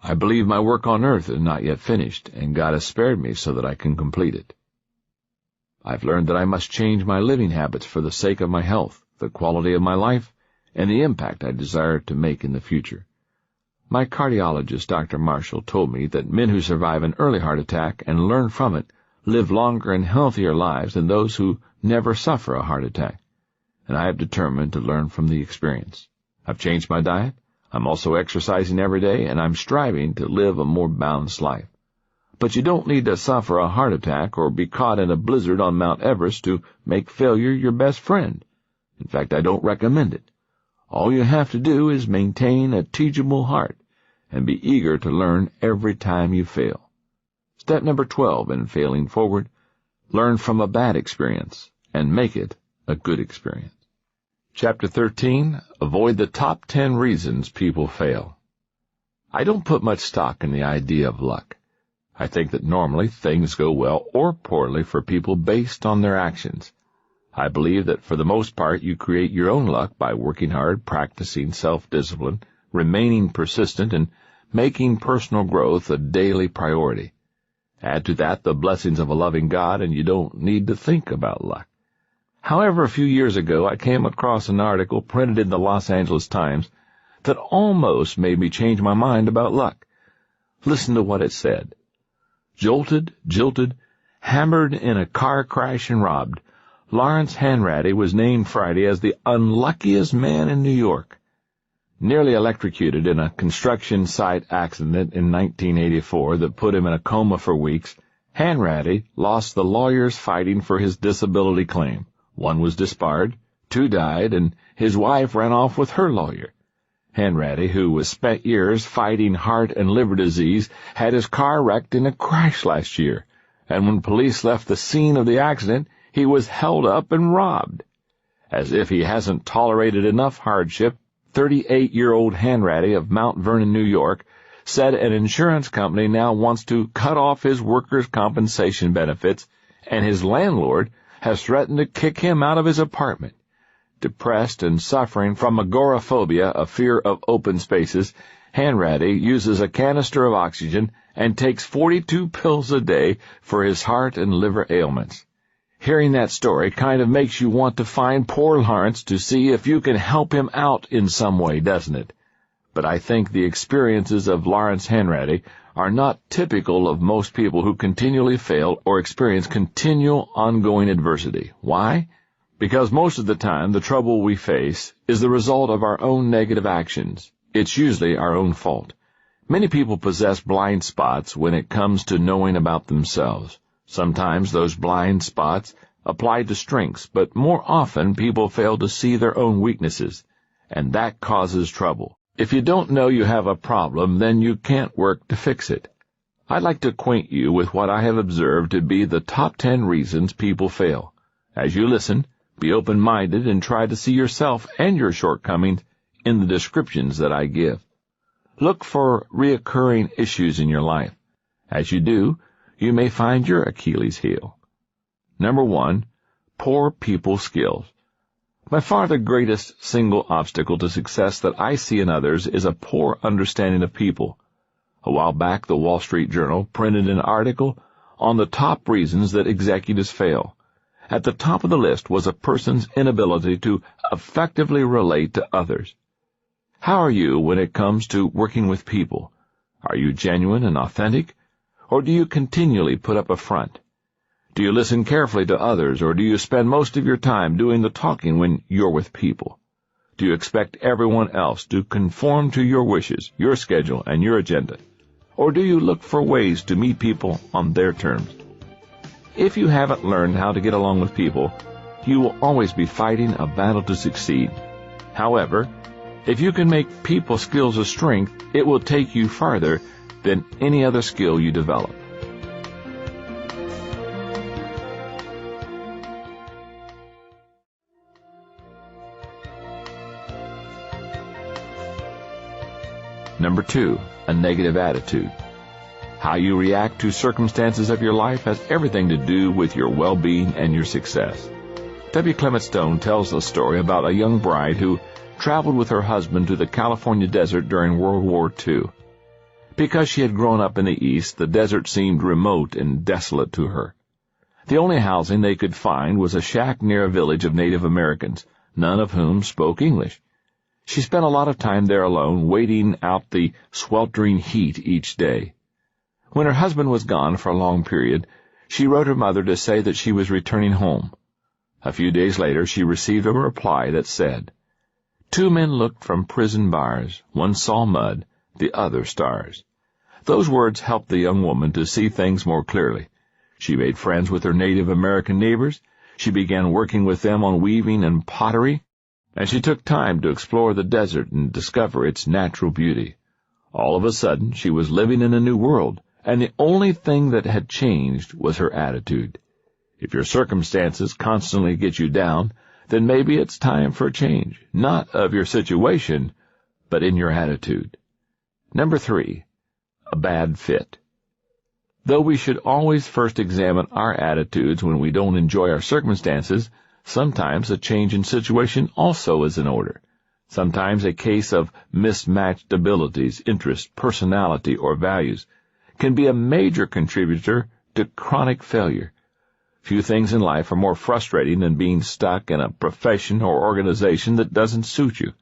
I believe my work on earth is not yet finished, and God has spared me so that I can complete it. I've learned that I must change my living habits for the sake of my health, the quality of my life, and the impact I desire to make in the future. My cardiologist, Dr. Marshall, told me that men who survive an early heart attack and learn from it live longer and healthier lives than those who never suffer a heart attack, and I have determined to learn from the experience. I've changed my diet. I'm also exercising every day, and I'm striving to live a more balanced life. But you don't need to suffer a heart attack or be caught in a blizzard on Mount Everest to make failure your best friend. In fact, I don't recommend it. All you have to do is maintain a teachable heart and be eager to learn every time you fail. Step number 12 in failing forward: learn from a bad experience and make it a good experience. Chapter 13, Avoid the Top 10 Reasons People Fail. I don't put much stock in the idea of luck. I think that normally things go well or poorly for people based on their actions. I believe that for the most part you create your own luck by working hard, practicing self-discipline, remaining persistent, and making personal growth a daily priority. Add to that the blessings of a loving God, and you don't need to think about luck. However, a few years ago I came across an article printed in the Los Angeles Times that almost made me change my mind about luck. Listen to what it said. Jolted, jilted, hammered in a car crash and robbed, Lawrence Hanratty was named Friday as the unluckiest man in New York. Nearly electrocuted in a construction site accident in 1984 that put him in a coma for weeks, Hanratty lost the lawyers fighting for his disability claim. One was disbarred, 2 died, and his wife ran off with her lawyer. Hanratty, who was spent years fighting heart and liver disease, had his car wrecked in a crash last year, and when police left the scene of the accident, he was held up and robbed. As if he hasn't tolerated enough hardship, 38-year-old Hanratty of Mount Vernon, New York, said an insurance company now wants to cut off his workers' compensation benefits, and his landlord has threatened to kick him out of his apartment. Depressed and suffering from agoraphobia, a fear of open spaces, Hanratty uses a canister of oxygen and takes 42 pills a day for his heart and liver ailments. Hearing that story kind of makes you want to find poor Lawrence to see if you can help him out in some way, doesn't it? But I think the experiences of Lawrence Hanratty are not typical of most people who continually fail or experience continual ongoing adversity. Why? Because most of the time the trouble we face is the result of our own negative actions. It's usually our own fault. Many people possess blind spots when it comes to knowing about themselves. Sometimes those blind spots apply to strengths, but more often people fail to see their own weaknesses, and that causes trouble. If you don't know you have a problem, then you can't work to fix it. I'd like to acquaint you with what I have observed to be the top 10 reasons people fail. As you listen, be open-minded and try to see yourself and your shortcomings in the descriptions that I give. Look for reoccurring issues in your life. As you do, you may find your Achilles heel. Number 1, poor people skills. By far the greatest single obstacle to success that I see in others is a poor understanding of people. A while back, the Wall Street Journal printed an article on the top reasons that executives fail. At the top of the list was a person's inability to effectively relate to others. How are you when it comes to working with people? Are you genuine and authentic, or do you continually put up a front? Do you listen carefully to others, or do you spend most of your time doing the talking when you're with people? Do you expect everyone else to conform to your wishes, your schedule, and your agenda? Or do you look for ways to meet people on their terms? If you haven't learned how to get along with people, you will always be fighting a battle to succeed. However, if you can make people skills a strength, it will take you farther than any other skill you develop. Number 2, a negative attitude. How you react to circumstances of your life has everything to do with your well-being and your success. W. Clement Stone tells the story about a young bride who traveled with her husband to the California desert during World War II. Because she had grown up in the East, the desert seemed remote and desolate to her. The only housing they could find was a shack near a village of Native Americans, none of whom spoke English. She spent a lot of time there alone, waiting out the sweltering heat each day. When her husband was gone for a long period, she wrote her mother to say that she was returning home. A few days later, she received a reply that said, "Two men looked from prison bars. One saw mud, the other stars." Those words helped the young woman to see things more clearly. She made friends with her Native American neighbors. She began working with them on weaving and pottery, and she took time to explore the desert and discover its natural beauty. All of a sudden, she was living in a new world, and the only thing that had changed was her attitude. If your circumstances constantly get you down, then maybe it's time for a change, not of your situation, but in your attitude. Number 3, a bad fit. Though we should always first examine our attitudes when we don't enjoy our circumstances, sometimes a change in situation also is in order. Sometimes a case of mismatched abilities, interests, personality, or values can be a major contributor to chronic failure. Few things in life are more frustrating than being stuck in a profession or organization that doesn't suit you.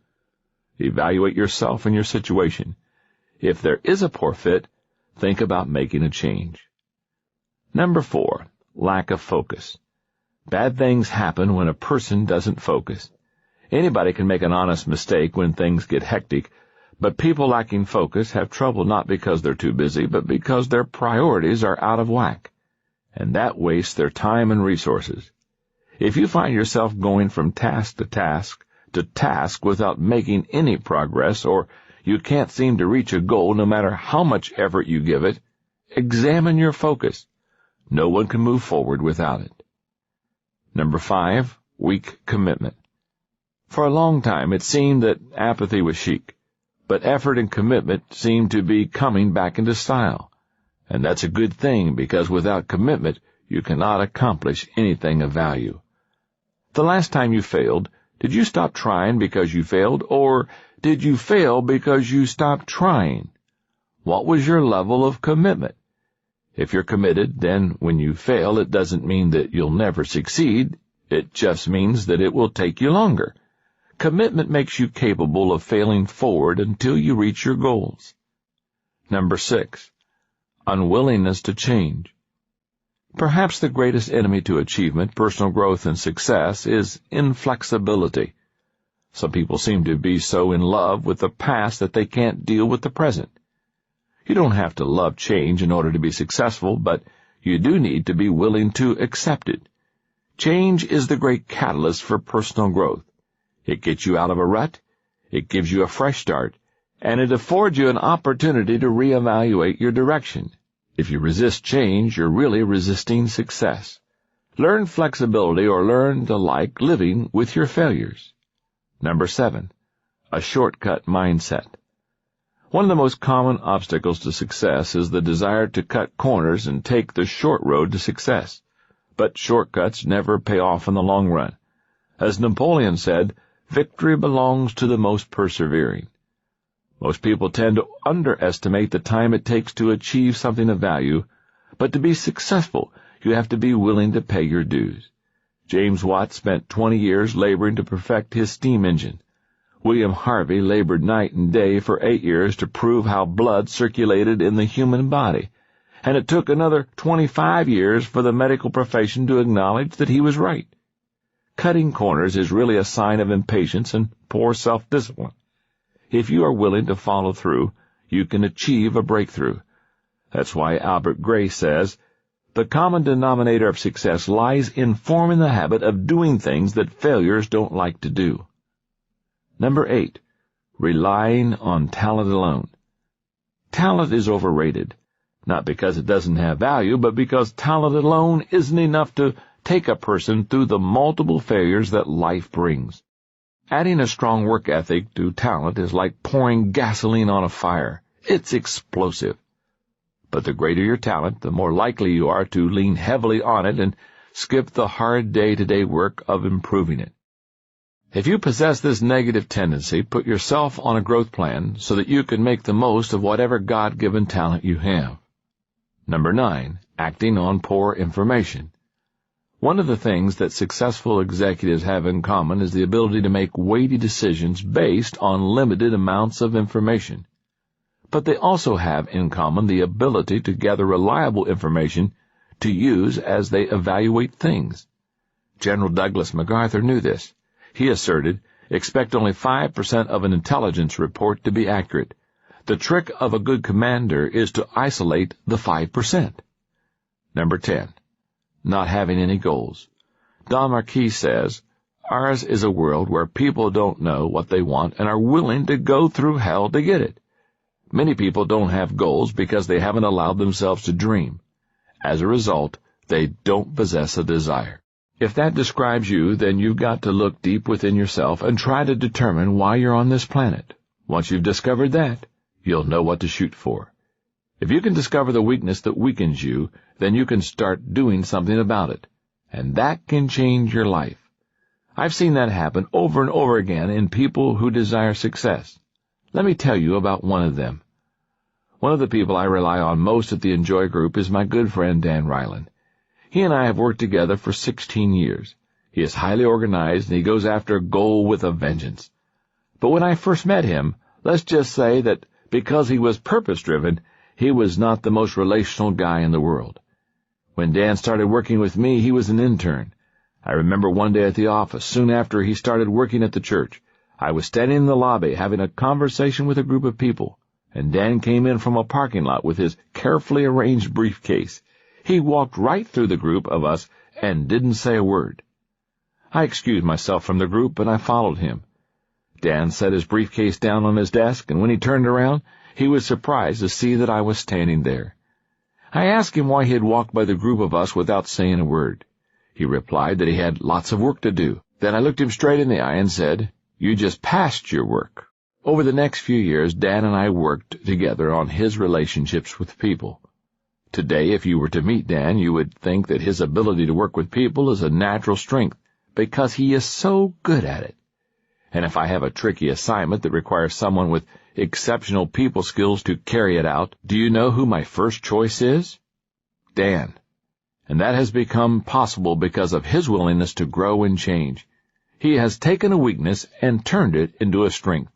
Evaluate yourself and your situation. If there is a poor fit, think about making a change. Number 4, lack of focus. Bad things happen when a person doesn't focus. Anybody can make an honest mistake when things get hectic, but people lacking focus have trouble not because they're too busy, but because their priorities are out of whack, and that wastes their time and resources. If you find yourself going from task to task without making any progress, or you can't seem to reach a goal no matter how much effort you give it, examine your focus. No one can move forward without it. Number 5, weak commitment. For a long time it seemed that apathy was chic, but effort and commitment seemed to be coming back into style. And that's a good thing, because without commitment you cannot accomplish anything of value. The last time you failed, did you stop trying because you failed, or did you fail because you stopped trying? What was your level of commitment? If you're committed, then when you fail, it doesn't mean that you'll never succeed. It just means that it will take you longer. Commitment makes you capable of failing forward until you reach your goals. Number 6, unwillingness to change. Perhaps the greatest enemy to achievement, personal growth, and success is inflexibility. Some people seem to be so in love with the past that they can't deal with the present. You don't have to love change in order to be successful, but you do need to be willing to accept it. Change is the great catalyst for personal growth. It gets you out of a rut, it gives you a fresh start, and it affords you an opportunity to reevaluate your direction. If you resist change, you're really resisting success. Learn flexibility, or learn to like living with your failures. Number 7, a shortcut mindset. One of the most common obstacles to success is the desire to cut corners and take the short road to success. But shortcuts never pay off in the long run. As Napoleon said, victory belongs to the most persevering. Most people tend to underestimate the time it takes to achieve something of value, but to be successful, you have to be willing to pay your dues. James Watt spent 20 years laboring to perfect his steam engine. William Harvey labored night and day for 8 years to prove how blood circulated in the human body, and it took another 25 years for the medical profession to acknowledge that he was right. Cutting corners is really a sign of impatience and poor self-discipline. If you are willing to follow through, you can achieve a breakthrough. That's why Albert Gray says, "The common denominator of success lies in forming the habit of doing things that failures don't like to do." Number 8, relying on talent alone. Talent is overrated, not because it doesn't have value, but because talent alone isn't enough to take a person through the multiple failures that life brings. Adding a strong work ethic to talent is like pouring gasoline on a fire. It's explosive. But the greater your talent, the more likely you are to lean heavily on it and skip the hard day-to-day work of improving it. If you possess this negative tendency, put yourself on a growth plan so that you can make the most of whatever God-given talent you have. Number 9, acting on poor information. One of the things that successful executives have in common is the ability to make weighty decisions based on limited amounts of information. But they also have in common the ability to gather reliable information to use as they evaluate things. General Douglas MacArthur knew this. He asserted, expect only 5% of an intelligence report to be accurate. The trick of a good commander is to isolate the 5%. Number 10, not having any goals. Don Marquis says, ours is a world where people don't know what they want and are willing to go through hell to get it. Many people don't have goals because they haven't allowed themselves to dream. As a result, they don't possess a desire. If that describes you, then you've got to look deep within yourself and try to determine why you're on this planet. Once you've discovered that, you'll know what to shoot for. If you can discover the weakness that weakens you, then you can start doing something about it. And that can change your life. I've seen that happen over and over again in people who desire success. Let me tell you about one of them. One of the people I rely on most at the Enjoy Group is my good friend Dan Ryland. He and I have worked together for 16 years. He is highly organized, and he goes after a goal with a vengeance. But when I first met him, let's just say that because he was purpose-driven, he was not the most relational guy in the world. When Dan started working with me, he was an intern. I remember one day at the office, soon after he started working at the church, I was standing in the lobby having a conversation with a group of people, and Dan came in from a parking lot with his carefully arranged briefcase. He walked right through the group of us and didn't say a word. I excused myself from the group, and I followed him. Dan set his briefcase down on his desk, and when he turned around, he was surprised to see that I was standing there. I asked him why he had walked by the group of us without saying a word. He replied that he had lots of work to do. Then I looked him straight in the eye and said, "You just passed your work." Over the next few years, Dan and I worked together on his relationships with people. Today, if you were to meet Dan, you would think that his ability to work with people is a natural strength because he is so good at it. And if I have a tricky assignment that requires someone with exceptional people skills to carry it out, do you know who my first choice is? Dan. And that has become possible because of his willingness to grow and change. He has taken a weakness and turned it into a strength.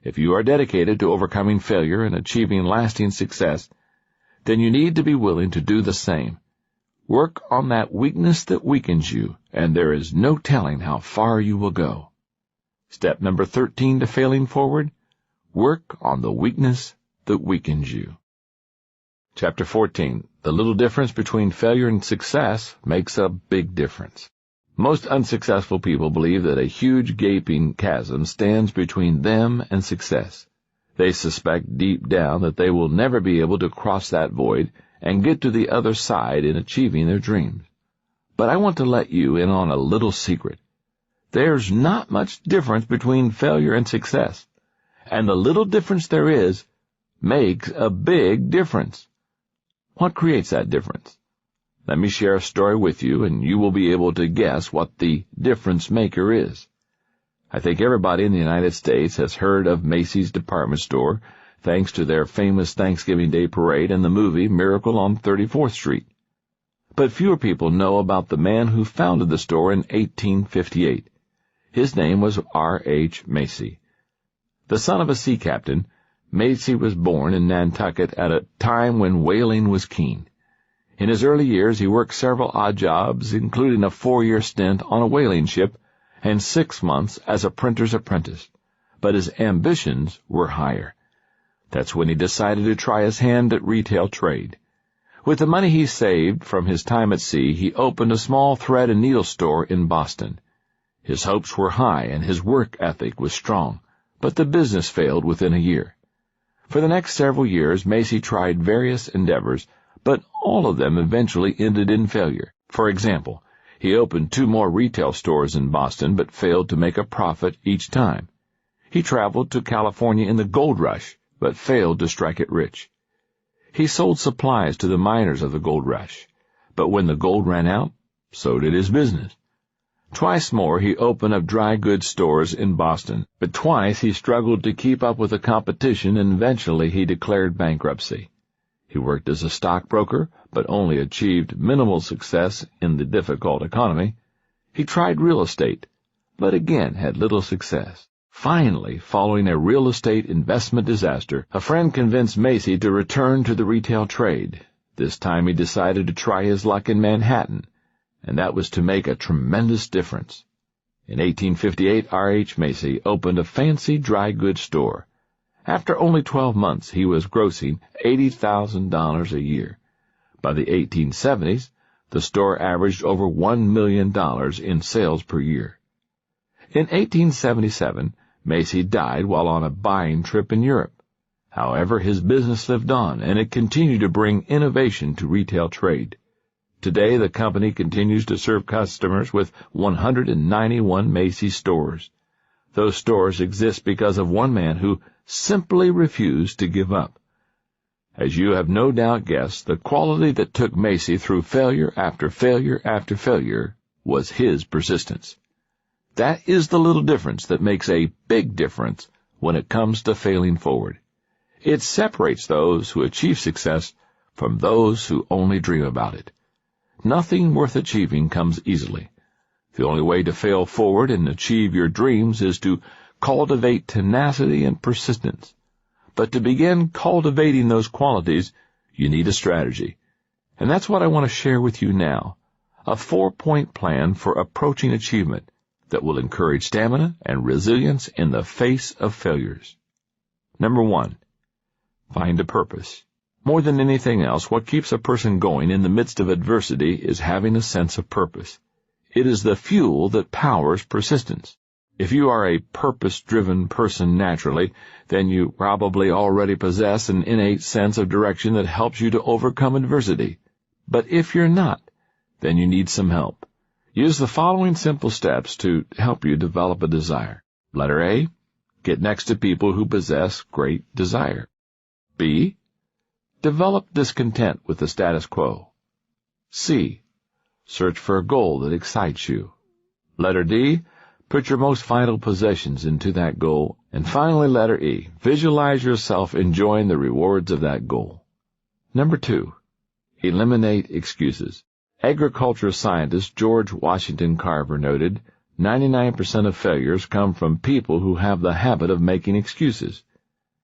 If you are dedicated to overcoming failure and achieving lasting success, then you need to be willing to do the same. Work on that weakness that weakens you, and there is no telling how far you will go. Step number 13 to failing forward, work on the weakness that weakens you. Chapter 14. The little difference between failure and success makes a big difference. Most unsuccessful people believe that a huge gaping chasm stands between them and success. They suspect deep down that they will never be able to cross that void and get to the other side in achieving their dreams. But I want to let you in on a little secret. There's not much difference between failure and success, and the little difference there is makes a big difference. What creates that difference? Let me share a story with you, and you will be able to guess what the difference maker is. I think everybody in the United States has heard of Macy's department store, thanks to their famous Thanksgiving Day parade and the movie Miracle on 34th Street. But fewer people know about the man who founded the store in 1858. His name was R.H. Macy. The son of a sea captain, Macy was born in Nantucket at a time when whaling was keen. In his early years, he worked several odd jobs, including a 4-year stint on a whaling ship and 6 months as a printer's apprentice. But his ambitions were higher. That's when he decided to try his hand at retail trade. With the money he saved from his time at sea, he opened a small thread and needle store in Boston. His hopes were high and his work ethic was strong, but the business failed within a year. For the next several years, Macy tried various endeavors, but all of them eventually ended in failure. For example, he opened 2 more retail stores in Boston, but failed to make a profit each time. He traveled to California in the gold rush, but failed to strike it rich. He sold supplies to the miners of the gold rush, but when the gold ran out, so did his business. Twice more he opened up dry goods stores in Boston, but twice he struggled to keep up with the competition, and eventually he declared bankruptcy. He worked as a stockbroker, but only achieved minimal success in the difficult economy. He tried real estate, but again had little success. Finally, following a real estate investment disaster, a friend convinced Macy to return to the retail trade. This time he decided to try his luck in Manhattan, and that was to make a tremendous difference. In 1858, R.H. Macy opened a fancy dry goods store. After only 12 months, he was grossing $80,000 a year. By the 1870s, the store averaged over $1 million in sales per year. In 1877, Macy died while on a buying trip in Europe. However, his business lived on, and it continued to bring innovation to retail trade. Today, the company continues to serve customers with 191 Macy's stores. Those stores exist because of one man who simply refused to give up. As you have no doubt guessed, the quality that took Macy through failure after failure after failure was his persistence. That is the little difference that makes a big difference when it comes to failing forward. It separates those who achieve success from those who only dream about it. Nothing worth achieving comes easily. The only way to fail forward and achieve your dreams is to cultivate tenacity and persistence. But to begin cultivating those qualities, you need a strategy. And that's what I want to share with you now, a 4-point plan for approaching achievement that will encourage stamina and resilience in the face of failures. Number 1, find a purpose. More than anything else, what keeps a person going in the midst of adversity is having a sense of purpose. It is the fuel that powers persistence. If you are a purpose-driven person naturally, then you probably already possess an innate sense of direction that helps you to overcome adversity. But if you're not, then you need some help. Use the following simple steps to help you develop a desire. Letter A, get next to people who possess great desire. B, develop discontent with the status quo. C, search for a goal that excites you. Letter D, put your most vital possessions into that goal. And finally, letter E, visualize yourself enjoying the rewards of that goal. Number 2, eliminate excuses. Agriculture scientist George Washington Carver noted, 99% of failures come from people who have the habit of making excuses.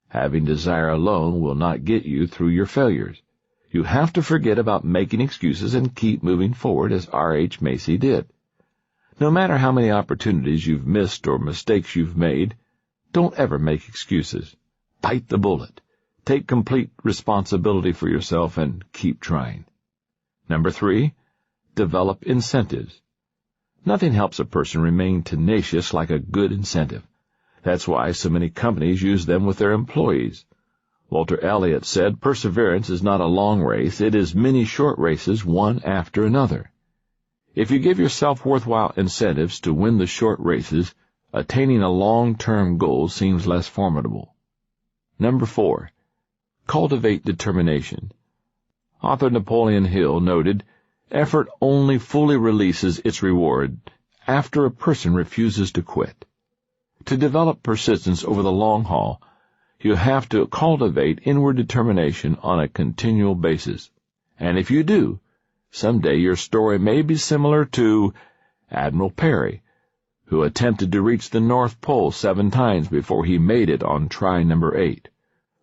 Having desire alone will not get you through your failures. You have to forget about making excuses and keep moving forward as R.H. Macy did. No matter how many opportunities you've missed or mistakes you've made, don't ever make excuses. Bite the bullet. Take complete responsibility for yourself and keep trying. Number 3, develop incentives. Nothing helps a person remain tenacious like a good incentive. That's why so many companies use them with their employees. Walter Elliott said, perseverance is not a long race, it is many short races, one after another. If you give yourself worthwhile incentives to win the short races, attaining a long-term goal seems less formidable. Number 4, cultivate determination. Author Napoleon Hill noted, effort only fully releases its reward after a person refuses to quit. To develop persistence over the long haul, you have to cultivate inward determination on a continual basis. And if you do, someday your story may be similar to Admiral Peary, who attempted to reach the North Pole 7 times before he made it on try number 8,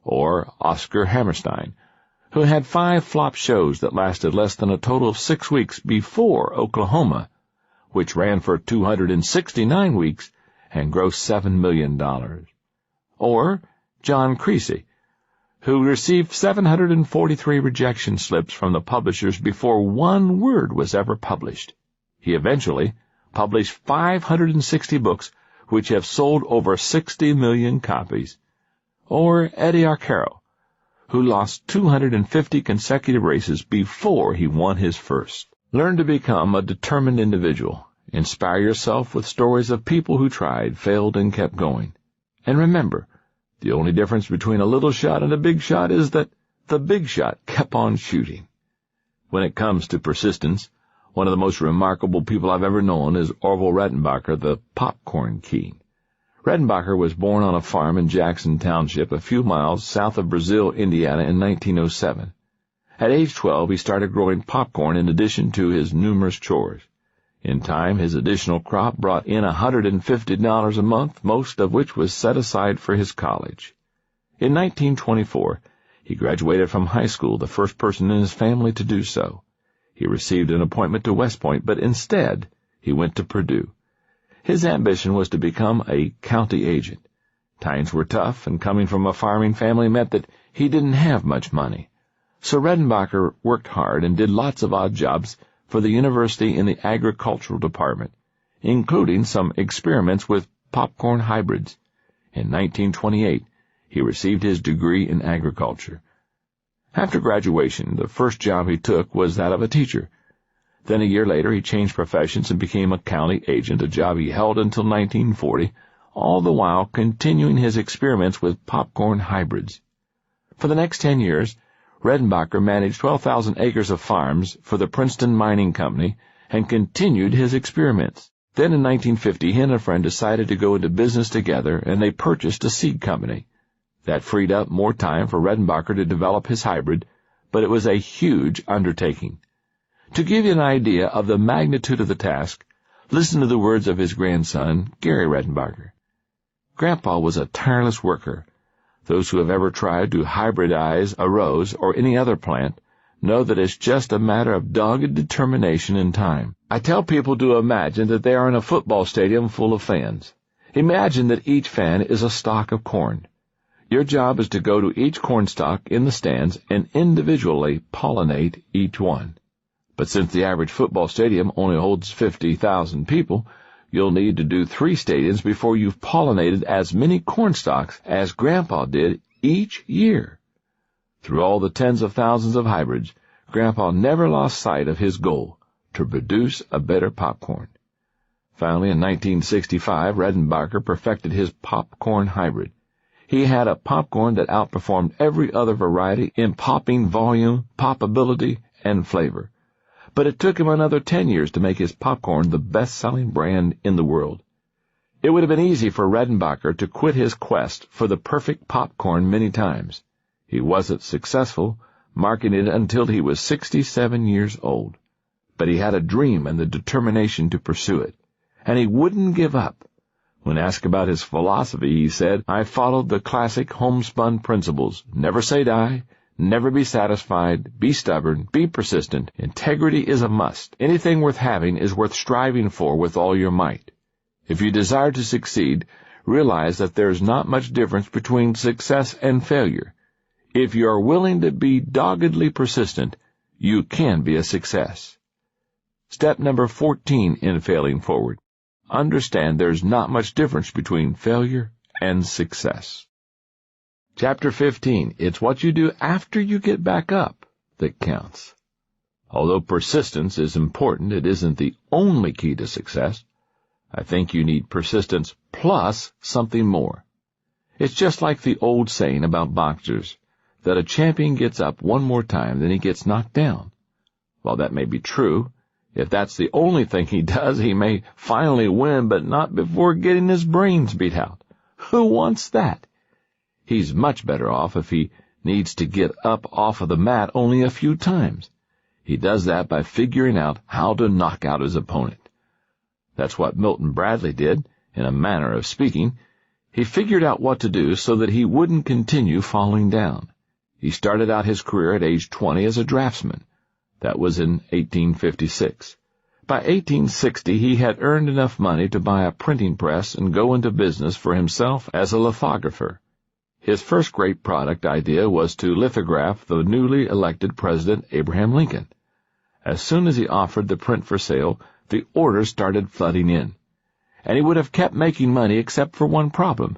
or Oscar Hammerstein, who had 5 flop shows that lasted less than a total of 6 weeks before Oklahoma, which ran for 269 weeks and grossed $7 million. Or John Creasy, who received 743 rejection slips from the publishers before 1 word was ever published. He eventually published 560 books, which have sold over 60 million copies. Or Eddie Arcaro, who lost 250 consecutive races before he won his first. Learn to become a determined individual. Inspire yourself with stories of people who tried, failed, and kept going. And remember, the only difference between a little shot and a big shot is that the big shot kept on shooting. When it comes to persistence, One of the most remarkable people I've ever known is Orville Redenbacher, the popcorn king. Redenbacher was born on a farm in Jackson Township, a few miles south of Brazil, Indiana, in 1907. At age 12, he started growing popcorn in addition to his numerous chores. In time, his additional crop brought in $150 a month, most of which was set aside for his college. In 1924, he graduated from high school, the first person in his family to do so. He received an appointment to West Point, but instead, he went to Purdue. His ambition was to become a county agent. Times were tough, and coming from a farming family meant that he didn't have much money. So Redenbacher worked hard and did lots of odd jobs for the university in the agricultural department, including some experiments with popcorn hybrids. In 1928, he received his degree in agriculture. After graduation, the first job he took was that of a teacher. Then a year later, he changed professions and became a county agent, a job he held until 1940, all the while continuing his experiments with popcorn hybrids. For the next 10 years, Redenbacher managed 12,000 acres of farms for the Princeton Mining Company and continued his experiments. Then in 1950, he and a friend decided to go into business together, and they purchased a seed company. That freed up more time for Redenbacher to develop his hybrid, but it was a huge undertaking. To give you an idea of the magnitude of the task, listen to the words of his grandson, Gary Redenbacher. Grandpa was a tireless worker. Those who have ever tried to hybridize a rose or any other plant know that it's just a matter of dogged determination and time. I tell people to imagine that they are in a football stadium full of fans. Imagine that each fan is a stalk of corn. Your job is to go to each corn stalk in the stands and individually pollinate each one. But since the average football stadium only holds 50,000 people, you'll need to do 3 stadiums before you've pollinated as many corn stalks as Grandpa did each year. Through all the tens of thousands of hybrids, Grandpa never lost sight of his goal, to produce a better popcorn. Finally, in 1965, Redenbacher perfected his popcorn hybrid. He had a popcorn that outperformed every other variety in popping volume, poppability, and flavor. But it took him another 10 years to make his popcorn the best-selling brand in the world. It would have been easy for Redenbacher to quit his quest for the perfect popcorn many times. He wasn't successful, marketing it until he was 67 years old. But he had a dream and the determination to pursue it, and he wouldn't give up. When asked about his philosophy, he said, "I followed the classic homespun principles. Never say die. Never be satisfied. Be stubborn. Be persistent. Integrity is a must. Anything worth having is worth striving for with all your might. If you desire to succeed, realize that there is not much difference between success and failure. If you are willing to be doggedly persistent, you can be a success." Step number 14 in failing forward. Understand there's not much difference between failure and success. Chapter 15. It's what you do after you get back up that counts. Although persistence is important, it isn't the only key to success. I think you need persistence plus something more. It's just like the old saying about boxers, that a champion gets up one more time than he gets knocked down. While that may be true, if that's the only thing he does, he may finally win, but not before getting his brains beat out. Who wants that? He's much better off if he needs to get up off of the mat only a few times. He does that by figuring out how to knock out his opponent. That's what Milton Bradley did, in a manner of speaking. He figured out what to do so that he wouldn't continue falling down. He started out his career at age 20 as a draftsman. That was in 1856. By 1860, he had earned enough money to buy a printing press and go into business for himself as a lithographer. His first great product idea was to lithograph the newly elected President Abraham Lincoln. As soon as he offered the print for sale, the orders started flooding in. And he would have kept making money except for one problem.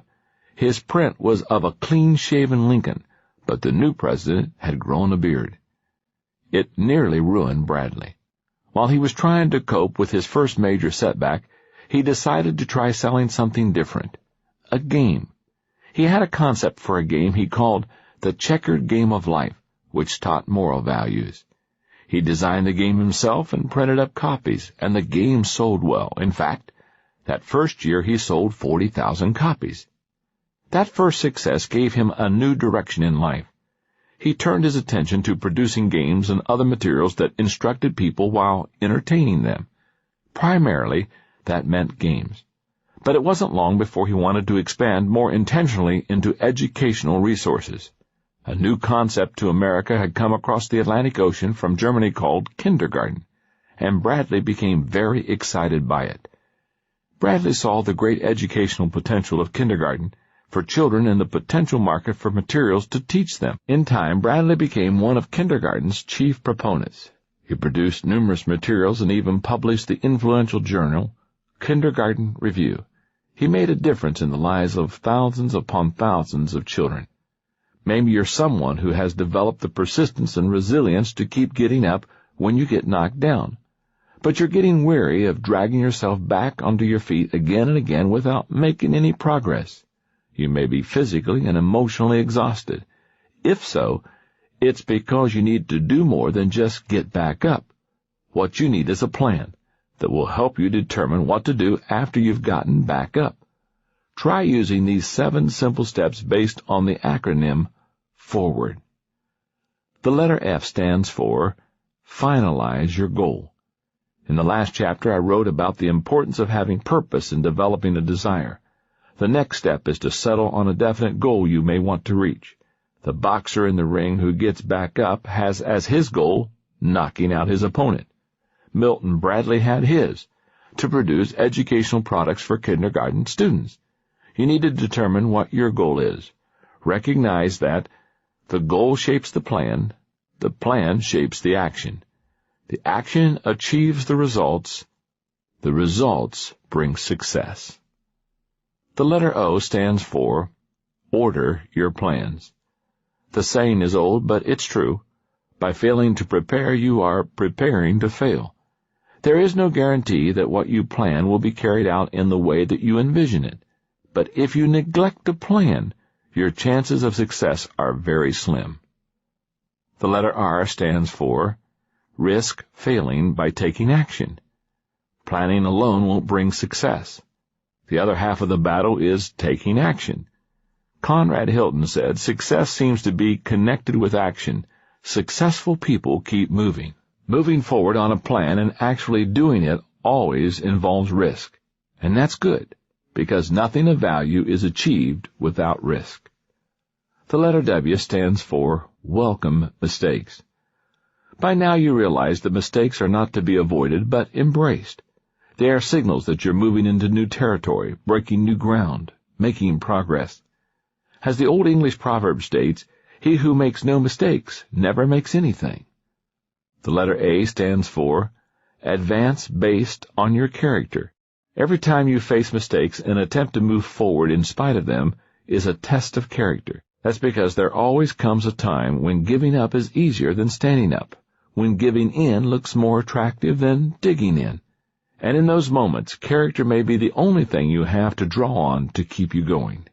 His print was of a clean-shaven Lincoln, but the new president had grown a beard. It nearly ruined Bradley. While he was trying to cope with his first major setback, he decided to try selling something different. A game. He had a concept for a game he called the checkered game of life, which taught moral values. He designed the game himself and printed up copies, and the game sold well. In fact, that first year he sold 40,000 copies. That first success gave him a new direction in life. He turned his attention to producing games and other materials that instructed people while entertaining them. Primarily, that meant games. But it wasn't long before he wanted to expand more intentionally into educational resources. A new concept to America had come across the Atlantic Ocean from Germany called kindergarten, and Bradley became very excited by it. Bradley saw the great educational potential of kindergarten for children and the potential market for materials to teach them. In time, Bradley became one of kindergarten's chief proponents. He produced numerous materials and even published the influential journal, Kindergarten Review. He made a difference in the lives of thousands upon thousands of children. Maybe you're someone who has developed the persistence and resilience to keep getting up when you get knocked down. But you're getting weary of dragging yourself back onto your feet again and again without making any progress. You may be physically and emotionally exhausted. If so, it's because you need to do more than just get back up. What you need is a plan that will help you determine what to do after you've gotten back up. Try using these 7 simple steps based on the acronym FORWARD. The letter F stands for Finalize Your Goal. In the last chapter, I wrote about the importance of having purpose in developing a desire. The next step is to settle on a definite goal you may want to reach. The boxer in the ring who gets back up has as his goal knocking out his opponent. Milton Bradley had his, to produce educational products for kindergarten students. You need to determine what your goal is. Recognize that the goal shapes the plan shapes the action. The action achieves the results bring success. The letter O stands for Order Your Plans. The saying is old, but it's true. By failing to prepare, you are preparing to fail. There is no guarantee that what you plan will be carried out in the way that you envision it. But if you neglect to plan, your chances of success are very slim. The letter R stands for Risk Failing by Taking Action. Planning alone won't bring success. The other half of the battle is taking action. Conrad Hilton said, "Success seems to be connected with action. Successful people keep moving." Moving forward on a plan and actually doing it always involves risk. And that's good, because nothing of value is achieved without risk. The letter W stands for Welcome Mistakes. By now you realize that mistakes are not to be avoided, but embraced. They are signals that you're moving into new territory, breaking new ground, making progress. As the old English proverb states, he who makes no mistakes never makes anything. The letter A stands for Advance Based on Your Character. Every time you face mistakes, an attempt to move forward in spite of them is a test of character. That's because there always comes a time when giving up is easier than standing up, when giving in looks more attractive than digging in. And in those moments, character may be the only thing you have to draw on to keep you going.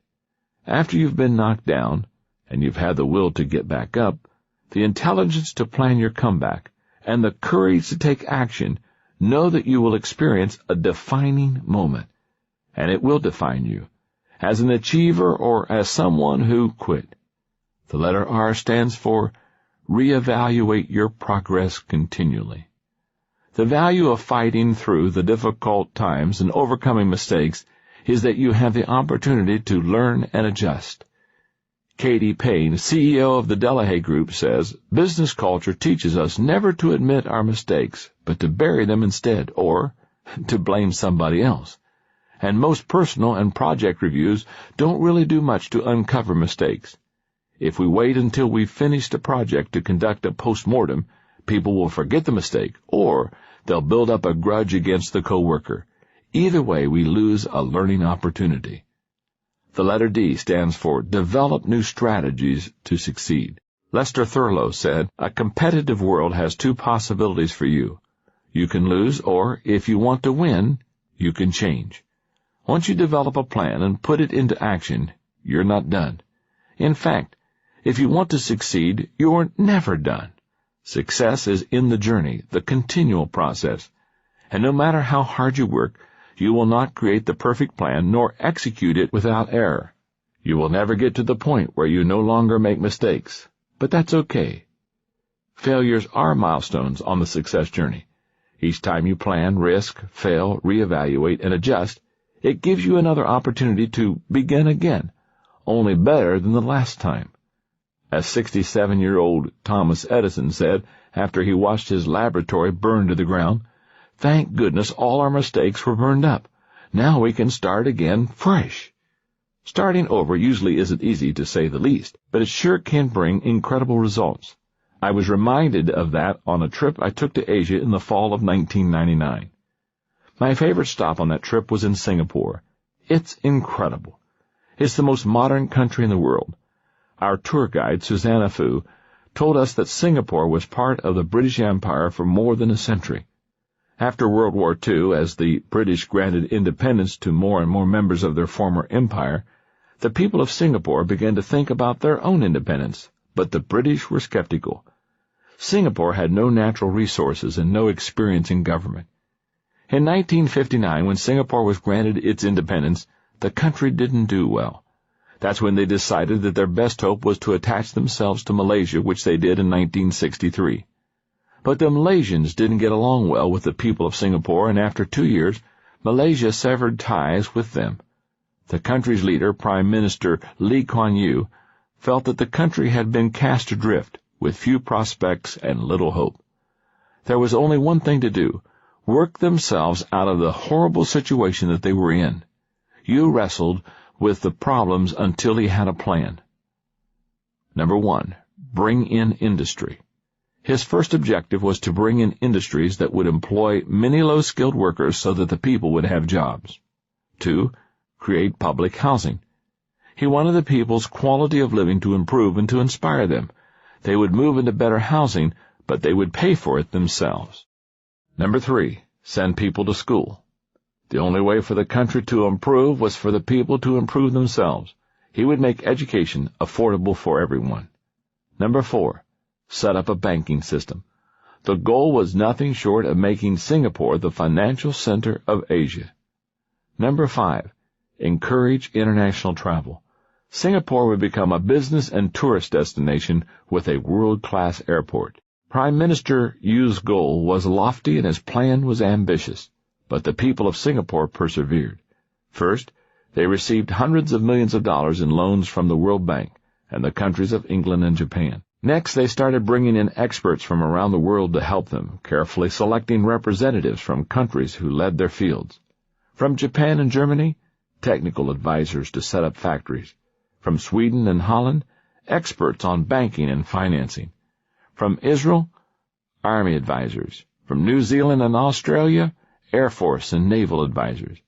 After you've been knocked down, and you've had the will to get back up, the intelligence to plan your comeback, and the courage to take action, know that you will experience a defining moment, and it will define you, as an achiever or as someone who quit. The letter R stands for Reevaluate Your Progress Continually. The value of fighting through the difficult times and overcoming mistakes is that you have the opportunity to learn and adjust. Katie Payne, CEO of the Delahaye Group, says, "Business culture teaches us never to admit our mistakes, but to bury them instead, or to blame somebody else. And most personal and project reviews don't really do much to uncover mistakes. If we wait until we've finished a project to conduct a post-mortem, people will forget the mistake, or they'll build up a grudge against the coworker. Either way, we lose a learning opportunity." The letter D stands for Develop New Strategies to Succeed. Lester Thurlow said, "A competitive world has 2 possibilities for you. You can lose, or, if you want to win, you can change. Once you develop a plan and put it into action, you're not done. In fact, if you want to succeed, you're never done. Success is in the journey, the continual process. And no matter how hard you work, you will not create the perfect plan nor execute it without error. You will never get to the point where you no longer make mistakes, but that's okay. Failures are milestones on the success journey. Each time you plan, risk, fail, reevaluate, and adjust, it gives you another opportunity to begin again, only better than the last time. As 67-year-old Thomas Edison said after he watched his laboratory burn to the ground, "Thank goodness all our mistakes were burned up. Now we can start again fresh." Starting over usually isn't easy, to say the least, but it sure can bring incredible results. I was reminded of that on a trip I took to Asia in the fall of 1999. My favorite stop on that trip was in Singapore. It's incredible. It's the most modern country in the world. Our tour guide, Susanna Fu, told us that Singapore was part of the British Empire for more than a century. After World War II, as the British granted independence to more and more members of their former empire, the people of Singapore began to think about their own independence, but the British were skeptical. Singapore had no natural resources and no experience in government. In 1959, when Singapore was granted its independence, the country didn't do well. That's when they decided that their best hope was to attach themselves to Malaysia, which they did in 1963. But the Malaysians didn't get along well with the people of Singapore, and after 2 years, Malaysia severed ties with them. The country's leader, Prime Minister Lee Kuan Yew, felt that the country had been cast adrift, with few prospects and little hope. There was only one thing to do: work themselves out of the horrible situation that they were in. Yew wrestled with the problems until he had a plan. Number 1, bring in industry. His first objective was to bring in industries that would employ many low-skilled workers so that the people would have jobs. 2, create public housing. He wanted the people's quality of living to improve and to inspire them. They would move into better housing, but they would pay for it themselves. Number 3, send people to school. The only way for the country to improve was for the people to improve themselves. He would make education affordable for everyone. Number 4, set up a banking system. The goal was nothing short of making Singapore the financial center of Asia. Number 5, encourage international travel. Singapore would become a business and tourist destination with a world-class airport. Prime Minister Yew's goal was lofty and his plan was ambitious, but the people of Singapore persevered. First, they received hundreds of millions of dollars in loans from the World Bank and the countries of England and Japan. Next, they started bringing in experts from around the world to help them, carefully selecting representatives from countries who led their fields. From Japan and Germany, technical advisors to set up factories. From Sweden and Holland, experts on banking and financing. From Israel, Army advisors. From New Zealand and Australia, Air Force and Naval advisors.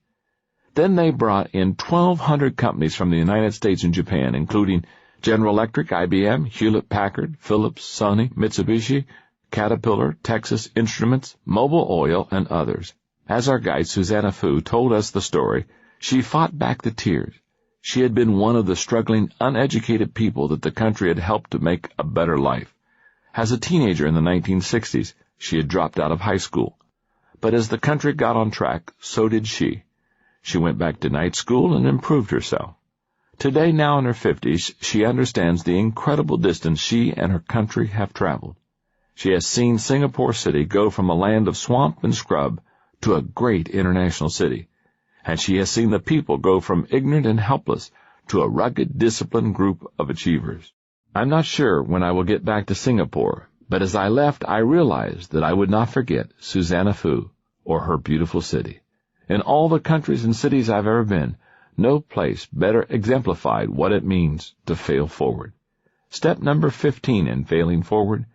Then they brought in 1,200 companies from the United States and Japan, including General Electric, IBM, Hewlett-Packard, Philips, Sony, Mitsubishi, Caterpillar, Texas Instruments, Mobil Oil, and others. As our guide Susanna Fu told us the story, she fought back the tears. She had been one of the struggling, uneducated people that the country had helped to make a better life. As a teenager in the 1960s, she had dropped out of high school. But as the country got on track, so did she. She went back to night school and improved herself. Today, now in her 50s, she understands the incredible distance she and her country have traveled. She has seen Singapore City go from a land of swamp and scrub to a great international city. And she has seen the people go from ignorant and helpless to a rugged, disciplined group of achievers. I'm not sure when I will get back to Singapore, but as I left, I realized that I would not forget Susanna Fu or her beautiful city. In all the countries and cities I've ever been, no place better exemplified what it means to fail forward. Step number 15 in failing forward: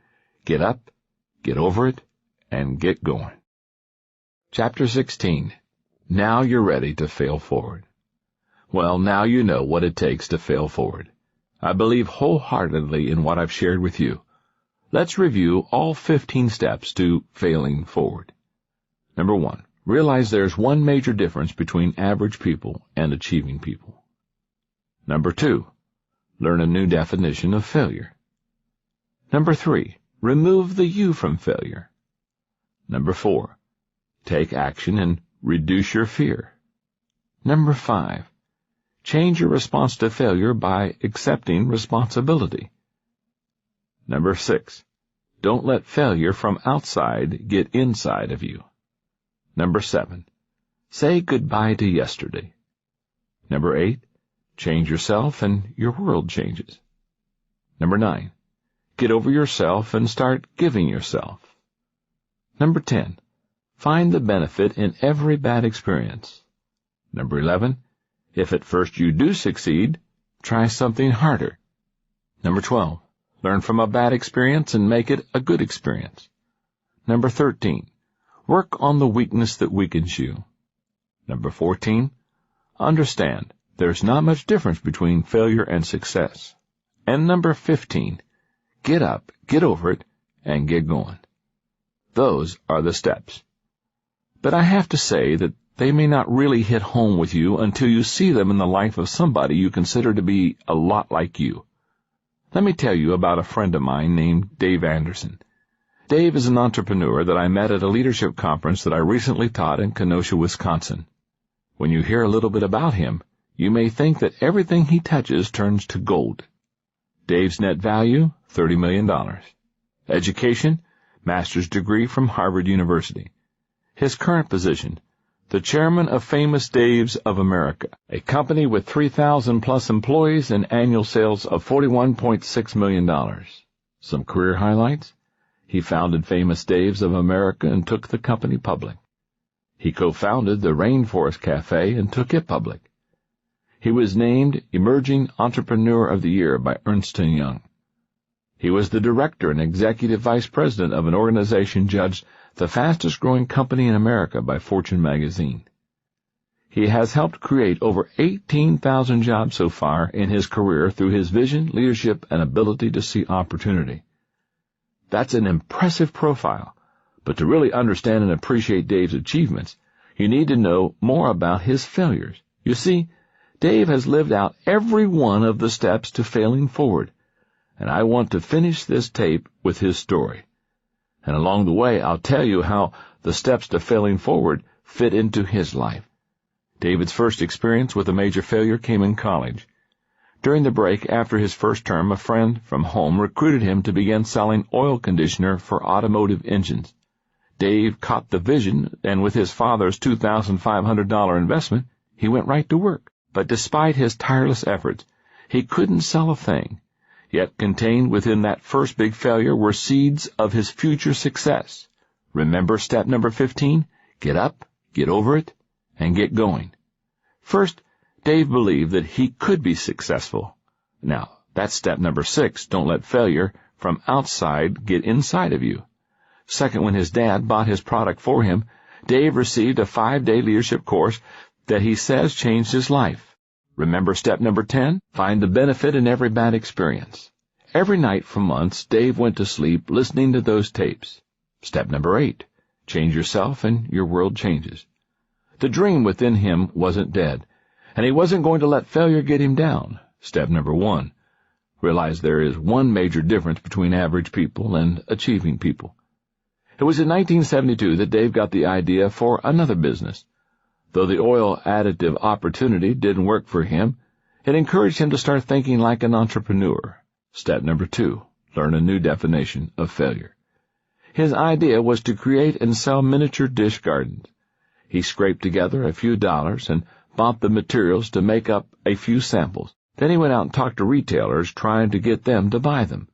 get up, get over it, and get going. Chapter 16. Now you're ready to fail forward. Well, now you know what it takes to fail forward. I believe wholeheartedly in what I've shared with you. Let's review all 15 steps to failing forward. Number 1, realize there's one major difference between average people and achieving people. Number 2, learn a new definition of failure. Number 3, remove the you from failure. Number 4, take action and reduce your fear. Number 5, change your response to failure by accepting responsibility. Number 6, don't let failure from outside get inside of you. Number 7, say goodbye to yesterday. Number 8, change yourself and your world changes. Number 9, get over yourself and start giving yourself. Number 10, find the benefit in every bad experience. Number 11, if at first you do succeed, try something harder. Number 12, learn from a bad experience and make it a good experience. Number 13, work on the weakness that weakens you. Number 14, understand there's not much difference between failure and success. And number 15, get up, get over it, and get going. Those are the steps. But I have to say that they may not really hit home with you until you see them in the life of somebody you consider to be a lot like you. Let me tell you about a friend of mine named Dave Anderson. Dave is an entrepreneur that I met at a leadership conference that I recently taught in Kenosha, Wisconsin. When you hear a little bit about him, you may think that everything he touches turns to gold. Dave's net value, $30 million. Education, master's degree from Harvard University. His current position, the chairman of Famous Daves of America, a company with 3,000-plus employees and annual sales of $41.6 million. Some career highlights? He founded Famous Daves of America and took the company public. He co-founded the Rainforest Cafe and took it public. He was named Emerging Entrepreneur of the Year by Ernst & Young. He was the director and executive vice president of an organization judged the fastest-growing company in America by Fortune magazine. He has helped create over 18,000 jobs so far in his career through his vision, leadership, and ability to see opportunity. That's an impressive profile, but to really understand and appreciate Dave's achievements, you need to know more about his failures. You see, Dave has lived out every one of the steps to failing forward, and I want to finish this tape with his story. And along the way, I'll tell you how the steps to failing forward fit into his life. David's first experience with a major failure came in college. During the break after his first term, a friend from home recruited him to begin selling oil conditioner for automotive engines. Dave caught the vision, and with his father's $2,500 investment, he went right to work. But despite his tireless efforts, he couldn't sell a thing. Yet contained within that first big failure were seeds of his future success. Remember step number 15? Get up, get over it, and get going. First, Dave believed that he could be successful. Now, that's step number 6, don't let failure from outside get inside of you. Second, when his dad bought his product for him, Dave received a 5-day leadership course that he says changed his life. Remember step number 10? Find the benefit in every bad experience. Every night for months, Dave went to sleep listening to those tapes. Step number 8. Change yourself and your world changes. The dream within him wasn't dead, and he wasn't going to let failure get him down. Step number 1. Realize there is one major difference between average people and achieving people. It was in 1972 that Dave got the idea for another business. Though the oil additive opportunity didn't work for him, it encouraged him to start thinking like an entrepreneur. Step number 2, learn a new definition of failure. His idea was to create and sell miniature dish gardens. He scraped together a few dollars and bought the materials to make up a few samples. Then he went out and talked to retailers, trying to get them to buy them.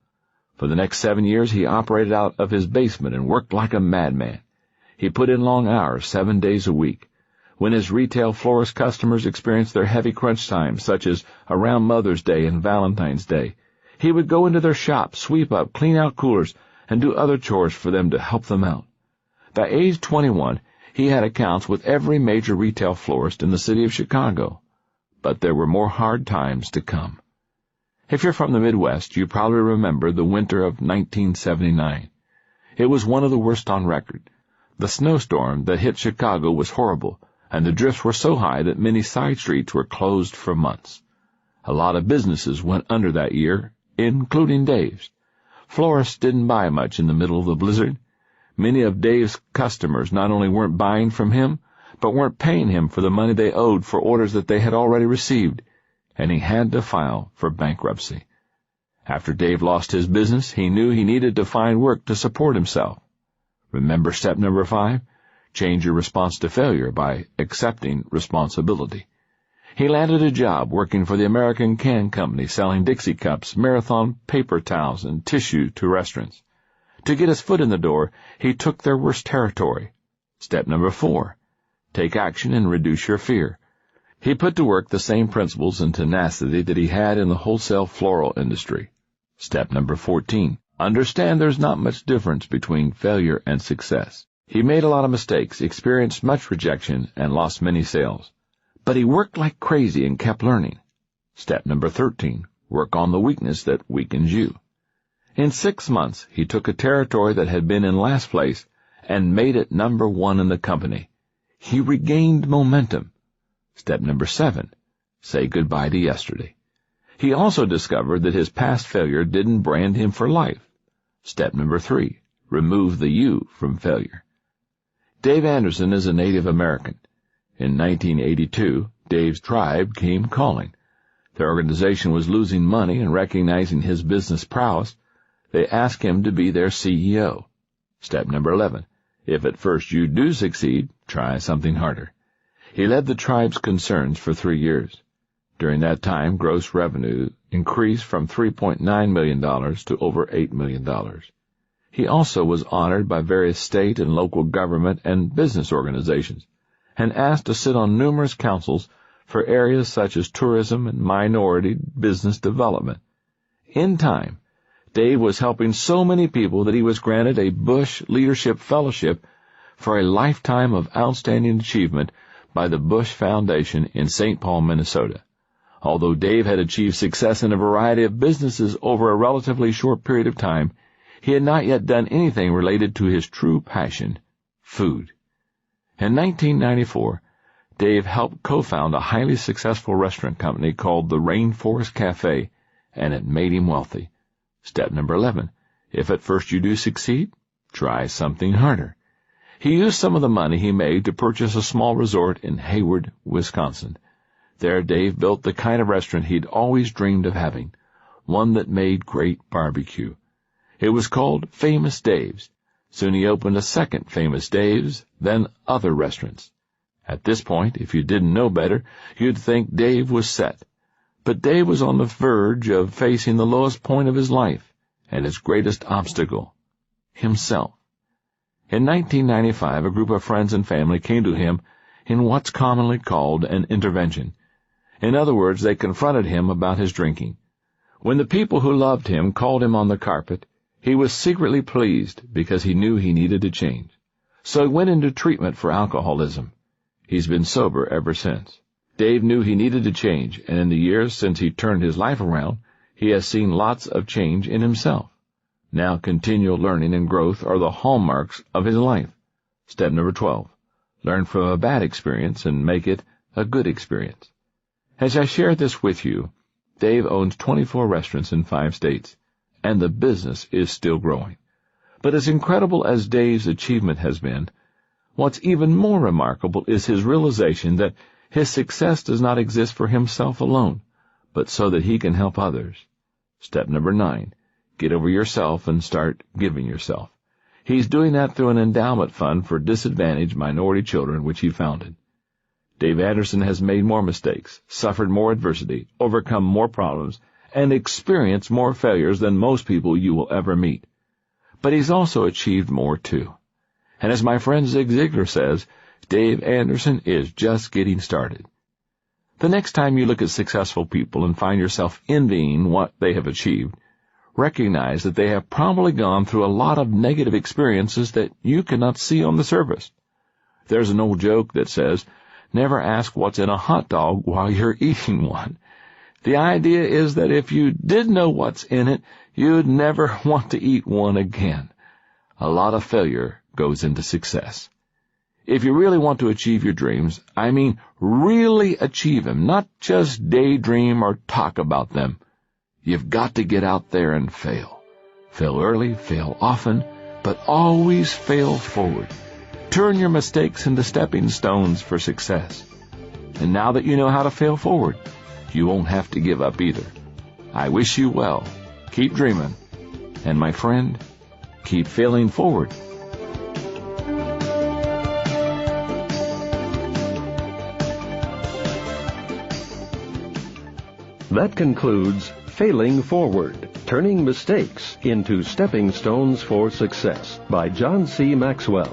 For the next 7 years, he operated out of his basement and worked like a madman. He put in long hours, 7 days a week. When his retail florist customers experienced their heavy crunch times, such as around Mother's Day and Valentine's Day, he would go into their shop, sweep up, clean out coolers, and do other chores for them to help them out. By age 21, he had accounts with every major retail florist in the city of Chicago. But there were more hard times to come. If you're from the Midwest, you probably remember the winter of 1979. It was one of the worst on record. The snowstorm that hit Chicago was horrible, and the drifts were so high that many side streets were closed for months. A lot of businesses went under that year, including Dave's. Florists didn't buy much in the middle of the blizzard. Many of Dave's customers not only weren't buying from him, but weren't paying him for the money they owed for orders that they had already received, and he had to file for bankruptcy. After Dave lost his business, he knew he needed to find work to support himself. Remember step number 5? Change your response to failure by accepting responsibility. He landed a job working for the American Can Company, selling Dixie cups, Marathon paper towels, and tissue to restaurants. To get his foot in the door, he took their worst territory. Step number 4. Take action and reduce your fear. He put to work the same principles and tenacity that he had in the wholesale floral industry. Step number 14. Understand there's not much difference between failure and success. He made a lot of mistakes, experienced much rejection, and lost many sales. But he worked like crazy and kept learning. Step number 13. Work on the weakness that weakens you. In 6 months, he took a territory that had been in last place and made it number 1 in the company. He regained momentum. Step number 7. Say goodbye to yesterday. He also discovered that his past failure didn't brand him for life. Step number 3. Remove the you from failure. Dave Anderson is a Native American. In 1982, Dave's tribe came calling. Their organization was losing money, and recognizing his business prowess, they asked him to be their CEO. Step number 11. If at first you do succeed, try something harder. He led the tribe's concerns for 3 years. During that time, gross revenue increased from $3.9 million to over $8 million. He also was honored by various state and local government and business organizations, and asked to sit on numerous councils for areas such as tourism and minority business development. In time, Dave was helping so many people that he was granted a Bush Leadership Fellowship for a lifetime of outstanding achievement by the Bush Foundation in St. Paul, Minnesota. Although Dave had achieved success in a variety of businesses over a relatively short period of time, he had not yet done anything related to his true passion, food. In 1994, Dave helped co-found a highly successful restaurant company called the Rainforest Cafe, and it made him wealthy. Step number 11. If at first you do succeed, try something harder. He used some of the money he made to purchase a small resort in Hayward, Wisconsin. There Dave built the kind of restaurant he'd always dreamed of having, one that made great barbecue. It was called Famous Dave's. Soon he opened a second Famous Dave's, then other restaurants. At this point, if you didn't know better, you'd think Dave was set. But Dave was on the verge of facing the lowest point of his life and his greatest obstacle, himself. In 1995, a group of friends and family came to him in what's commonly called an intervention. In other words, they confronted him about his drinking. When the people who loved him called him on the carpet, he was secretly pleased because he knew he needed to change. So he went into treatment for alcoholism. He's been sober ever since. Dave knew he needed to change, and in the years since he turned his life around, he has seen lots of change in himself. Now continual learning and growth are the hallmarks of his life. Step number 12. Learn from a bad experience and make it a good experience. As I shared this with you, Dave owns 24 restaurants in 5 states, and the business is still growing. But as incredible as Dave's achievement has been, what's even more remarkable is his realization that his success does not exist for himself alone, but so that he can help others. Step number 9. Get over yourself and start giving yourself. He's doing that through an endowment fund for disadvantaged minority children, which he founded. Dave Anderson has made more mistakes, suffered more adversity, overcome more problems, and experienced more failures than most people you will ever meet. But he's also achieved more, too. And as my friend Zig Ziglar says, Dave Anderson is just getting started. The next time you look at successful people and find yourself envying what they have achieved, recognize that they have probably gone through a lot of negative experiences that you cannot see on the surface. There's an old joke that says, never ask what's in a hot dog while you're eating one. The idea is that if you did know what's in it, you'd never want to eat one again. A lot of failure goes into success. If you really want to achieve your dreams, I mean really achieve them, not just daydream or talk about them, you've got to get out there and fail. Fail early, fail often, but always fail forward. Turn your mistakes into stepping stones for success. And now that you know how to fail forward, you won't have to give up either. I wish you well. Keep dreaming. And my friend, keep failing forward. That concludes Failing Forward, Turning Mistakes into Stepping Stones for Success by John C. Maxwell.